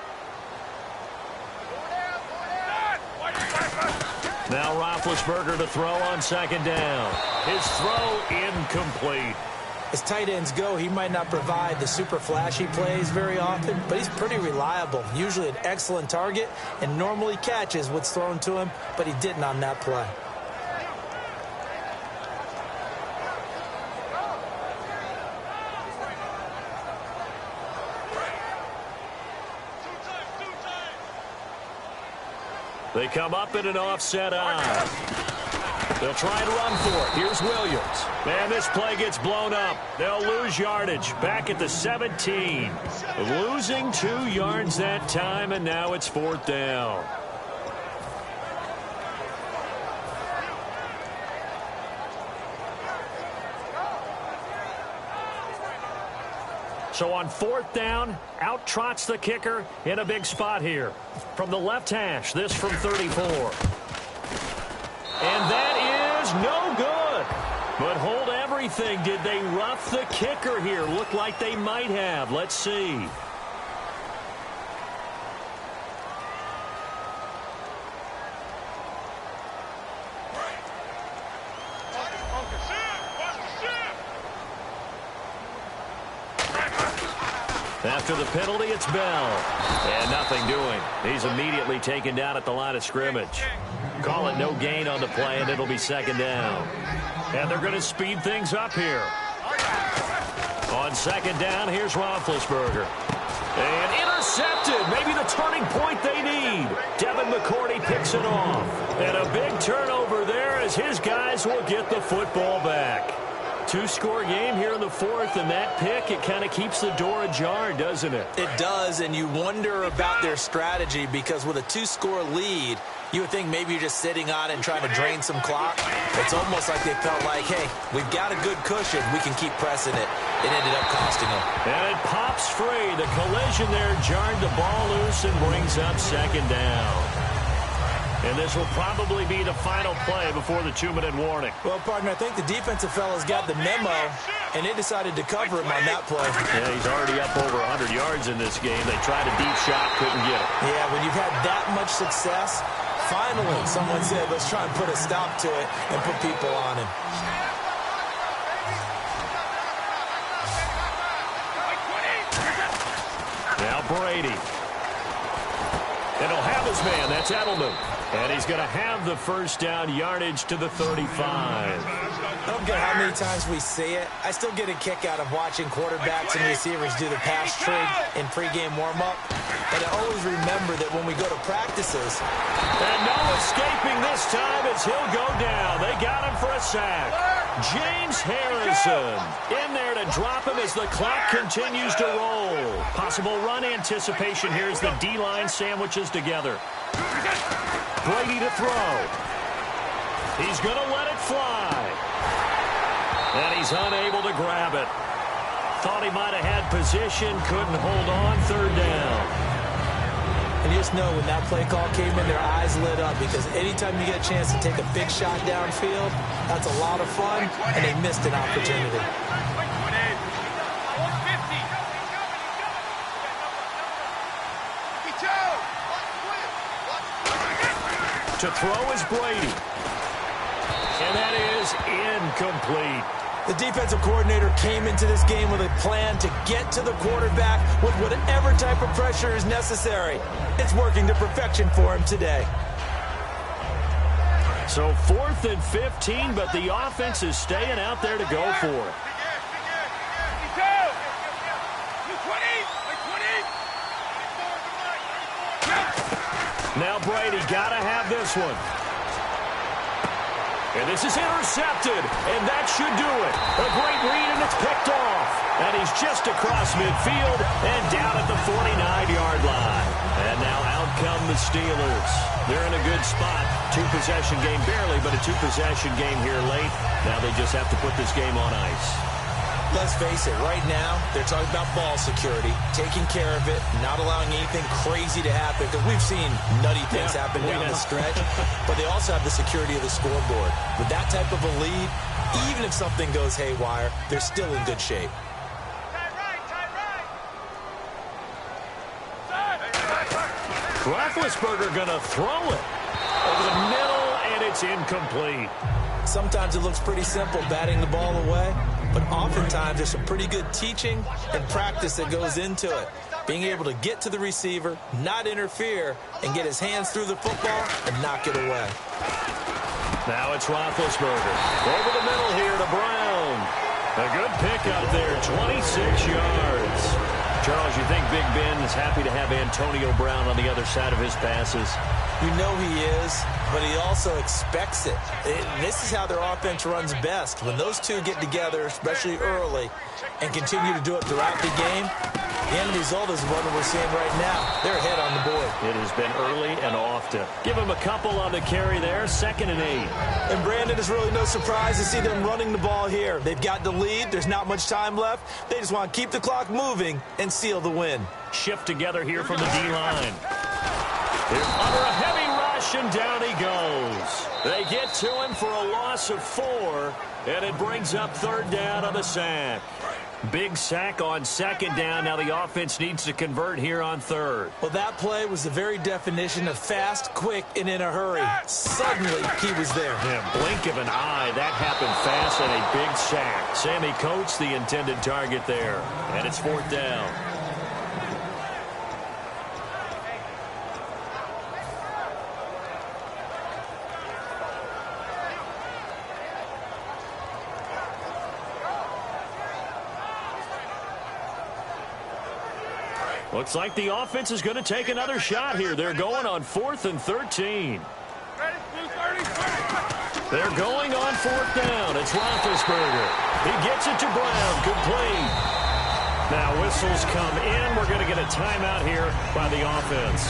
Now Roethlisberger to throw on 2nd down. His throw incomplete. As tight ends go, he might not provide the super flashy plays very often, but he's pretty reliable. Usually an excellent target and normally catches what's thrown to him, but he didn't on that play. They come up in an offset eye. They'll try and run for it. Here's Williams. Man, this play gets blown up. They'll lose yardage back at the 17. Losing 2 yards that time, and now it's 4th down. So on 4th down, out trots the kicker in a big spot here. From the left hash, this from 34. And that is no good. But hold everything. Did they rough the kicker here? Looked like they might have. Let's see. After the penalty, it's Bell. And nothing doing. He's immediately taken down at the line of scrimmage. Call it no gain on the play, and it'll be 2nd down. And they're going to speed things up here. On 2nd down, here's Roethlisberger. And intercepted. Maybe the turning point they need. Devin McCourty picks it off. And a big turnover there as his guys will get the football back. 2-score game here in the 4th, and that pick, it kind of keeps the door ajar, doesn't it? It does, and you wonder about their strategy because with a 2-score lead, you would think maybe you're just sitting on it and trying to drain some clock. It's almost like they felt like, hey, we've got a good cushion. We can keep pressing it. It ended up costing them. And it pops free. The collision there jarred the ball loose and brings up 2nd down. And this will probably be the final play before the 2-minute warning. Well, partner, I think the defensive fellas got the memo, and they decided to cover him on that play. Yeah, he's already up over 100 yards in this game. They tried a deep shot, couldn't get it. Yeah, when you've had that much success, finally someone said, let's try and put a stop to it and put people on him. Now Brady. And he'll have his man. That's Edelman. And he's going to have the 1st down yardage to the 35. I don't care how many times we see it. I still get a kick out of watching quarterbacks and receivers do the pass trig in pregame warm-up. But I always remember that when we go to practices. And no escaping this time as he'll go down. They got him for a sack. James Harrison in there to drop him as the clock continues to roll. Possible run anticipation here as the D-line sandwiches together. Brady to throw. He's going to let it fly. And he's unable to grab it. Thought he might have had position, couldn't hold on. 3rd down. And you just know when that play call came in, their eyes lit up because anytime you get a chance to take a big shot downfield, that's a lot of fun, and they missed an opportunity. To throw is Brady. And that is incomplete. The defensive coordinator came into this game with a plan to get to the quarterback with whatever type of pressure is necessary. It's working to perfection for him today. So 4th and 15, but the offense is staying out there to go for it. Now Brady got to have this one. And this is intercepted, and that should do it. A great read, and it's picked off. And he's just across midfield and down at the 49-yard line. And now out come the Steelers. They're in a good spot. 2-possession game barely, but a 2-possession game here late. Now they just have to put this game on ice. Let's face it, right now, they're talking about ball security, taking care of it, not allowing anything crazy to happen, because we've seen nutty things happen down the stretch, but they also have the security of the scoreboard. With that type of a lead, even if something goes haywire, they're still in good shape. Roethlisberger going to throw it over the middle, and it's incomplete. Sometimes it looks pretty simple, batting the ball away, but oftentimes there's some pretty good teaching and practice that goes into it. Being able to get to the receiver, not interfere, and get his hands through the football and knock it away. Now it's Roethlisberger. Over the middle here to Brown. A good pickup there, 26 yards. Charles, you think Big Ben is happy to have Antonio Brown on the other side of his passes? You know he is, but he also expects it. This is how their offense runs best. When those two get together, especially early, and continue to do it throughout the game, the end result is what we're seeing right now. They're ahead on the board. It has been early and often. Give him a couple on the carry there, 2nd and 8. And Brandon, is really no surprise to see them running the ball here. They've got the lead. There's not much time left. They just want to keep the clock moving and seal the win. Shift together here from the D-line. They're under a heavy rush, and down he goes. They get to him for a loss of 4, and it brings up 3rd down on the sack. Big sack on 2nd down. Now the offense needs to convert here on 3rd. Well, that play was the very definition of fast, quick, and in a hurry. Suddenly, he was there. Yeah, blink of an eye. That happened fast, and a big sack. Sammy Coates, the intended target there. And it's 4th down. Looks like the offense is going to take another shot here. They're going on 4th and 13. They're going on 4th down. It's Roethlisberger. He gets it to Brown. Complete. Now whistles come in. We're going to get a timeout here by the offense.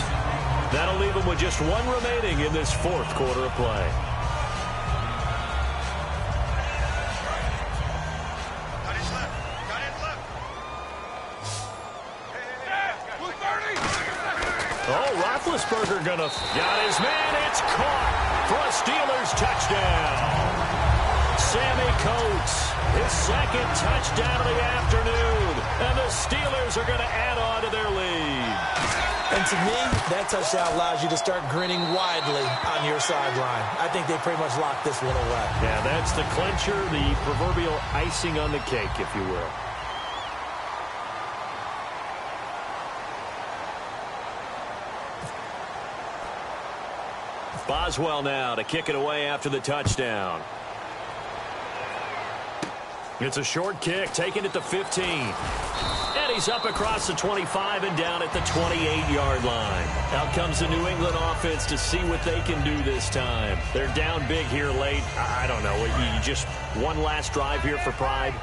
That'll leave them with just 1 remaining in this 4th quarter of play. Oh, Roethlisberger got his man. It's caught for a Steelers touchdown. Sammy Coates, his 2nd touchdown of the afternoon. And the Steelers are going to add on to their lead. And to me, that touchdown allows you to start grinning widely on your sideline. I think they pretty much locked this one away. Yeah, that's the clincher, the proverbial icing on the cake, if you will. Boswell now to kick it away after the touchdown. It's a short kick, taken at the 15. And he's up across the 25 and down at the 28-yard line. Out comes the New England offense to see what they can do this time. They're down big here late. I don't know. You just one last drive here for pride.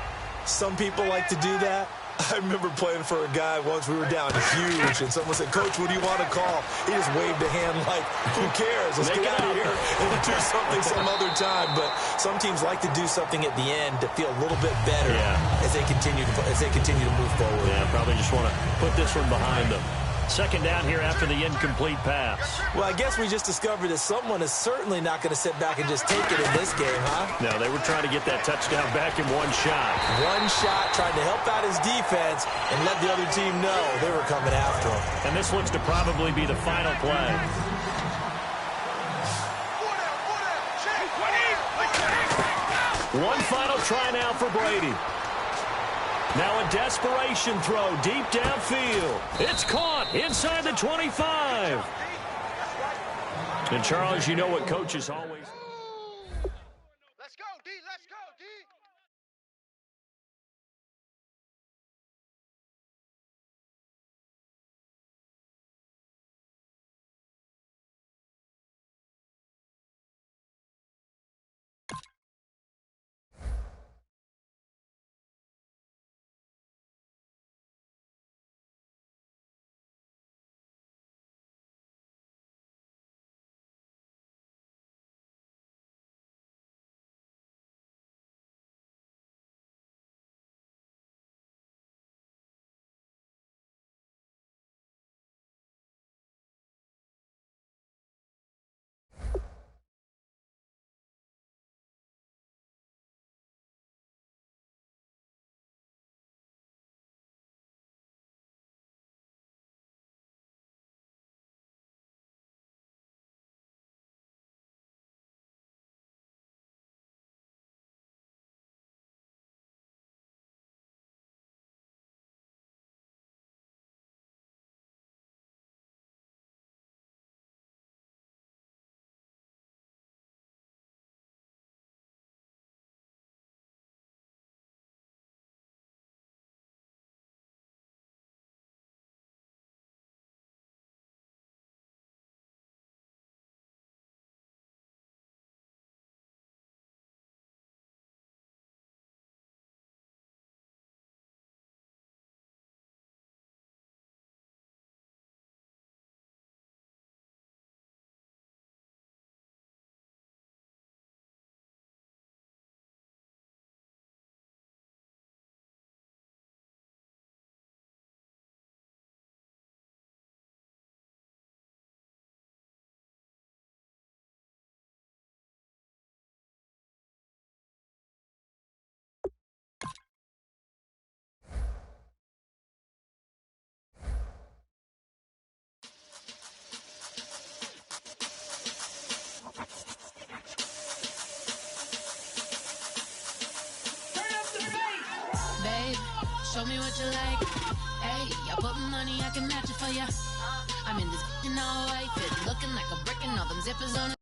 Some people like to do that. I remember playing for a guy once. We were down huge, and someone said, "Coach, what do you want to call?" He just waved a hand like, "Who cares? Let's get out of here and do something some other time." But some teams like to do something at the end to feel a little bit better as they continue to move forward. Yeah, probably just want to put this one behind them. 2nd down here after the incomplete pass. Well, I guess we just discovered that someone is certainly not going to sit back and just take it in this game, huh? No, they were trying to get that touchdown back in one shot. One shot, trying to help out his defense and let the other team know they were coming after him. And this looks to probably be the final play. One final try now for Brady. Now a desperation throw deep downfield. It's caught inside the 25. And Charles, you know what coaches always... Show me what you like. Hey, I put money, I can match it for ya. I'm in this in all white fit, looking like a brick and all them zippers on it.